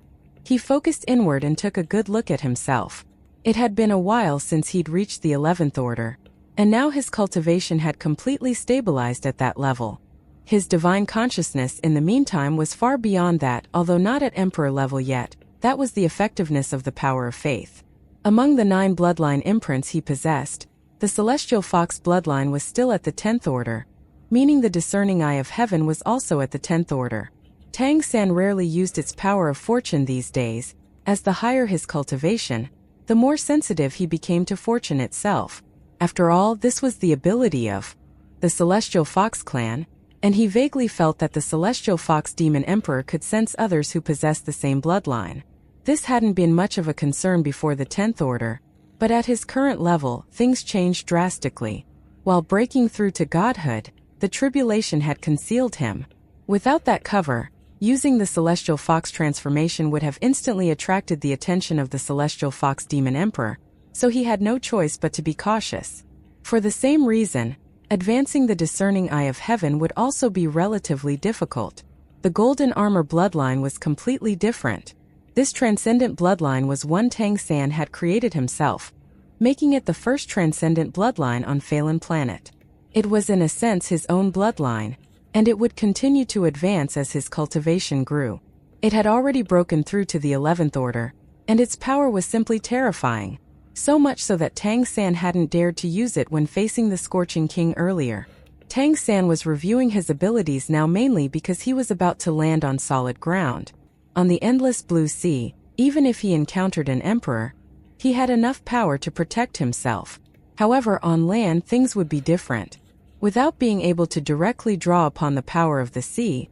he focused inward and took a good look at himself. It had been a while since he'd reached the 11th order, and now his cultivation had completely stabilized at that level. His divine consciousness in the meantime was far beyond that, although not at emperor level yet. That was the effectiveness of the power of faith. Among the 9 bloodline imprints he possessed, the celestial fox bloodline was still at the 10th order, meaning the discerning eye of heaven was also at the 10th order. Tang San rarely used its power of fortune these days, as the higher his cultivation, the more sensitive he became to fortune itself. After all, this was the ability of the Celestial Fox clan, and he vaguely felt that the Celestial Fox Demon Emperor could sense others who possessed the same bloodline. This hadn't been much of a concern before the 10th order, but at his current level, things changed drastically. While breaking through to godhood, the tribulation had concealed him. Without that cover, using the Celestial Fox transformation would have instantly attracted the attention of the Celestial Fox Demon Emperor, so he had no choice but to be cautious. For the same reason, advancing the discerning eye of heaven would also be relatively difficult. The Golden Armor bloodline was completely different. This transcendent bloodline was one Tang San had created himself, making it the first transcendent bloodline on Phelan Planet. It was in a sense his own bloodline, and it would continue to advance as his cultivation grew. It had already broken through to the 11th order, and its power was simply terrifying, so much so that Tang San hadn't dared to use it when facing the Scorching King earlier. Tang San was reviewing his abilities now mainly because he was about to land on solid ground. On the endless blue sea, even if he encountered an emperor, he had enough power to protect himself. However, on land things would be different. Without being able to directly draw upon the power of the sea,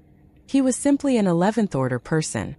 he was simply an 11th order person.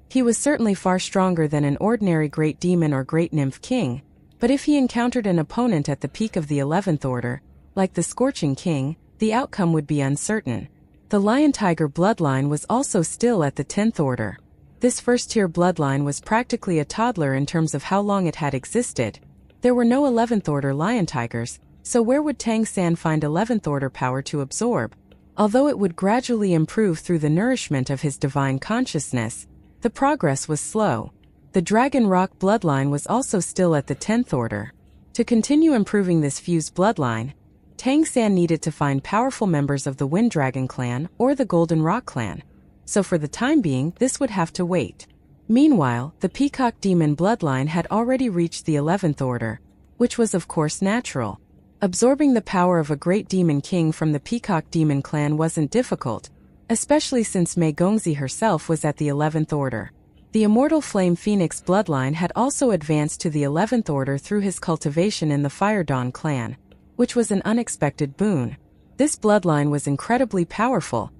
He was certainly far stronger than an ordinary great demon or great nymph king, but if he encountered an opponent at the peak of the 11th order, like the Scorching King, the outcome would be uncertain. The Lion-Tiger bloodline was also still at the 10th order. This first-tier bloodline was practically a toddler in terms of how long it had existed. There were no 11th order Lion-Tigers, so where would Tang San find 11th order power to absorb? Although it would gradually improve through the nourishment of his divine consciousness, the progress was slow. The Dragon Rock bloodline was also still at the 10th order. To continue improving this fused bloodline, Tang San needed to find powerful members of the Wind Dragon clan or the Golden Rock clan. So for the time being, this would have to wait. Meanwhile, the Peacock Demon bloodline had already reached the 11th order, which was of course natural. Absorbing the power of a great demon king from the Peacock Demon clan wasn't difficult, especially since Mei Gongzi herself was at the 11th order. The Immortal Flame Phoenix bloodline had also advanced to the 11th order through his cultivation in the Fire Dawn clan, which was an unexpected boon. This bloodline was incredibly powerful,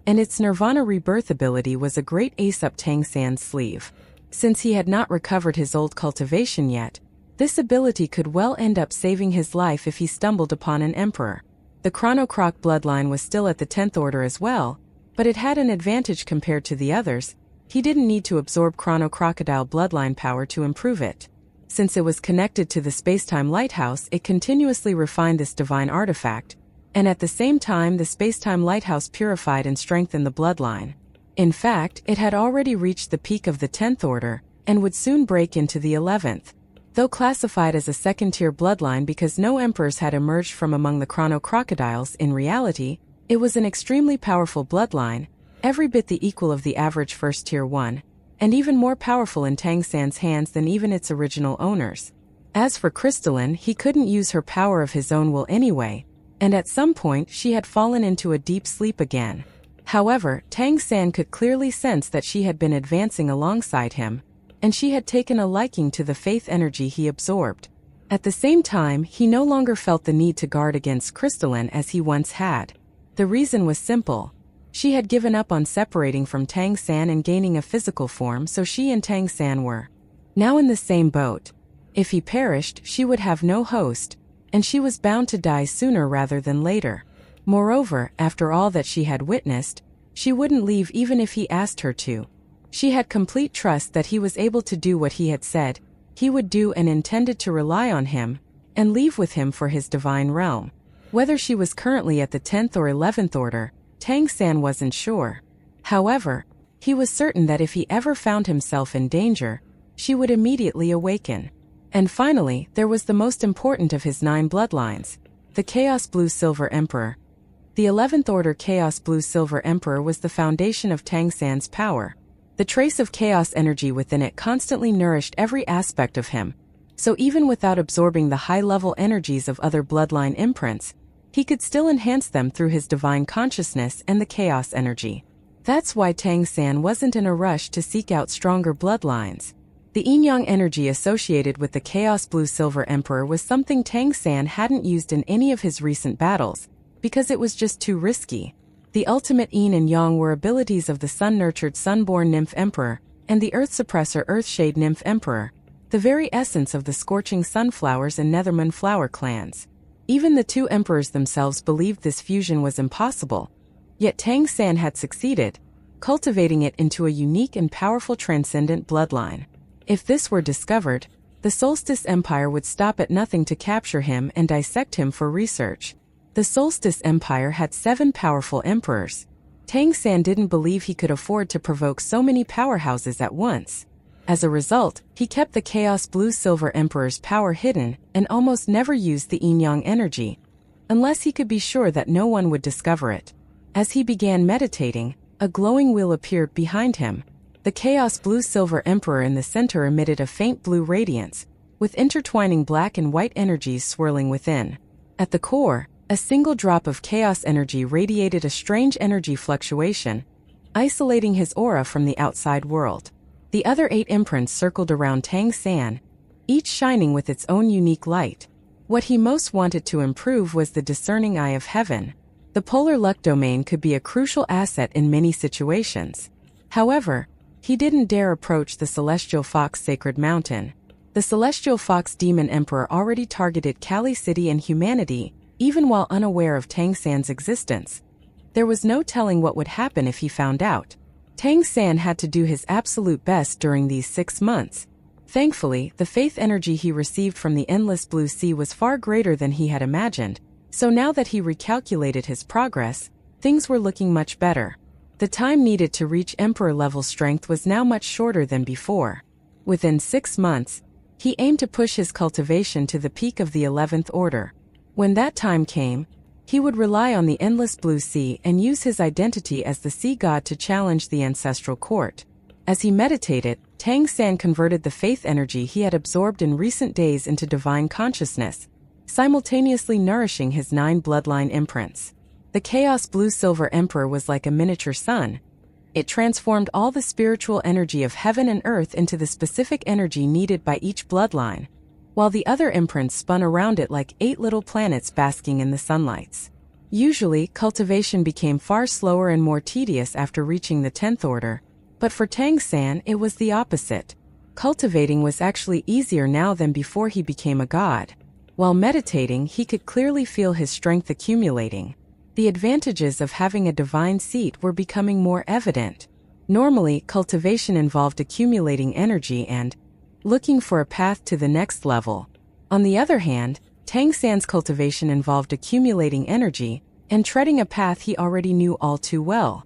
and its Nirvana rebirth ability was a great ace up Tang San's sleeve. Since he had not recovered his old cultivation yet, this ability could well end up saving his life if he stumbled upon an emperor. The Chrono Croc bloodline was still at the 10th order as well, but it had an advantage compared to the others. He didn't need to absorb Chrono Crocodile bloodline power to improve it. Since it was connected to the Spacetime Lighthouse, it continuously refined this divine artifact, and at the same time the Spacetime Lighthouse purified and strengthened the bloodline. In fact, it had already reached the peak of the 10th order, and would soon break into the 11th. Though classified as a second-tier bloodline because no emperors had emerged from among the Chrono Crocodiles, in reality, it was an extremely powerful bloodline, every bit the equal of the average first-tier one, and even more powerful in Tang San's hands than even its original owners. As for Crystalline, he couldn't use her power of his own will anyway, and at some point she had fallen into a deep sleep again. However, Tang San could clearly sense that she had been advancing alongside him, and she had taken a liking to the faith energy he absorbed. At the same time, he no longer felt the need to guard against Crystalline as he once had. The reason was simple. She had given up on separating from Tang San and gaining a physical form, so she and Tang San were now in the same boat. If he perished, she would have no host, and she was bound to die sooner rather than later. Moreover, after all that she had witnessed, she wouldn't leave even if he asked her to. She had complete trust that he was able to do what he had said he would do and intended to rely on him and leave with him for his divine realm. Whether she was currently at the 10th or 11th order, Tang San wasn't sure. However, he was certain that if he ever found himself in danger, she would immediately awaken. And finally, there was the most important of his 9 bloodlines, the Chaos Blue Silver Emperor. The 11th order Chaos Blue Silver Emperor was the foundation of Tang San's power. The trace of chaos energy within it constantly nourished every aspect of him, so even without absorbing the high-level energies of other bloodline imprints, he could still enhance them through his divine consciousness and the chaos energy. That's why Tang San wasn't in a rush to seek out stronger bloodlines. The yin-yang energy associated with the Chaos Blue Silver Emperor was something Tang San hadn't used in any of his recent battles, because it was just too risky. The ultimate yin and yang were abilities of the sun-nurtured Sunborn Nymph Emperor and the Earth-suppressor Earthshade Nymph Emperor, the very essence of the Scorching Sunflowers and Nethermoon Flower clans. Even the 2 emperors themselves believed this fusion was impossible, yet Tang San had succeeded, cultivating it into a unique and powerful transcendent bloodline. If this were discovered, the Solstice Empire would stop at nothing to capture him and dissect him for research. The Solstice Empire had 7 powerful emperors. Tang San didn't believe he could afford to provoke so many powerhouses at once. As a result, he kept the Chaos Blue Silver Emperor's power hidden and almost never used the yin-yang energy. unless he could be sure that no one would discover it. As he began meditating, a glowing wheel appeared behind him. The chaos blue-silver emperor in the center emitted a faint blue radiance, with intertwining black and white energies swirling within. At the core, a single drop of chaos energy radiated a strange energy fluctuation, isolating his aura from the outside world. The other 8 imprints circled around Tang San, each shining with its own unique light. What he most wanted to improve was the discerning eye of heaven. The polar luck domain could be a crucial asset in many situations. However, he didn't dare approach the Celestial Fox Sacred Mountain. The Celestial Fox Demon Emperor already targeted Kali City and humanity, even while unaware of Tang San's existence. There was no telling what would happen if he found out. Tang San had to do his absolute best during these 6 months. Thankfully, the faith energy he received from the endless blue sea was far greater than he had imagined, so now that he recalculated his progress, things were looking much better. The time needed to reach Emperor-level strength was now much shorter than before. Within 6 months, he aimed to push his cultivation to the peak of the 11th order. When that time came, he would rely on the endless blue sea and use his identity as the sea god to challenge the ancestral court. As he meditated, Tang San converted the faith energy he had absorbed in recent days into divine consciousness, simultaneously nourishing his 9 bloodline imprints. The Chaos Blue-Silver Emperor was like a miniature sun. It transformed all the spiritual energy of heaven and earth into the specific energy needed by each bloodline, while the other imprints spun around it like 8 little planets basking in the sunlights. Usually, cultivation became far slower and more tedious after reaching the 10th order, but for Tang San it was the opposite. Cultivating was actually easier now than before he became a god. While meditating, he could clearly feel his strength accumulating. The advantages of having a divine seat were becoming more evident. Normally, cultivation involved accumulating energy and looking for a path to the next level. On the other hand, Tang San's cultivation involved accumulating energy and treading a path he already knew all too well.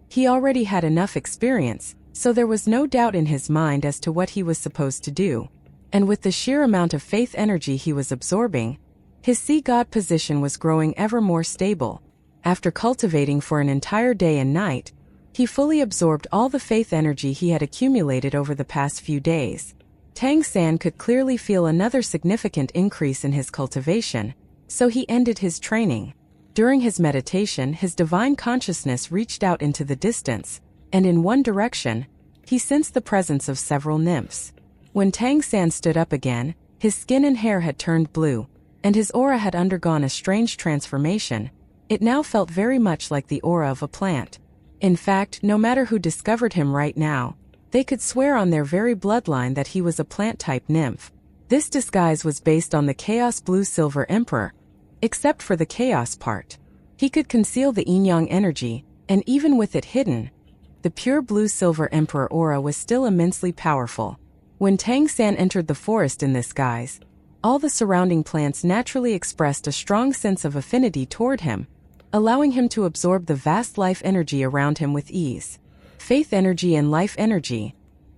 He already had enough experience, so there was no doubt in his mind as to what he was supposed to do. And with the sheer amount of faith energy he was absorbing, his sea god position was growing ever more stable. After cultivating for an entire day and night, he fully absorbed all the faith energy he had accumulated over the past few days. Tang San could clearly feel another significant increase in his cultivation, so he ended his training. During his meditation, his divine consciousness reached out into the distance, and in one direction, he sensed the presence of several nymphs. When Tang San stood up again, his skin and hair had turned blue, and his aura had undergone a strange transformation. It now felt very much like the aura of a plant. In fact, no matter who discovered him right now, they could swear on their very bloodline that he was a plant-type nymph. This disguise was based on the Chaos Blue-Silver Emperor, except for the chaos part. He could conceal the yin-yang energy, and even with it hidden, the pure Blue-Silver Emperor aura was still immensely powerful. When Tang San entered the forest in this guise, all the surrounding plants naturally expressed a strong sense of affinity toward him, allowing him to absorb the vast life energy around him with ease. Faith energy and life energy.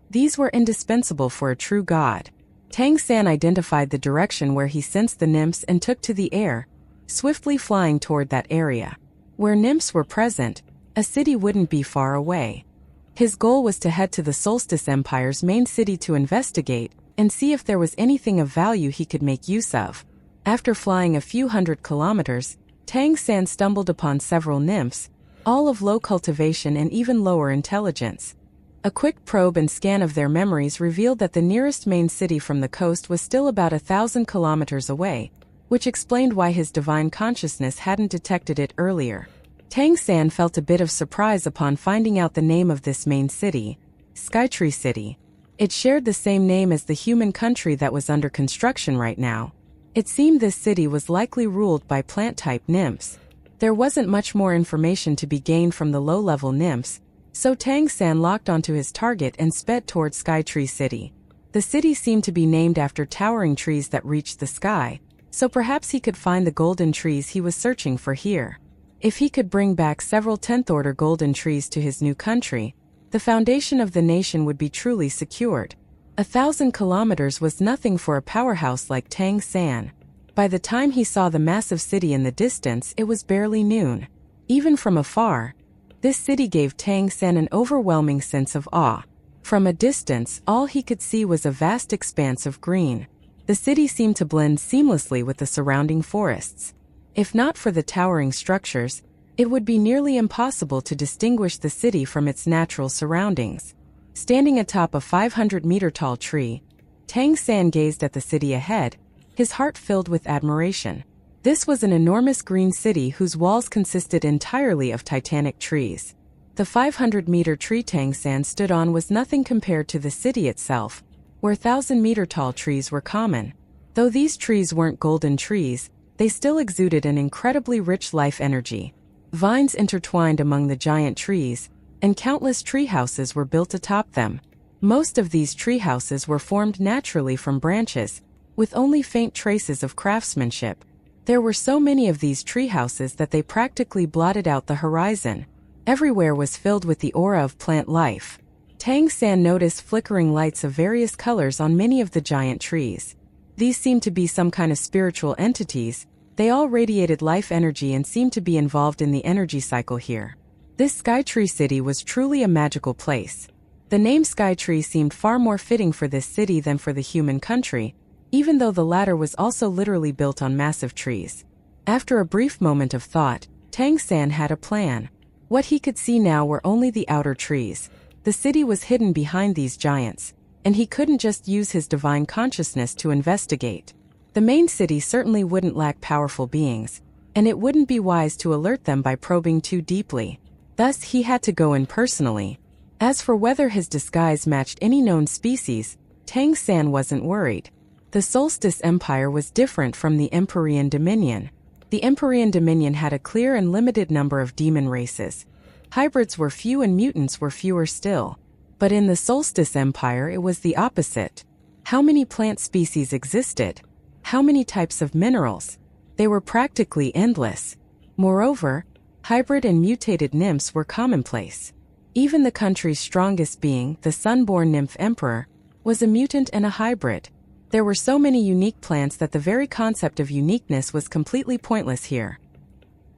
These were indispensable for a true god. Tang San identified the direction where he sensed the nymphs and took to the air, swiftly flying toward that area. Where nymphs were present, a city wouldn't be far away. His goal was to head to the Solstice Empire's main city to investigate and see if there was anything of value he could make use of. After flying a few hundred kilometers, Tang San stumbled upon several nymphs, all of low cultivation and even lower intelligence. A quick probe and scan of their memories revealed that the nearest main city from the coast was still about 1,000 kilometers away, which explained why his divine consciousness hadn't detected it earlier. Tang San felt a bit of surprise upon finding out the name of this main city, Skytree City. It shared the same name as the human country that was under construction right now. It seemed this city was likely ruled by plant-type nymphs. There wasn't much more information to be gained from the low-level nymphs, so Tang San locked onto his target and sped toward Skytree City. The city seemed to be named after towering trees that reached the sky, so perhaps he could find the golden trees he was searching for here. If he could bring back several 10th-order golden trees to his new country, the foundation of the nation would be truly secured. 1,000 kilometers was nothing for a powerhouse like Tang San. By the time he saw the massive city in the distance, it was barely noon. Even from afar, this city gave Tang San an overwhelming sense of awe. From a distance, all he could see was a vast expanse of green. The city seemed to blend seamlessly with the surrounding forests. If not for the towering structures, it would be nearly impossible to distinguish the city from its natural surroundings. Standing atop a 500-meter-tall tree, Tang San gazed at the city ahead, his heart filled with admiration. This was an enormous green city whose walls consisted entirely of titanic trees. The 500-meter tree Tang San stood on was nothing compared to the city itself, where 1,000-meter-tall trees were common. Though these trees weren't golden trees, they still exuded an incredibly rich life energy. Vines intertwined among the giant trees, and countless tree houses were built atop them. Most of these tree houses were formed naturally from branches, with only faint traces of craftsmanship. There were so many of these tree houses that they practically blotted out the horizon. Everywhere was filled with the aura of plant life. Tang San noticed flickering lights of various colors on many of the giant trees. These seemed to be some kind of spiritual entities. They all radiated life energy and seemed to be involved in the energy cycle here. This Skytree city was truly a magical place. The name Skytree seemed far more fitting for this city than for the human country, even though the latter was also literally built on massive trees. After a brief moment of thought, Tang San had a plan. What he could see now were only the outer trees. The city was hidden behind these giants, and he couldn't just use his divine consciousness to investigate. The main city certainly wouldn't lack powerful beings, and it wouldn't be wise to alert them by probing too deeply. Thus, he had to go in personally. As for whether his disguise matched any known species, Tang San wasn't worried. The Solstice Empire was different from the Empyrean Dominion. The Empyrean Dominion had a clear and limited number of demon races. Hybrids were few and mutants were fewer still. But in the Solstice Empire it was the opposite. How many plant species existed? How many types of minerals? They were practically endless. Moreover, hybrid and mutated nymphs were commonplace. Even the country's strongest being, the sun-born nymph emperor, was a mutant and a hybrid. There were so many unique plants that the very concept of uniqueness was completely pointless here.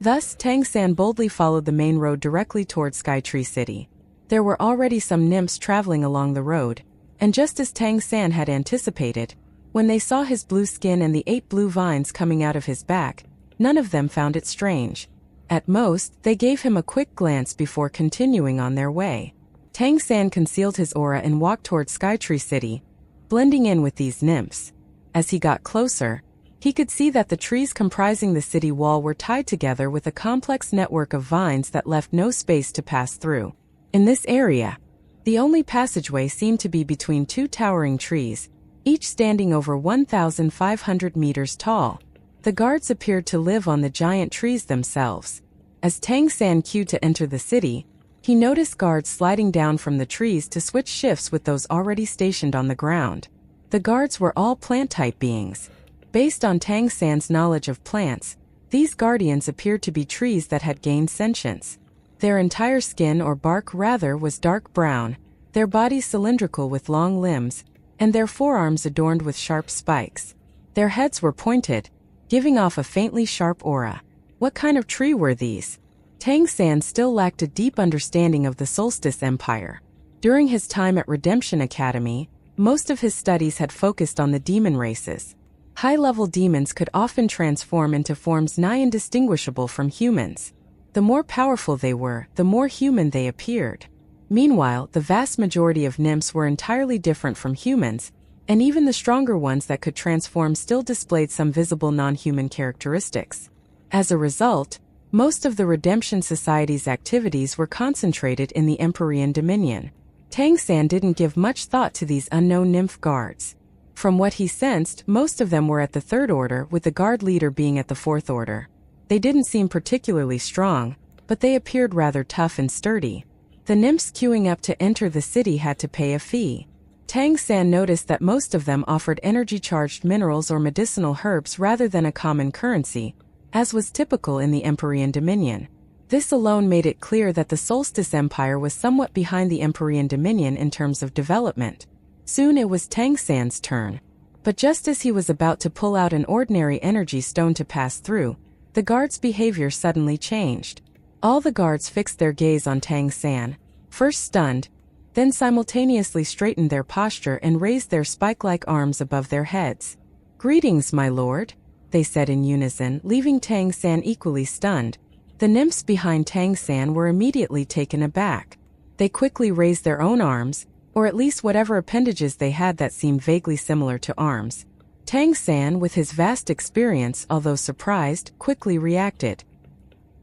Thus, Tang San boldly followed the main road directly toward Skytree City. There were already some nymphs traveling along the road, and just as Tang San had anticipated, when they saw his blue skin and the 8 blue vines coming out of his back, none of them found it strange. At most, they gave him a quick glance before continuing on their way. Tang San concealed his aura and walked toward Skytree City, blending in with these nymphs. As he got closer, he could see that the trees comprising the city wall were tied together with a complex network of vines that left no space to pass through. In this area, the only passageway seemed to be between 2 towering trees, each standing over 1,500 meters tall. The guards appeared to live on the giant trees themselves. As Tang San queued to enter the city, he noticed guards sliding down from the trees to switch shifts with those already stationed on the ground. The guards were all plant-type beings. Based on Tang San's knowledge of plants, these guardians appeared to be trees that had gained sentience. Their entire skin or bark rather was dark brown, their bodies cylindrical with long limbs, and their forearms adorned with sharp spikes. Their heads were pointed, giving off a faintly sharp aura. What kind of tree were these? Tang San still lacked a deep understanding of the Solstice Empire. During his time at Redemption Academy, most of his studies had focused on the demon races. High-level demons could often transform into forms nigh indistinguishable from humans. The more powerful they were, the more human they appeared. Meanwhile, the vast majority of nymphs were entirely different from humans, and even the stronger ones that could transform still displayed some visible non-human characteristics. As a result, most of the Redemption Society's activities were concentrated in the Empyrean Dominion. Tang San didn't give much thought to these unknown nymph guards. From what he sensed, most of them were at the 3rd order, with the guard leader being at the 4th order. They didn't seem particularly strong, but they appeared rather tough and sturdy. The nymphs queuing up to enter the city had to pay a fee. Tang San noticed that most of them offered energy-charged minerals or medicinal herbs rather than a common currency, as was typical in the Empyrean Dominion. This alone made it clear that the Solstice Empire was somewhat behind the Empyrean Dominion in terms of development. Soon it was Tang San's turn. But just as he was about to pull out an ordinary energy stone to pass through, the guard's behavior suddenly changed. All the guards fixed their gaze on Tang San, first stunned, then simultaneously straightened their posture and raised their spike-like arms above their heads. "Greetings, my lord," they said in unison, leaving Tang San equally stunned. The nymphs behind Tang San were immediately taken aback. They quickly raised their own arms, or at least whatever appendages they had that seemed vaguely similar to arms. Tang San, with his vast experience, although surprised, quickly reacted.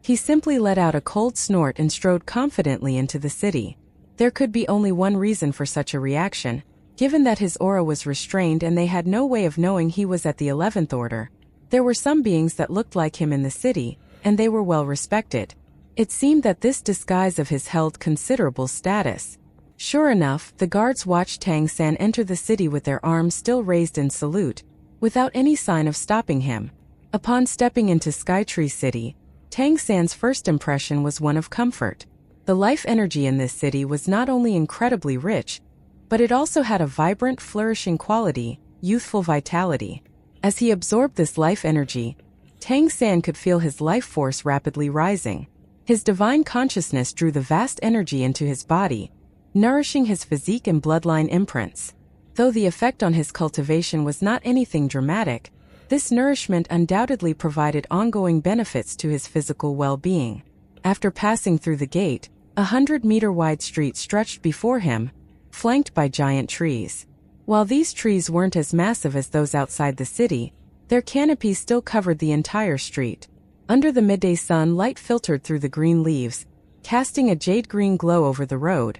He simply let out a cold snort and strode confidently into the city. There could be only one reason for such a reaction, given that his aura was restrained and they had no way of knowing he was at the 11th order. There were some beings that looked like him in the city, and they were well respected. It seemed that this disguise of his held considerable status. Sure enough, the guards watched Tang San enter the city with their arms still raised in salute, without any sign of stopping him. Upon stepping into Skytree City, Tang San's first impression was one of comfort. The life energy in this city was not only incredibly rich, but it also had a vibrant, flourishing quality, youthful vitality. As he absorbed this life energy, Tang San could feel his life force rapidly rising. His divine consciousness drew the vast energy into his body, nourishing his physique and bloodline imprints. Though the effect on his cultivation was not anything dramatic, this nourishment undoubtedly provided ongoing benefits to his physical well-being. After passing through the gate, 100-meter-wide street stretched before him, flanked by giant trees. While these trees weren't as massive as those outside the city, their canopies still covered the entire street. Under the midday sun, light filtered through the green leaves, casting a jade-green glow over the road.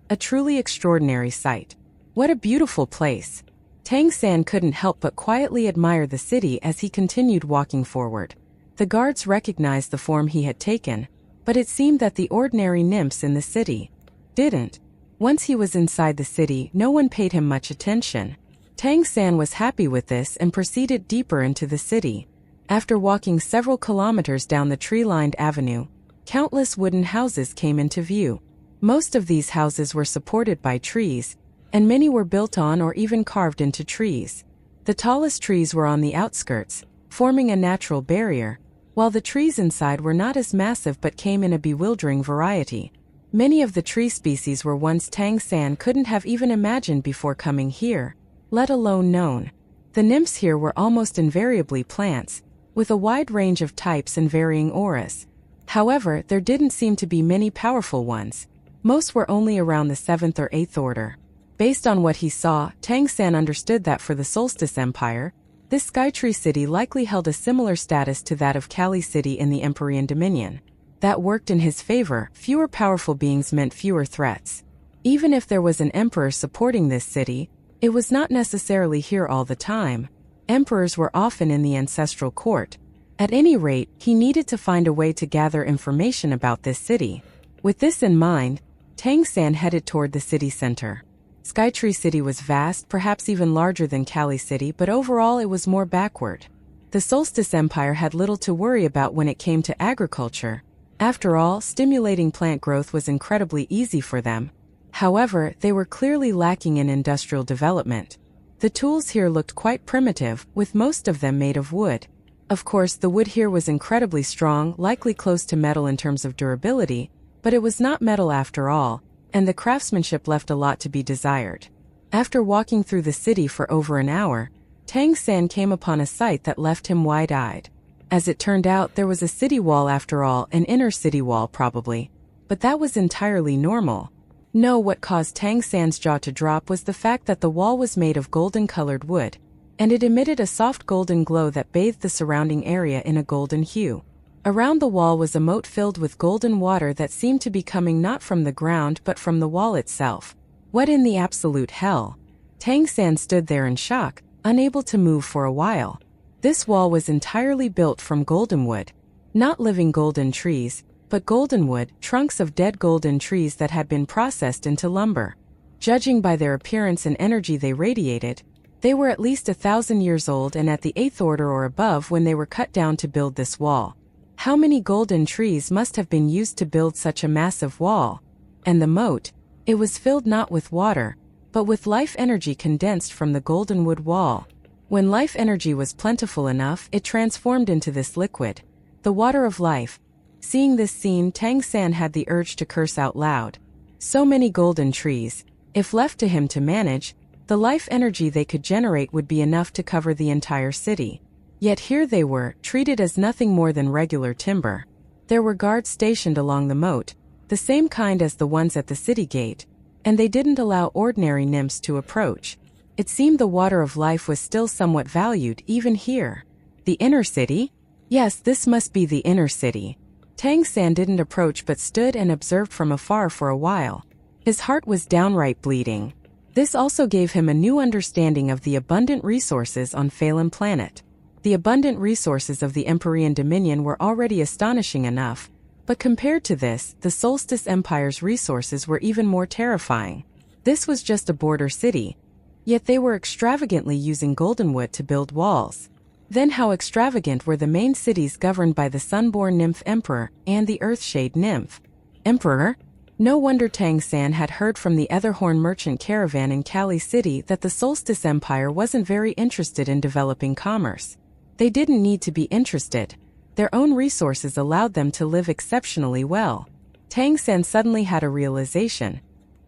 A truly extraordinary sight. What a beautiful place! Tang San couldn't help but quietly admire the city as he continued walking forward. The guards recognized the form he had taken, but it seemed that the ordinary nymphs in the city didn't. Once he was inside the city, no one paid him much attention. Tang San was happy with this and proceeded deeper into the city. After walking several kilometers down the tree-lined avenue, countless wooden houses came into view. Most of these houses were supported by trees, and many were built on or even carved into trees. The tallest trees were on the outskirts, forming a natural barrier, while the trees inside were not as massive but came in a bewildering variety. Many of the tree species were ones Tang San couldn't have even imagined before coming here, let alone known. The nymphs here were almost invariably plants, with a wide range of types and varying auras. However, there didn't seem to be many powerful ones. Most were only around the 7th or 8th order. Based on what he saw, Tang San understood that for the Solstice Empire, this Skytree City likely held a similar status to that of Kali City in the Empyrean Dominion. That worked in his favor. Fewer powerful beings meant fewer threats. Even if there was an emperor supporting this city, it was not necessarily here all the time. Emperors were often in the ancestral court. At any rate, he needed to find a way to gather information about this city. With this in mind, Tang San headed toward the city center. Skytree City was vast, perhaps even larger than Kali City, but overall it was more backward. The Solstice Empire had little to worry about when it came to agriculture. After all, stimulating plant growth was incredibly easy for them. However, they were clearly lacking in industrial development. The tools here looked quite primitive, with most of them made of wood. Of course, the wood here was incredibly strong, likely close to metal in terms of durability, but it was not metal after all, and the craftsmanship left a lot to be desired. After walking through the city for over an hour, Tang San came upon a sight that left him wide-eyed. As it turned out, there was a city wall after all, an inner city wall probably. But that was entirely normal. No, what caused Tang San's jaw to drop was the fact that the wall was made of golden-colored wood, and it emitted a soft golden glow that bathed the surrounding area in a golden hue. Around the wall was a moat filled with golden water that seemed to be coming not from the ground but from the wall itself. What in the absolute hell? Tang San stood there in shock, unable to move for a while. This wall was entirely built from golden wood. Not living golden trees, but golden wood, trunks of dead golden trees that had been processed into lumber. Judging by their appearance and energy they radiated, they were at least 1,000 years old and at the 8th order or above when they were cut down to build this wall. How many golden trees must have been used to build such a massive wall? And the moat? It was filled not with water, but with life energy condensed from the golden wood wall. When life energy was plentiful enough, it transformed into this liquid, the water of life. Seeing this scene, Tang San had the urge to curse out loud. So many golden trees. If left to him to manage, the life energy they could generate would be enough to cover the entire city. Yet here they were, treated as nothing more than regular timber. There were guards stationed along the moat, the same kind as the ones at the city gate, and they didn't allow ordinary nymphs to approach. It seemed the water of life was still somewhat valued even here. The inner city? Yes, this must be the inner city. Tang San didn't approach but stood and observed from afar for a while. His heart was downright bleeding. This also gave him a new understanding of the abundant resources on Phelan Planet. The abundant resources of the Empyrean Dominion were already astonishing enough, but compared to this, the Solstice Empire's resources were even more terrifying. This was just a border city, yet they were extravagantly using goldenwood to build walls. Then how extravagant were the main cities governed by the Sunborn Nymph Emperor and the Earthshade Nymph Emperor? No wonder Tang San had heard from the Etherhorn merchant caravan in Kali City that the Solstice Empire wasn't very interested in developing commerce. They didn't need to be interested. Their own resources allowed them to live exceptionally well. Tang San suddenly had a realization.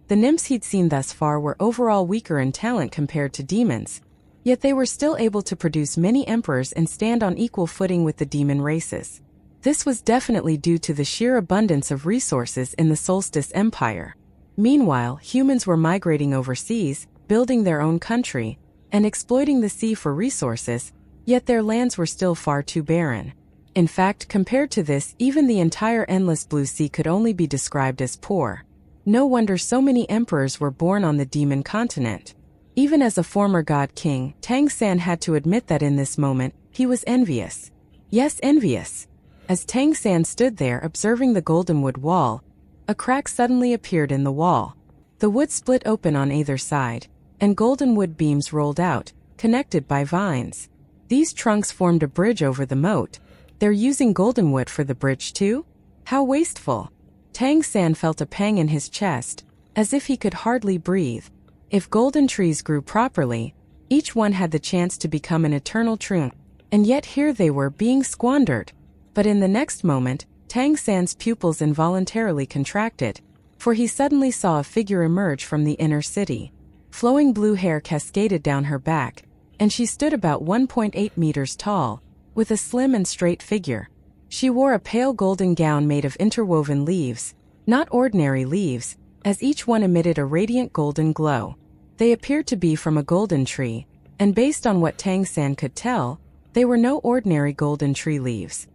The nymphs he'd seen thus far were overall weaker in talent compared to demons, yet they were still able to produce many emperors and stand on equal footing with the demon races. This was definitely due to the sheer abundance of resources in the Solstice Empire. Meanwhile, humans were migrating overseas, building their own country, and exploiting the sea for resources, yet their lands were still far too barren. In fact, compared to this, even the entire endless blue sea could only be described as poor. No wonder so many emperors were born on the demon continent. Even as a former god king, Tang San had to admit that in this moment, he was envious. Yes, envious. As Tang San stood there observing the goldenwood wall, a crack suddenly appeared in the wall. The wood split open on either side, and goldenwood beams rolled out, connected by vines. These trunks formed a bridge over the moat. They're using goldenwood for the bridge too? How wasteful! Tang San felt a pang in his chest, as if he could hardly breathe. If golden trees grew properly, each one had the chance to become an eternal tree, and yet here they were being squandered. But in the next moment, Tang San's pupils involuntarily contracted, for he suddenly saw a figure emerge from the inner city. Flowing blue hair cascaded down her back, and she stood about 1.8 meters tall, with a slim and straight figure. She wore a pale golden gown made of interwoven leaves, not ordinary leaves, as each one emitted a radiant golden glow. They appeared to be from a golden tree, and based on what Tang San could tell, they were no ordinary golden tree leaves.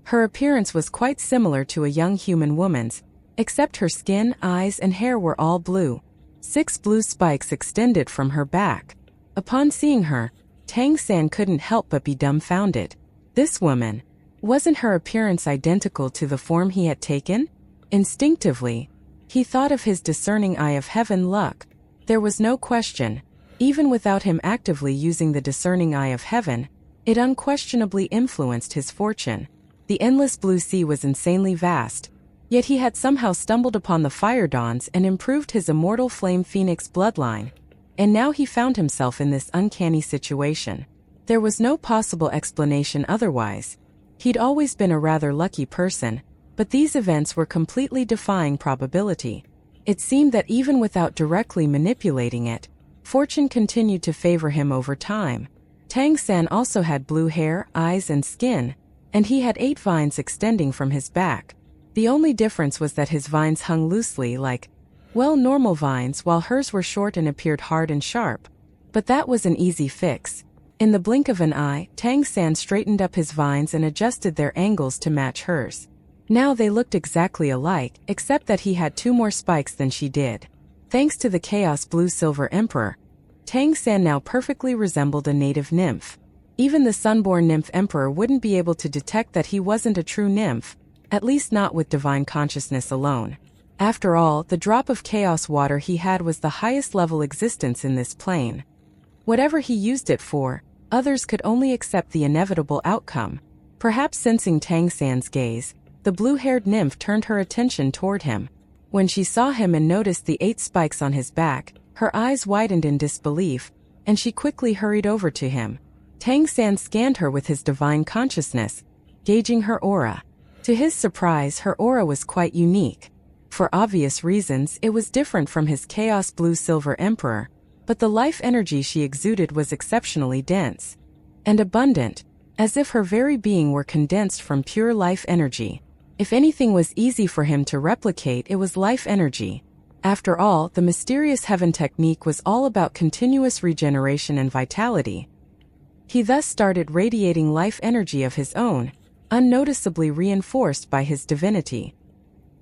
Her appearance was quite similar to a young human woman's, except her skin, eyes, and hair were all blue. 6 blue spikes extended from her back. Upon seeing her, Tang San couldn't help but be dumbfounded. This woman, wasn't her appearance identical to the form he had taken? Instinctively, he thought of his discerning eye of heaven luck. There was no question, even without him actively using the discerning eye of heaven, it unquestionably influenced his fortune. The endless blue sea was insanely vast, yet he had somehow stumbled upon the fire dawns and improved his immortal flame phoenix bloodline, and now he found himself in this uncanny situation. There was no possible explanation otherwise. He'd always been a rather lucky person, but these events were completely defying probability. It seemed that even without directly manipulating it, fortune continued to favor him over time. Tang San also had blue hair, eyes, and skin, and he had 8 vines extending from his back. The only difference was that his vines hung loosely like, well, normal vines, while hers were short and appeared hard and sharp. But that was an easy fix. In the blink of an eye, Tang San straightened up his vines and adjusted their angles to match hers. Now they looked exactly alike, except that he had 2 more spikes than she did. Thanks to the Chaos Blue Silver Emperor, Tang San now perfectly resembled a native nymph. Even the Sunborn Nymph Emperor wouldn't be able to detect that he wasn't a true nymph, at least not with divine consciousness alone. After all, the drop of chaos water he had was the highest level existence in this plane. Whatever he used it for, others could only accept the inevitable outcome. Perhaps sensing Tang San's gaze, the blue-haired nymph turned her attention toward him. When she saw him and noticed the 8 spikes on his back, her eyes widened in disbelief, and she quickly hurried over to him. Tang San scanned her with his divine consciousness, gauging her aura. To his surprise, her aura was quite unique. For obvious reasons, it was different from his Chaos Blue-Silver Emperor, but the life energy she exuded was exceptionally dense and abundant, as if her very being were condensed from pure life energy. If anything was easy for him to replicate, it was life energy. After all, the mysterious heaven technique was all about continuous regeneration and vitality. He thus started radiating life energy of his own, unnoticeably reinforced by his divinity.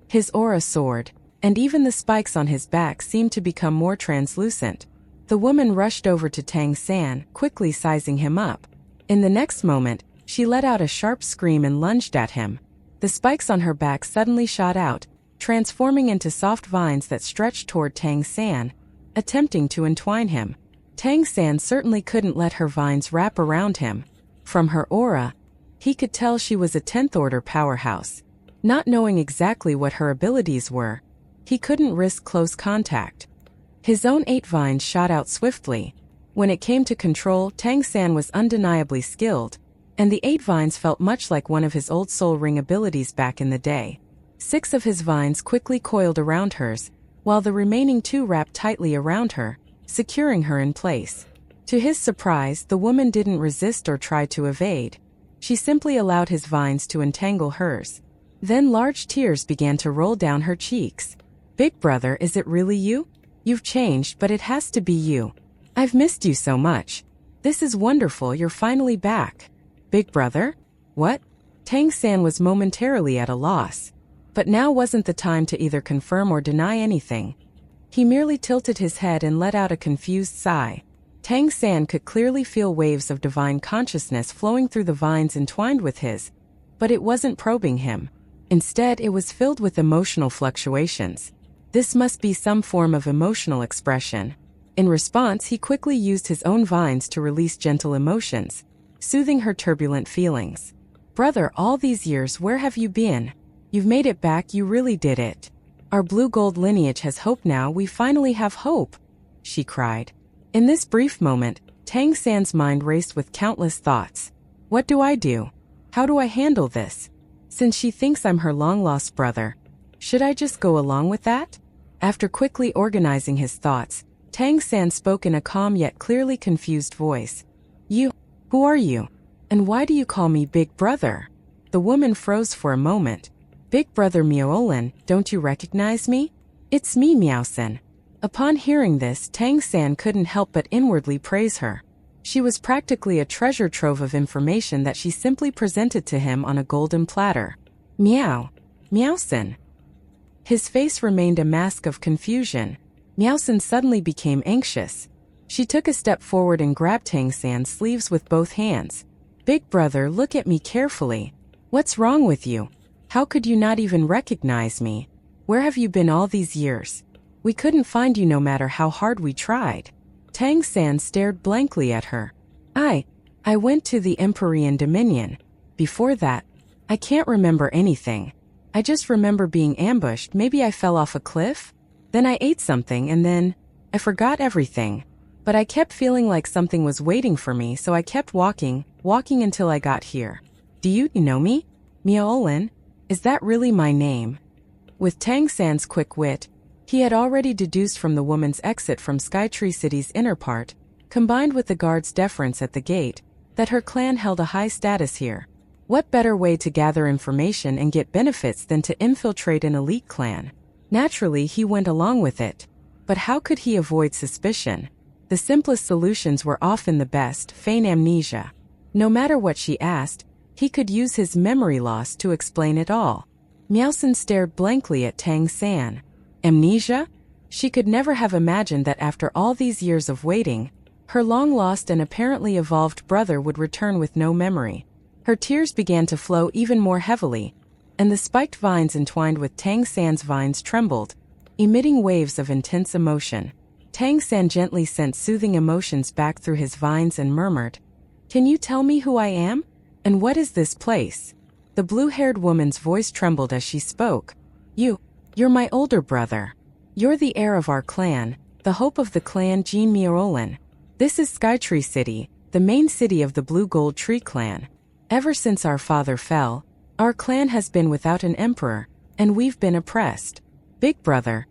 His aura soared, and even the spikes on his back seemed to become more translucent. The woman rushed over to Tang San, quickly sizing him up. In the next moment, she let out a sharp scream and lunged at him. The spikes on her back suddenly shot out, transforming into soft vines that stretched toward Tang San, attempting to entwine him. Tang San certainly couldn't let her vines wrap around him. From her aura, he could tell she was a 10th order powerhouse. Not knowing exactly what her abilities were, he couldn't risk close contact. His own 8 vines shot out swiftly. When it came to control, Tang San was undeniably skilled, and the 8 vines felt much like one of his old soul ring abilities back in the day. 6 of his vines quickly coiled around hers, while the remaining 2 wrapped tightly around her, securing her in place. To his surprise, the woman didn't resist or try to evade. She simply allowed his vines to entangle hers. Then large tears began to roll down her cheeks. "Big brother, is it really you? You've changed, but it has to be you. I've missed you so much. This is wonderful, you're finally back." "Big brother? What?" Tang San was momentarily at a loss. But now wasn't the time to either confirm or deny anything. He merely tilted his head and let out a confused sigh. Tang San could clearly feel waves of divine consciousness flowing through the vines entwined with his, but it wasn't probing him. Instead, it was filled with emotional fluctuations. This must be some form of emotional expression. In response, he quickly used his own vines to release gentle emotions, soothing her turbulent feelings. "Brother, all these years, where have you been? You've made it back, you really did it. Our blue-gold lineage has hope now, we finally have hope," she cried. In this brief moment, Tang San's mind raced with countless thoughts. What do I do? How do I handle this? Since she thinks I'm her long-lost brother, should I just go along with that? After quickly organizing his thoughts, Tang San spoke in a calm yet clearly confused voice. "You? Who are you? And why do you call me Big Brother?" The woman froze for a moment. "Big Brother Miaolan, don't you recognize me? It's me, Miaosan." Upon hearing this, Tang San couldn't help but inwardly praise her. She was practically a treasure trove of information that she simply presented to him on a golden platter. "Miao. Miaosan." His face remained a mask of confusion. Miaosan suddenly became anxious. She took a step forward and grabbed Tang San's sleeves with both hands. "Big brother, look at me carefully. What's wrong with you? How could you not even recognize me? Where have you been all these years? We couldn't find you no matter how hard we tried." Tang San stared blankly at her. I went to the Empyrean Dominion. Before that, I can't remember anything. I just remember being ambushed, maybe I fell off a cliff? Then I ate something and then, I forgot everything. But I kept feeling like something was waiting for me, so I kept walking until I got here. Do you know me? Miaolan? Is that really my name? With Tang San's quick wit, he had already deduced from the woman's exit from Skytree City's inner part, combined with the guard's deference at the gate, that her clan held a high status here. What better way to gather information and get benefits than to infiltrate an elite clan? Naturally, he went along with it. But how could he avoid suspicion? The simplest solutions were often the best, feign amnesia. No matter what she asked, he could use his memory loss to explain it all. Miaosan stared blankly at Tang San. Amnesia? She could never have imagined that after all these years of waiting, her long-lost and apparently evolved brother would return with no memory. Her tears began to flow even more heavily, and the spiked vines entwined with Tang San's vines trembled, emitting waves of intense emotion. Tang San gently sent soothing emotions back through his vines and murmured, "Can you tell me who I am? And what is this place?" The blue-haired woman's voice trembled as she spoke. You're my older brother. You're the heir of our clan, the hope of the clan Jean Miaolan. This is Skytree City, the main city of the Blue Gold Tree clan. Ever since our father fell, our clan has been without an emperor, and we've been oppressed. Big brother,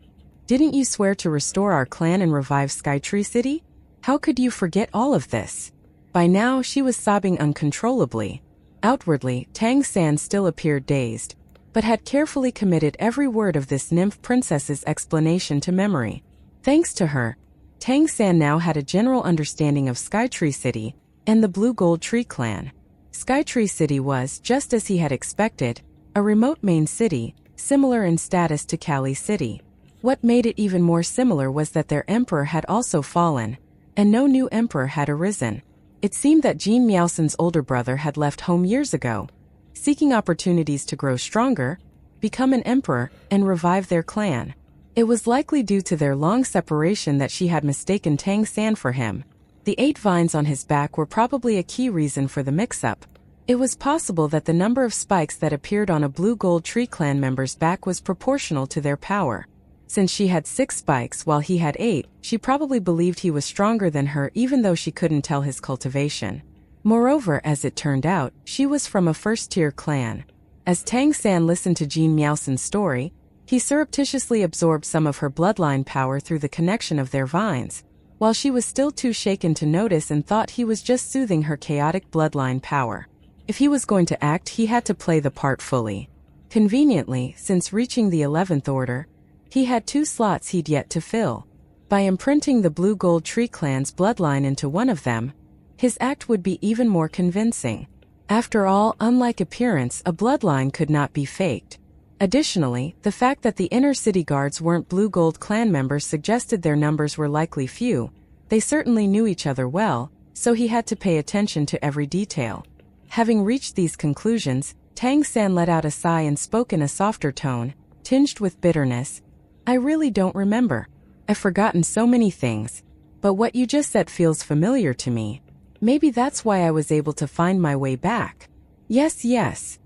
didn't you swear to restore our clan and revive Skytree City? How could you forget all of this? By now she was sobbing uncontrollably. Outwardly, Tang San still appeared dazed, but had carefully committed every word of this nymph princess's explanation to memory. Thanks to her, Tang San now had a general understanding of Skytree City and the Blue Gold Tree clan. Skytree City was, just as he had expected, a remote main city, similar in status to Kali City. What made it even more similar was that their emperor had also fallen, and no new emperor had arisen. It seemed that Jean Miaosen's older brother had left home years ago, seeking opportunities to grow stronger, become an emperor, and revive their clan. It was likely due to their long separation that she had mistaken Tang San for him. The 8 vines on his back were probably a key reason for the mix-up. It was possible that the number of spikes that appeared on a Blue Gold Tree clan member's back was proportional to their power. Since she had 6 spikes while he had 8, she probably believed he was stronger than her even though she couldn't tell his cultivation. Moreover, as it turned out, she was from a first-tier clan. As Tang San listened to Jean Miaosen's story, he surreptitiously absorbed some of her bloodline power through the connection of their vines, while she was still too shaken to notice and thought he was just soothing her chaotic bloodline power. If he was going to act, he had to play the part fully. Conveniently, since reaching the 11th order, he had 2 slots he'd yet to fill. By imprinting the Blue Gold Tree clan's bloodline into one of them, his act would be even more convincing. After all, unlike appearance, a bloodline could not be faked. Additionally, the fact that the inner city guards weren't Blue Gold clan members suggested their numbers were likely few. They certainly knew each other well, so he had to pay attention to every detail. Having reached these conclusions, Tang San let out a sigh and spoke in a softer tone, tinged with bitterness. I really don't remember. I've forgotten so many things. But what you just said feels familiar to me. Maybe that's why I was able to find my way back. Yes.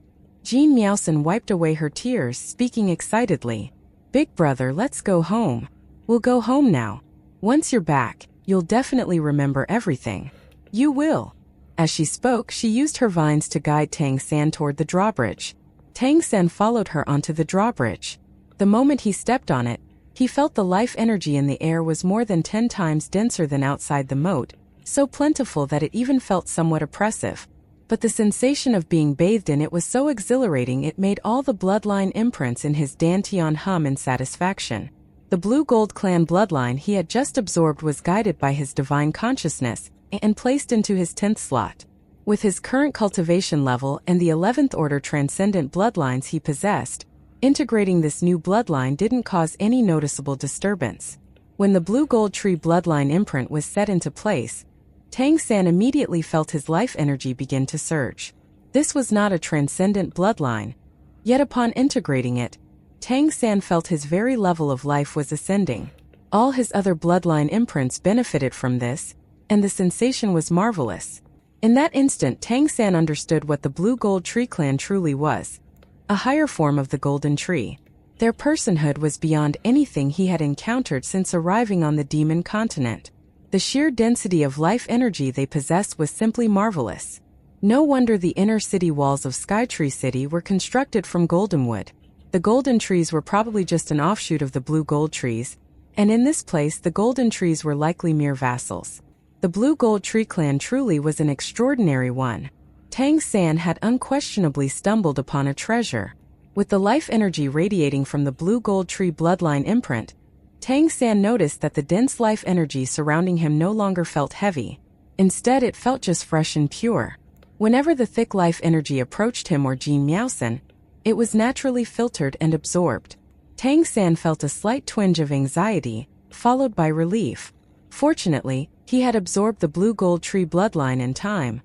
Jean Miaosen wiped away her tears, speaking excitedly. Big brother, let's go home. We'll go home now. Once you're back, you'll definitely remember everything. You will. As she spoke, she used her vines to guide Tang San toward the drawbridge. Tang San followed her onto the drawbridge. The moment he stepped on it, he felt the life energy in the air was more than 10 times denser than outside the moat, so plentiful that it even felt somewhat oppressive. But the sensation of being bathed in it was so exhilarating it made all the bloodline imprints in his dantian hum in satisfaction. The Blue Gold clan bloodline he had just absorbed was guided by his divine consciousness and placed into his 10th slot. With his current cultivation level and the 11th order transcendent bloodlines he possessed, integrating this new bloodline didn't cause any noticeable disturbance. When the Blue Gold Tree bloodline imprint was set into place, Tang San immediately felt his life energy begin to surge. This was not a transcendent bloodline, yet upon integrating it, Tang San felt his very level of life was ascending. All his other bloodline imprints benefited from this, and the sensation was marvelous. In that instant, Tang San understood what the Blue Gold Tree clan truly was. A higher form of the Golden Tree. Their personhood was beyond anything he had encountered since arriving on the Demon Continent. The sheer density of life energy they possessed was simply marvelous. No wonder the inner city walls of Skytree City were constructed from golden wood. The golden trees were probably just an offshoot of the blue gold trees, and in this place the golden trees were likely mere vassals. The Blue Gold Tree clan truly was an extraordinary one. Tang San had unquestionably stumbled upon a treasure. With the life energy radiating from the Blue Gold Tree bloodline imprint, Tang San noticed that the dense life energy surrounding him no longer felt heavy. Instead, it felt just fresh and pure. Whenever the thick life energy approached him or Jean Miaosen, it was naturally filtered and absorbed. Tang San felt a slight twinge of anxiety, followed by relief. Fortunately, he had absorbed the Blue Gold Tree bloodline in time.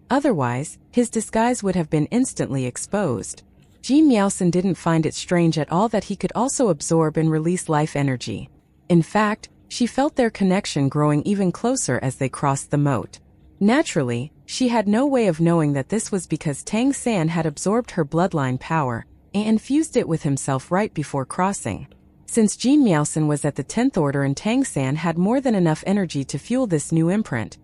Otherwise, his disguise would have been instantly exposed. Jean Miaosen didn't find it strange at all that he could also absorb and release life energy. In fact, she felt their connection growing even closer as they crossed the moat. Naturally, she had no way of knowing that this was because Tang San had absorbed her bloodline power and infused it with himself right before crossing. Since Jean Miaosen was at the 10th order and Tang San had more than enough energy to fuel this new imprint,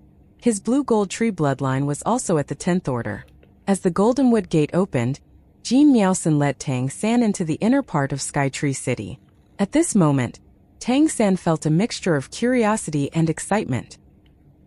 His blue gold tree bloodline was also at the 10th order. As the Goldenwood Gate opened, Jin Miaosan led Tang San into the inner part of Sky Tree City. At this moment, Tang San felt a mixture of curiosity and excitement.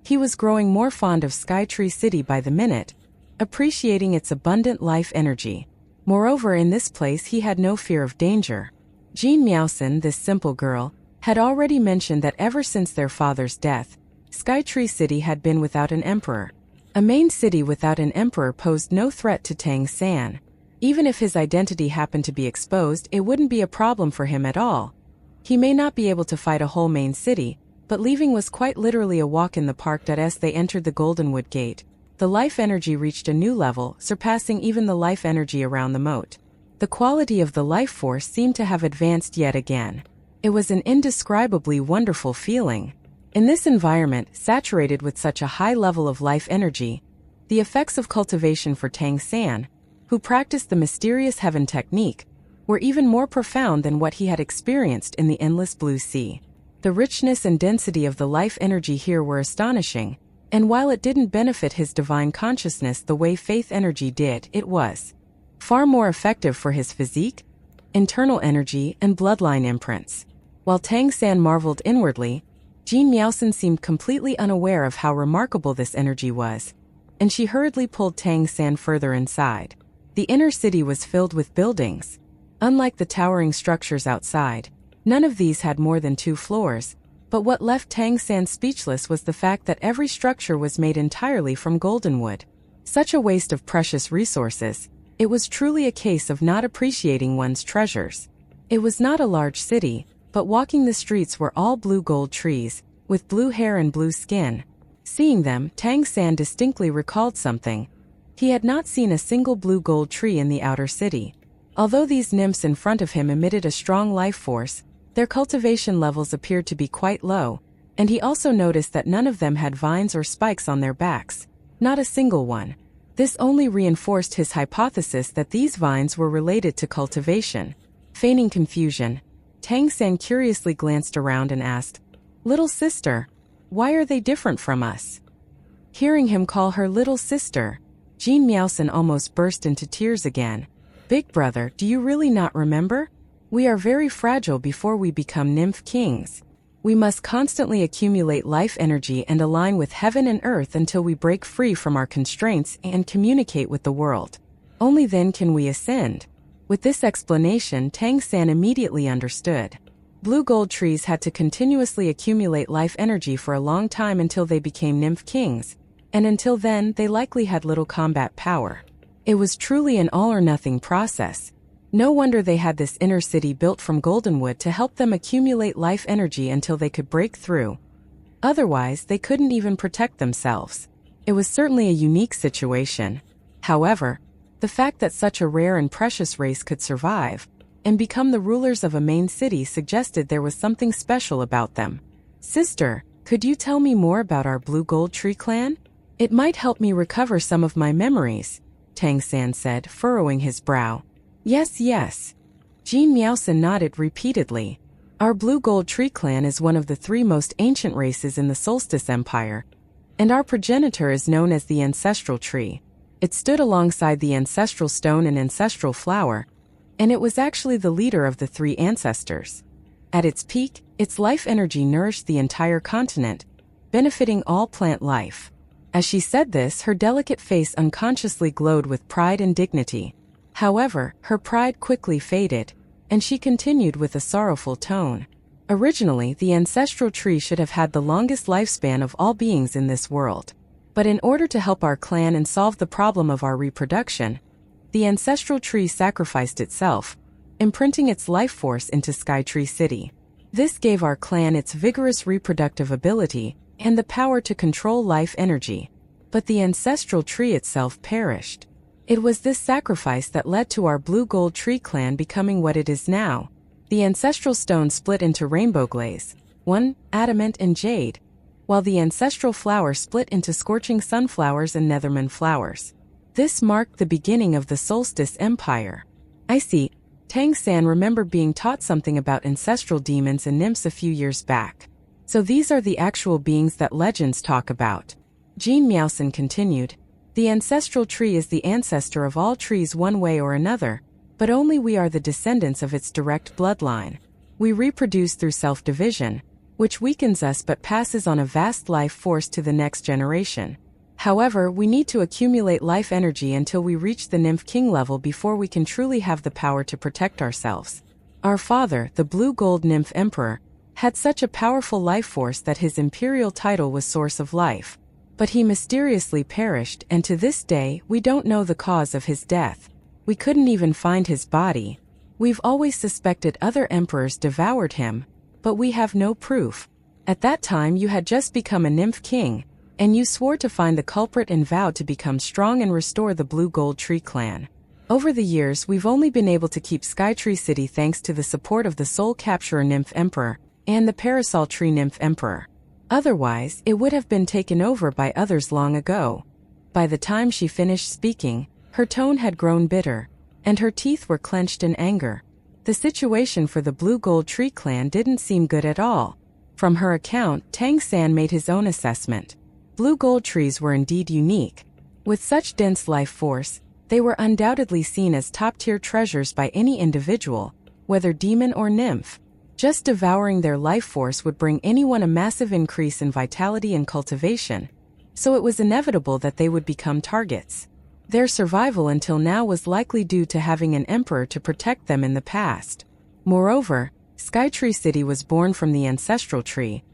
He was growing more fond of Sky Tree City by the minute, appreciating its abundant life energy. Moreover, in this place he had no fear of danger. Jin Miaosan, this simple girl, had already mentioned that ever since their father's death, Sky Tree City had been without an emperor. A main city without an emperor posed no threat to Tang San. Even if his identity happened to be exposed, it wouldn't be a problem for him at all. He may not be able to fight a whole main city, but leaving was quite literally a walk in the park. As they entered the Goldenwood Gate, the life energy reached a new level, surpassing even the life energy around the moat. The quality of the life force seemed to have advanced yet again. It was an indescribably wonderful feeling. In this environment, saturated with such a high level of life energy, the effects of cultivation for Tang San, who practiced the mysterious heaven technique, were even more profound than what he had experienced in the endless blue sea. The richness and density of the life energy here were astonishing, and while it didn't benefit his divine consciousness the way faith energy did, it was far more effective for his physique, internal energy, and bloodline imprints. While Tang San marveled inwardly, Jin Miaosan seemed completely unaware of how remarkable this energy was, and she hurriedly pulled Tang San further inside. The inner city was filled with buildings. Unlike the towering structures outside, none of these had more than 2 floors, but what left Tang San speechless was the fact that every structure was made entirely from golden wood. Such a waste of precious resources. It was truly a case of not appreciating one's treasures. It was not a large city, but walking the streets were all blue gold trees, with blue hair and blue skin. Seeing them, Tang San distinctly recalled something. He had not seen a single blue gold tree in the outer city. Although these nymphs in front of him emitted a strong life force, their cultivation levels appeared to be quite low, and he also noticed that none of them had vines or spikes on their backs. Not a single one. This only reinforced his hypothesis that these vines were related to cultivation. Feigning confusion, Tang San curiously glanced around and asked, "Little sister, why are they different from us?" Hearing him call her little sister, Jin Miaosan almost burst into tears again. "Big brother, do you really not remember? We are very fragile before we become nymph kings. We must constantly accumulate life energy and align with heaven and earth until we break free from our constraints and communicate with the world. Only then can we ascend." With this explanation, Tang San immediately understood. Blue gold trees had to continuously accumulate life energy for a long time until they became nymph kings, and until then they likely had little combat power. It was truly an all-or-nothing process. No wonder they had this inner city built from goldenwood to help them accumulate life energy until they could break through. Otherwise, they couldn't even protect themselves. It was certainly a unique situation. However, the fact that such a rare and precious race could survive and become the rulers of a main city suggested there was something special about them. "Sister, could you tell me more about our Blue Gold Tree clan? It might help me recover some of my memories," Tang San said, furrowing his brow. Yes. Jin Miaosan nodded repeatedly. "Our Blue Gold Tree clan is one of the 3 most ancient races in the Solstice Empire, and our progenitor is known as the Ancestral Tree. It stood alongside the Ancestral Stone and Ancestral Flower, and it was actually the leader of the 3 ancestors. At its peak, its life energy nourished the entire continent, benefiting all plant life." As she said this, her delicate face unconsciously glowed with pride and dignity. However, her pride quickly faded, and she continued with a sorrowful tone. "Originally, the ancestral tree should have had the longest lifespan of all beings in this world. But in order to help our clan and solve the problem of our reproduction, the ancestral tree sacrificed itself, imprinting its life force into Sky Tree City. This gave our clan its vigorous reproductive ability and the power to control life energy. But the ancestral tree itself perished. It was this sacrifice that led to our Blue Gold Tree clan becoming what it is now. The ancestral stone split into rainbow glaze, one adamant and jade, while the ancestral flower split into scorching sunflowers and netherman flowers. This marked the beginning of the Solstice Empire." "I see." Tang San remembered being taught something about ancestral demons and nymphs a few years back. "So these are the actual beings that legends talk about." Jean Miaosan continued, "The ancestral tree is the ancestor of all trees one way or another, but only we are the descendants of its direct bloodline. We reproduce through self-division, which weakens us but passes on a vast life force to the next generation. However, we need to accumulate life energy until we reach the nymph king level before we can truly have the power to protect ourselves. Our father, the blue gold nymph emperor, had such a powerful life force that his imperial title was source of life. But he mysteriously perished, and to this day, we don't know the cause of his death. We couldn't even find his body. We've always suspected other emperors devoured him, but we have no proof. At that time you had just become a nymph king, and you swore to find the culprit and vowed to become strong and restore the Blue Gold Tree clan. Over the years we've only been able to keep Skytree City thanks to the support of the Soul Capturer Nymph Emperor and the Parasol Tree Nymph Emperor. Otherwise, it would have been taken over by others long ago." By the time she finished speaking, her tone had grown bitter, and her teeth were clenched in anger. The situation for the Blue Gold Tree clan didn't seem good at all. From her account, Tang San made his own assessment. Blue gold trees were indeed unique. With such dense life force, they were undoubtedly seen as top-tier treasures by any individual, whether demon or nymph. Just devouring their life force would bring anyone a massive increase in vitality and cultivation, so it was inevitable that they would become targets. Their survival until now was likely due to having an emperor to protect them in the past. Moreover, Skytree City was born from the ancestral tree,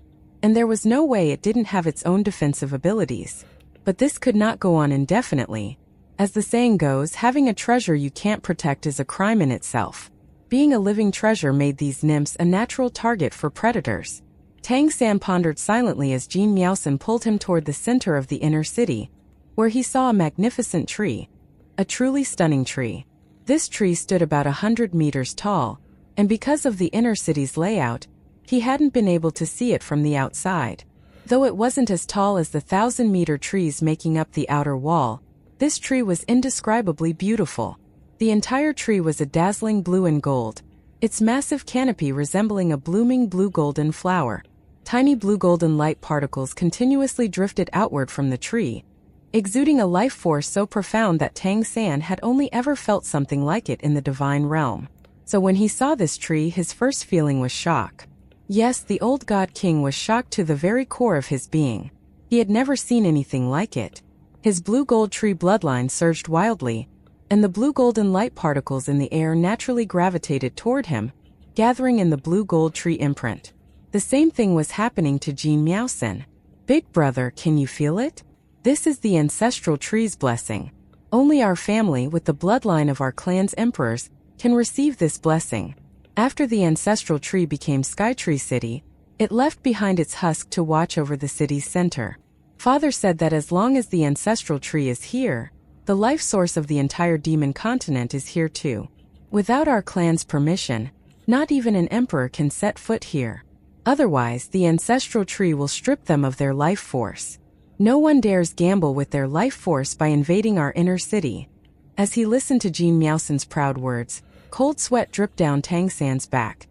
and there was no way it didn't have its own defensive abilities. But this could not go on indefinitely. As the saying goes, having a treasure you can't protect is a crime in itself. Being a living treasure made these nymphs a natural target for predators. Tang San pondered silently as Jean Miaosan pulled him toward the center of the inner city, where he saw a magnificent tree. A truly stunning tree. This tree stood about 100 meters tall, and because of the inner city's layout, he hadn't been able to see it from the outside. Though it wasn't as tall as the 1,000-meter trees making up the outer wall, this tree was indescribably beautiful. The entire tree was a dazzling blue and gold, its massive canopy resembling a blooming blue-golden flower. Tiny blue-golden light particles continuously drifted outward from the tree, exuding a life force so profound that Tang San had only ever felt something like it in the divine realm. So when he saw this tree, his first feeling was shock. Yes, the old god king was shocked to the very core of his being. He had never seen anything like it. His blue gold tree bloodline surged wildly, and the blue golden light particles in the air naturally gravitated toward him, gathering in the blue gold tree imprint. The same thing was happening to Jean Miaosan. "Big brother, can you feel it? This is the ancestral tree's blessing. Only our family, with the bloodline of our clan's emperors, can receive this blessing." After the ancestral tree became Skytree City, it left behind its husk to watch over the city's center. Father said that as long as the ancestral tree is here, the life source of the entire demon continent is here too. Without our clan's permission, not even an emperor can set foot here. Otherwise, the ancestral tree will strip them of their life force. No one dares gamble with their life force by invading our inner city. As he listened to Jean Miaosan's proud words, cold sweat dripped down Tang San's back.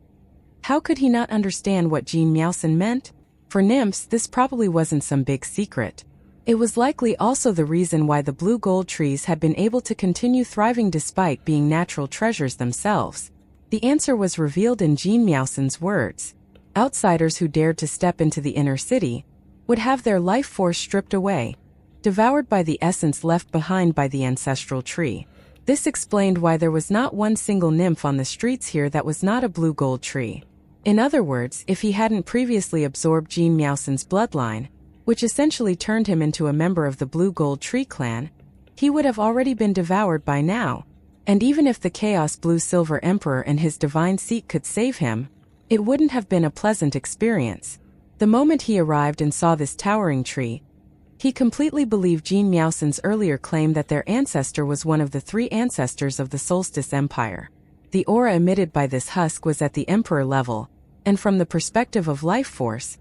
How could he not understand what Jean Miaosan meant? For nymphs, this probably wasn't some big secret. It was likely also the reason why the blue gold trees had been able to continue thriving despite being natural treasures themselves. The answer was revealed in Jean Miaosan's words. Outsiders who dared to step into the inner city would have their life force stripped away, devoured by the essence left behind by the ancestral tree. This explained why there was not one single nymph on the streets here that was not a blue gold tree. In other words, if he hadn't previously absorbed Jean Miaosan's bloodline, which essentially turned him into a member of the Blue Gold Tree clan, he would have already been devoured by now. And even if the Chaos Blue Silver Emperor and his divine seat could save him, it wouldn't have been a pleasant experience. The moment he arrived and saw this towering tree, he completely believed Jean Miaosan's earlier claim that their ancestor was one of the 3 ancestors of the Solstice Empire. The aura emitted by this husk was at the Emperor level, and from the perspective of life force,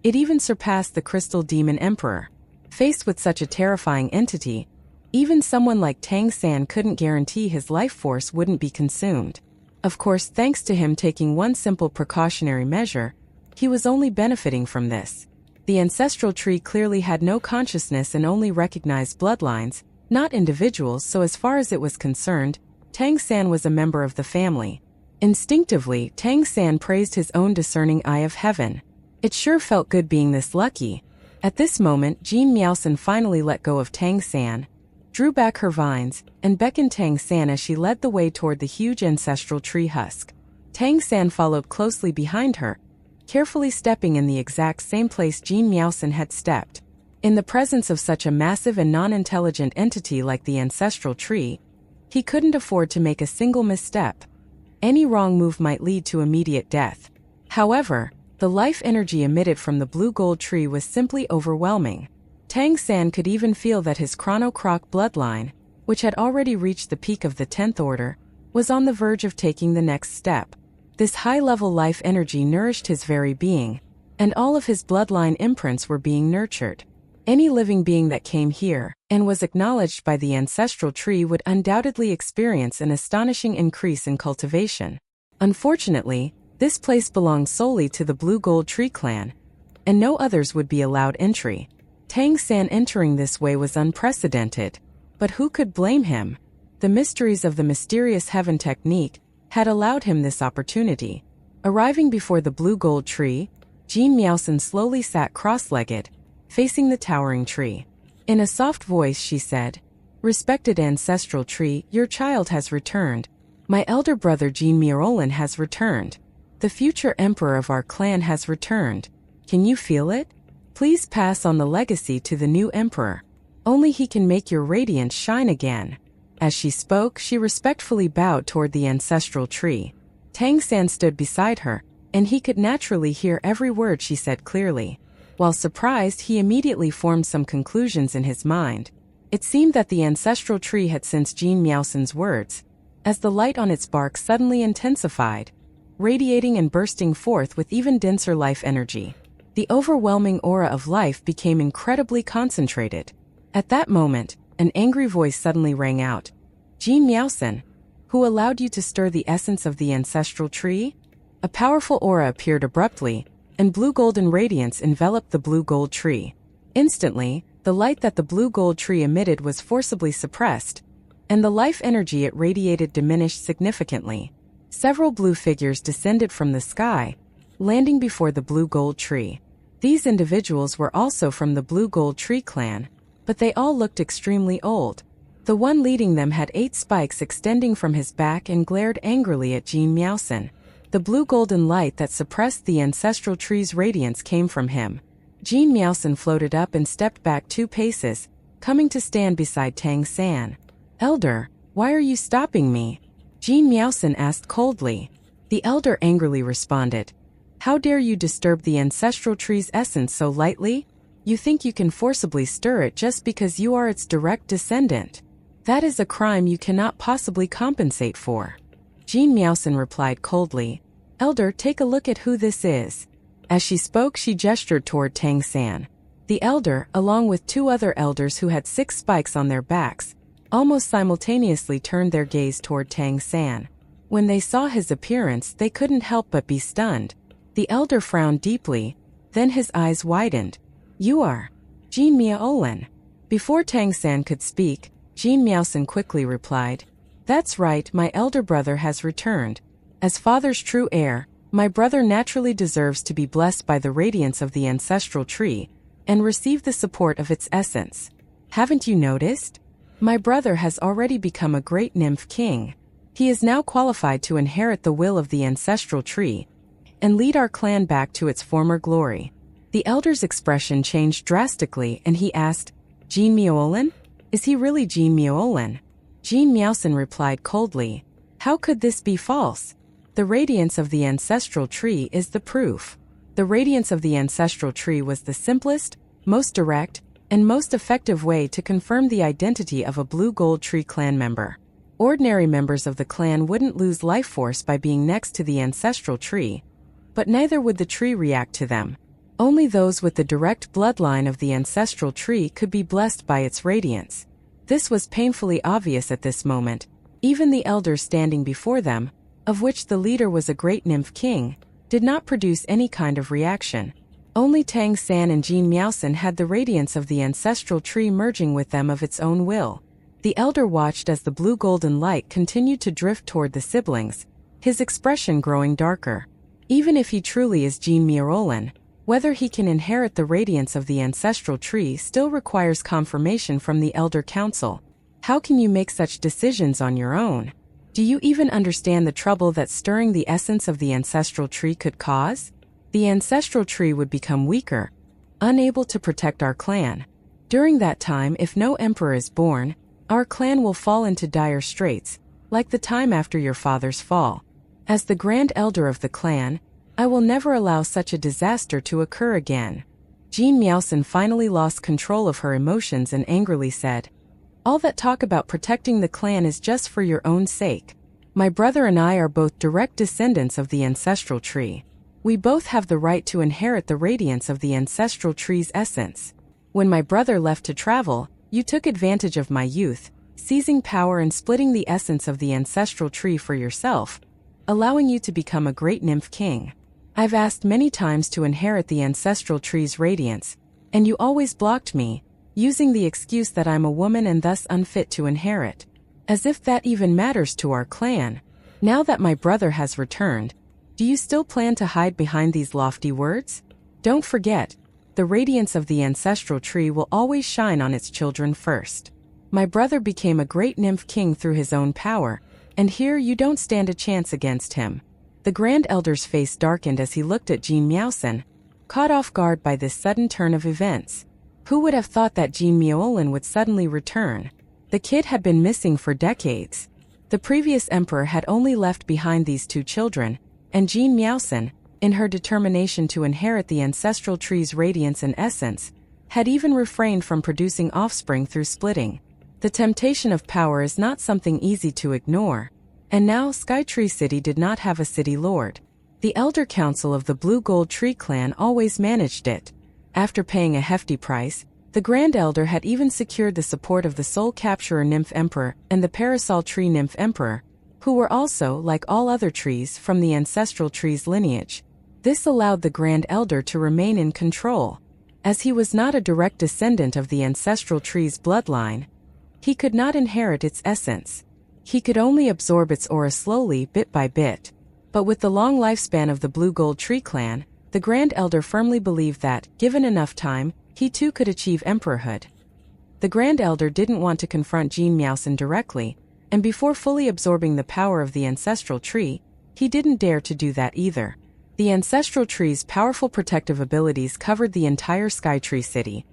it even surpassed the Crystal Demon Emperor. Faced with such a terrifying entity, even someone like Tang San couldn't guarantee his life force wouldn't be consumed. Of course, thanks to him taking one simple precautionary measure, he was only benefiting from this. The ancestral tree clearly had no consciousness and only recognized bloodlines, not individuals, so as far as it was concerned, Tang San was a member of the family. Instinctively, Tang San praised his own discerning eye of heaven. It sure felt good being this lucky. At this moment, Jean Miaosan finally let go of Tang San, drew back her vines, and beckoned Tang San as she led the way toward the huge ancestral tree husk. Tang San followed closely behind her, carefully stepping in the exact same place Jean Miaosan had stepped. In the presence of such a massive and non-intelligent entity like the ancestral tree, he couldn't afford to make a single misstep. Any wrong move might lead to immediate death. However, the life energy emitted from the blue gold tree was simply overwhelming. Tang San could even feel that his Chrono Croc bloodline, which had already reached the peak of the 10th order, was on the verge of taking the next step. This high-level life energy nourished his very being, and all of his bloodline imprints were being nurtured. Any living being that came here and was acknowledged by the ancestral tree would undoubtedly experience an astonishing increase in cultivation. Unfortunately, this place belonged solely to the Blue Gold Tree clan, and no others would be allowed entry. Tang San entering this way was unprecedented, but who could blame him? The mysteries of the mysterious heaven technique had allowed him this opportunity. Arriving before the blue gold tree, Jean Miaosan slowly sat cross-legged, facing the towering tree. In a soft voice she said, "Respected ancestral tree, your child has returned. My elder brother Jean Miaolan has returned. The future emperor of our clan has returned. Can you feel it? Please pass on the legacy to the new emperor. Only he can make your radiance shine again." As she spoke, she respectfully bowed toward the ancestral tree. Tang San stood beside her, and he could naturally hear every word she said clearly. While surprised, he immediately formed some conclusions in his mind. It seemed that the ancestral tree had sensed Jean Miaosan's words, as the light on its bark suddenly intensified, radiating and bursting forth with even denser life energy. The overwhelming aura of life became incredibly concentrated. At that moment, an angry voice suddenly rang out. "Jean Miaosan, who allowed you to stir the essence of the ancestral tree?" A powerful aura appeared abruptly, and blue golden radiance enveloped the blue gold tree. Instantly, the light that the blue gold tree emitted was forcibly suppressed, and the life energy it radiated diminished significantly. Several blue figures descended from the sky, landing before the blue gold tree. These individuals were also from the blue gold tree clan, but they all looked extremely old. The one leading them had 8 spikes extending from his back and glared angrily at Jean Miaosan. The blue golden light that suppressed the ancestral tree's radiance came from him. Jean Miaosan floated up and stepped back 2 paces, coming to stand beside Tang San. "Elder, why are you stopping me?" Jean Miaosan asked coldly. The elder angrily responded, "How dare you disturb the ancestral tree's essence so lightly? You think you can forcibly stir it just because you are its direct descendant. That is a crime you cannot possibly compensate for." Jean Miaosan replied coldly, "Elder, take a look at who this is." As she spoke, she gestured toward Tang San. The elder, along with 2 other elders who had 6 spikes on their backs, almost simultaneously turned their gaze toward Tang San. When they saw his appearance, they couldn't help but be stunned. The elder frowned deeply, then his eyes widened. "You are Jean Miaolan." Before Tang San could speak, Jean Miaosan quickly replied, "That's right, my elder brother has returned. As father's true heir, my brother naturally deserves to be blessed by the radiance of the ancestral tree and receive the support of its essence. Haven't you noticed? My brother has already become a great nymph king. He is now qualified to inherit the will of the ancestral tree and lead our clan back to its former glory." The elder's expression changed drastically and he asked, "Jean Miaolan? Is he really Jean Miaolan?" Jean Miaosan replied coldly, "How could this be false? The radiance of the ancestral tree is the proof." The radiance of the ancestral tree was the simplest, most direct, and most effective way to confirm the identity of a blue gold tree clan member. Ordinary members of the clan wouldn't lose life force by being next to the ancestral tree, but neither would the tree react to them. Only those with the direct bloodline of the ancestral tree could be blessed by its radiance. This was painfully obvious at this moment. Even the elders standing before them, of which the leader was a great nymph king, did not produce any kind of reaction. Only Tang San and Jean Miaosan had the radiance of the ancestral tree merging with them of its own will. The elder watched as the blue-golden light continued to drift toward the siblings, his expression growing darker. Even if he truly is Jean Miaolan, whether he can inherit the radiance of the ancestral tree still requires confirmation from the elder council. How can you make such decisions on your own? Do you even understand the trouble that stirring the essence of the ancestral tree could cause? The ancestral tree would become weaker, unable to protect our clan. During that time, if no emperor is born, our clan will fall into dire straits, like the time after your father's fall. As the grand elder of the clan, I will never allow such a disaster to occur again. Jean Miaosan finally lost control of her emotions and angrily said, "All that talk about protecting the clan is just for your own sake. My brother and I are both direct descendants of the ancestral tree. We both have the right to inherit the radiance of the ancestral tree's essence. When my brother left to travel, you took advantage of my youth, seizing power and splitting the essence of the ancestral tree for yourself, allowing you to become a great nymph king. I've asked many times to inherit the ancestral tree's radiance, and you always blocked me, using the excuse that I'm a woman and thus unfit to inherit. As if that even matters to our clan. Now that my brother has returned, do you still plan to hide behind these lofty words? Don't forget, the radiance of the ancestral tree will always shine on its children first. My brother became a great nymph king through his own power, and here you don't stand a chance against him." The grand elder's face darkened as he looked at Jean Miaosan, caught off guard by this sudden turn of events. Who would have thought that Jean Miaolan would suddenly return? The kid had been missing for decades. The previous emperor had only left behind these two children, and Jean Miaosan, in her determination to inherit the ancestral tree's radiance and essence, had even refrained from producing offspring through splitting. The temptation of power is not something easy to ignore. And now Skytree City did not have a city lord. The elder council of the Blue Gold Tree clan always managed it. After paying a hefty price, the Grand Elder had even secured the support of the Soul Capturer Nymph Emperor and the Parasol Tree Nymph Emperor, who were also, like all other trees, from the ancestral tree's lineage. This allowed the Grand Elder to remain in control. As he was not a direct descendant of the ancestral tree's bloodline, he could not inherit its essence. He could only absorb its aura slowly, bit by bit. But with the long lifespan of the Blue Gold Tree clan, the Grand Elder firmly believed that, given enough time, he too could achieve emperorhood. The Grand Elder didn't want to confront Jean Miaosan directly, and before fully absorbing the power of the ancestral tree, he didn't dare to do that either. The ancestral tree's powerful protective abilities covered the entire Skytree City,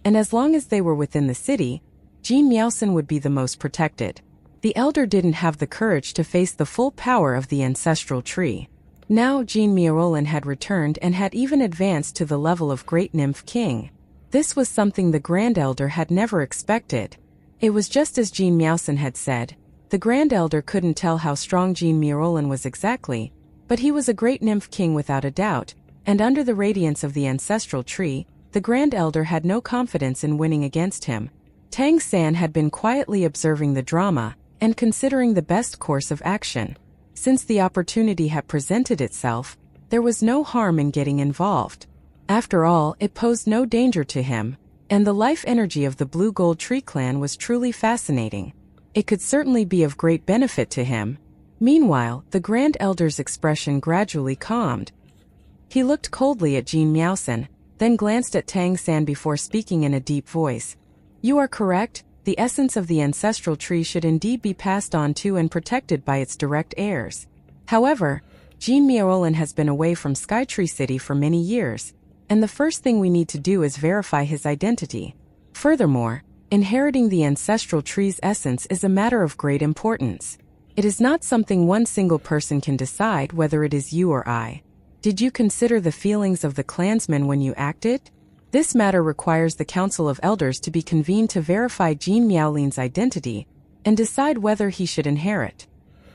and as long as they were within the city, Jean Miaosan would be the most protected. The elder didn't have the courage to face the full power of the ancestral tree. Now Jean Miaolan had returned and had even advanced to the level of Great Nymph King. This was something the Grand Elder had never expected. It was just as Jean Miaosan had said. The Grand Elder couldn't tell how strong Jean Miaolan was exactly, but he was a Great Nymph King without a doubt, and under the radiance of the ancestral tree, the Grand Elder had no confidence in winning against him. Tang San had been quietly observing the drama and considering the best course of action. Since the opportunity had presented itself, there was no harm in getting involved. After all, it posed no danger to him, and the life energy of the Blue Gold Tree clan was truly fascinating. It could certainly be of great benefit to him. Meanwhile, the Grand Elder's expression gradually calmed. He looked coldly at Jean Miaosan, then glanced at Tang San before speaking in a deep voice. "You are correct. The essence of the ancestral tree should indeed be passed on to and protected by its direct heirs. However, Jean Miaolan has been away from Skytree City for many years, and the first thing we need to do is verify his identity. Furthermore, inheriting the ancestral tree's essence is a matter of great importance. It is not something one single person can decide whether it is you or I. Did you consider the feelings of the clansmen when you acted? This matter requires the Council of Elders to be convened to verify Jean Miaolin's identity and decide whether he should inherit."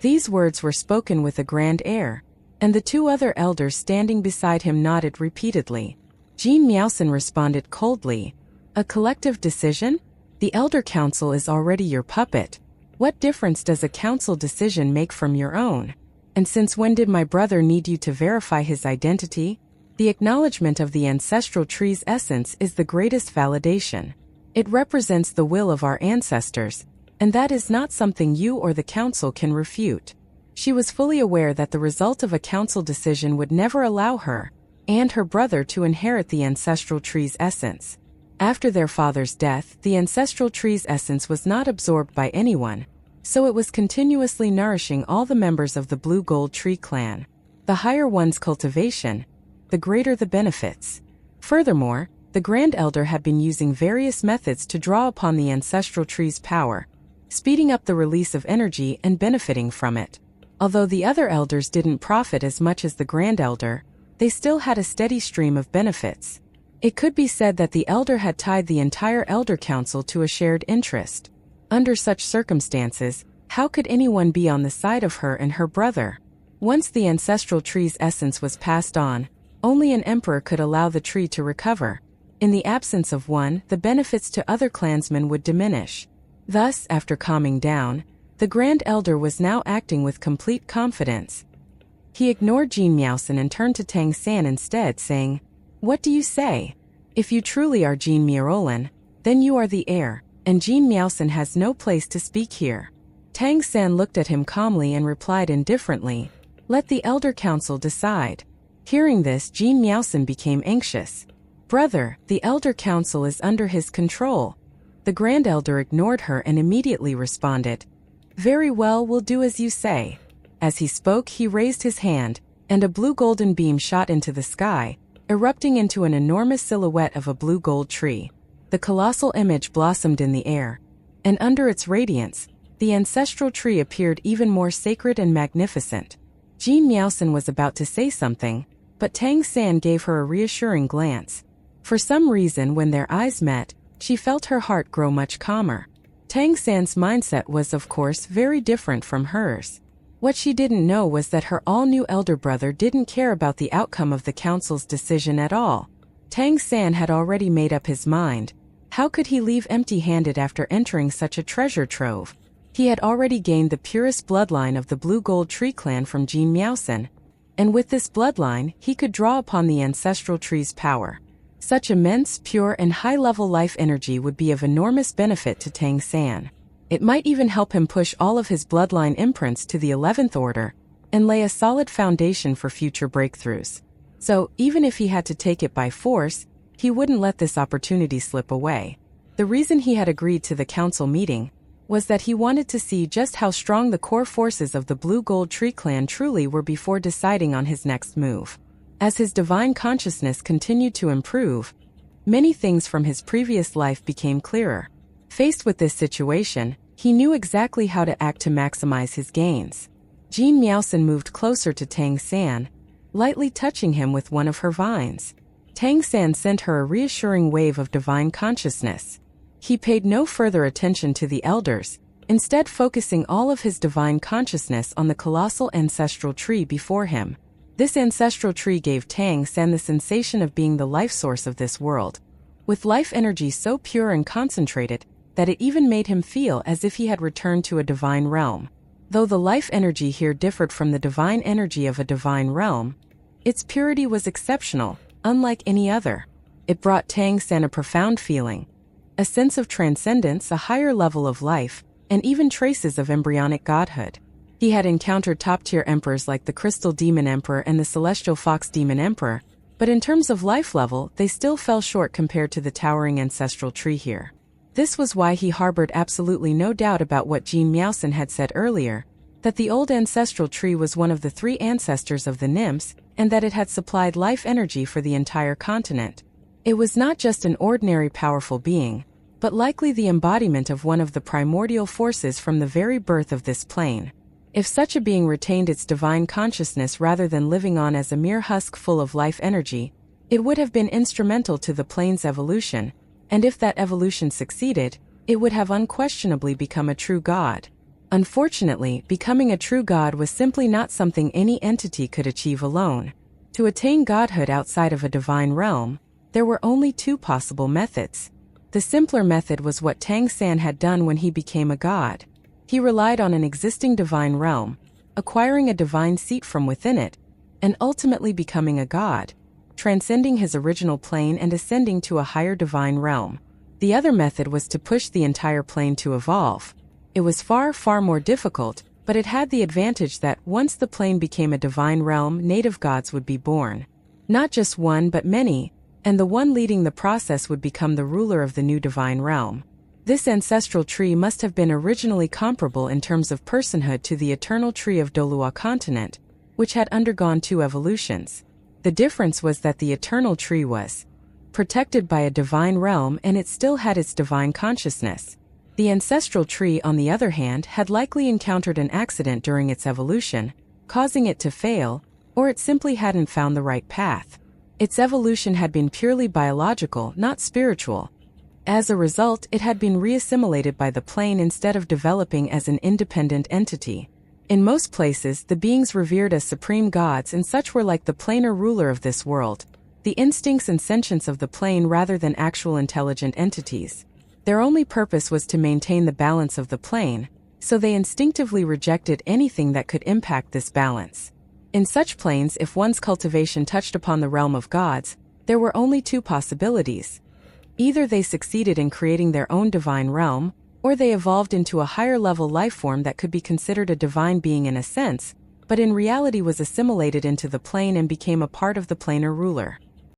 These words were spoken with a grand air, and the two other elders standing beside him nodded repeatedly. Jean Miaosan responded coldly, "A collective decision? The Elder Council is already your puppet. What difference does a council decision make from your own? And since when did my brother need you to verify his identity? The acknowledgement of the ancestral tree's essence is the greatest validation. It represents the will of our ancestors, and that is not something you or the council can refute. She was fully aware that the result of a council decision would never allow her and her brother to inherit the ancestral tree's essence. After their father's death, the ancestral tree's essence was not absorbed by anyone, so it was continuously nourishing all the members of the Blue Gold Tree clan. The higher one's cultivation, the greater the benefits. Furthermore, the Grand Elder had been using various methods to draw upon the ancestral tree's power, speeding up the release of energy and benefiting from it. Although the other elders didn't profit as much as the Grand Elder, they still had a steady stream of benefits. It could be said that the Elder had tied the entire Elder Council to a shared interest. Under such circumstances, how could anyone be on the side of her and her brother? Once the ancestral tree's essence was passed on, only an emperor could allow the tree to recover. In the absence of one, the benefits to other clansmen would diminish. Thus, after calming down, the Grand Elder was now acting with complete confidence. He ignored Jean Miaosan and turned to Tang San instead, saying, "What do you say? If you truly are Jean Miaolan, then you are the heir, and Jean Miaosan has no place to speak here." Tang San looked at him calmly and replied indifferently, "Let the Elder Council decide." Hearing this, Jean Miaosan became anxious. "Brother, the Elder Council is under his control." The Grand Elder ignored her and immediately responded, "Very well, we'll do as you say." As he spoke, he raised his hand, and a blue-golden beam shot into the sky, erupting into an enormous silhouette of a blue-gold tree. The colossal image blossomed in the air, and under its radiance, the ancestral tree appeared even more sacred and magnificent. Jean Miaosan was about to say something, but Tang San gave her a reassuring glance. For some reason, when their eyes met, she felt her heart grow much calmer. Tang San's mindset was, of course, very different from hers. What she didn't know was that her all-new elder brother didn't care about the outcome of the council's decision at all. Tang San had already made up his mind. How could he leave empty-handed after entering such a treasure trove? He had already gained the purest bloodline of the Blue Gold Tree clan from Jean Miaosan, and with this bloodline, he could draw upon the ancestral tree's power. Such immense, pure, and high-level life energy would be of enormous benefit to Tang San. It might even help him push all of his bloodline imprints to the 11th order and lay a solid foundation for future breakthroughs. So, even if he had to take it by force, he wouldn't let this opportunity slip away. The reason he had agreed to the council meeting was that he wanted to see just how strong the core forces of the Blue Gold Tree clan truly were before deciding on his next move. As his divine consciousness continued to improve, many things from his previous life became clearer. Faced with this situation, he knew exactly how to act to maximize his gains. Jean Miaosan moved closer to Tang San, lightly touching him with one of her vines. Tang San sent her a reassuring wave of divine consciousness. He paid no further attention to the elders, instead focusing all of his divine consciousness on the colossal ancestral tree before him. This ancestral tree gave Tang San the sensation of being the life source of this world, with life energy so pure and concentrated that it even made him feel as if he had returned to a divine realm. Though the life energy here differed from the divine energy of a divine realm, its purity was exceptional, unlike any other. It brought Tang San a profound feeling, a sense of transcendence, a higher level of life, and even traces of embryonic godhood. He had encountered top-tier emperors like the Crystal Demon Emperor and the Celestial Fox Demon Emperor, but in terms of life level, they still fell short compared to the towering ancestral tree here. This was why he harbored absolutely no doubt about what Jean Miaosan had said earlier, that the old ancestral tree was one of the 3 ancestors of the nymphs, and that it had supplied life energy for the entire continent. It was not just an ordinary powerful being, but likely the embodiment of one of the primordial forces from the very birth of this plane. If such a being retained its divine consciousness rather than living on as a mere husk full of life energy, it would have been instrumental to the plane's evolution, and if that evolution succeeded, it would have unquestionably become a true god. Unfortunately, becoming a true god was simply not something any entity could achieve alone. To attain godhood outside of a divine realm, there were only 2 possible methods. The simpler method was what Tang San had done when he became a god. He relied on an existing divine realm, acquiring a divine seat from within it, and ultimately becoming a god. transcending his original plane and ascending to a higher divine realm. The other method was to push the entire plane to evolve. It was far, far more difficult, but it had the advantage that once the plane became a divine realm, native gods would be born. Not just one but many, and the one leading the process would become the ruler of the new divine realm. This ancestral tree must have been originally comparable in terms of personhood to the eternal tree of Douluo continent, which had undergone 2 evolutions. The difference was that the eternal tree was protected by a divine realm and it still had its divine consciousness. The ancestral tree, on the other hand, had likely encountered an accident during its evolution, causing it to fail, or it simply hadn't found the right path. Its evolution had been purely biological, not spiritual. As a result, it had been reassimilated by the plane instead of developing as an independent entity. In most places, the beings revered as supreme gods and such were like the planar ruler of this world, the instincts and sentience of the plane rather than actual intelligent entities. Their only purpose was to maintain the balance of the plane, so they instinctively rejected anything that could impact this balance. In such planes, if one's cultivation touched upon the realm of gods, there were only 2 possibilities. Either they succeeded in creating their own divine realm, or they evolved into a higher-level life form that could be considered a divine being in a sense, but in reality was assimilated into the plane and became a part of the planar ruler.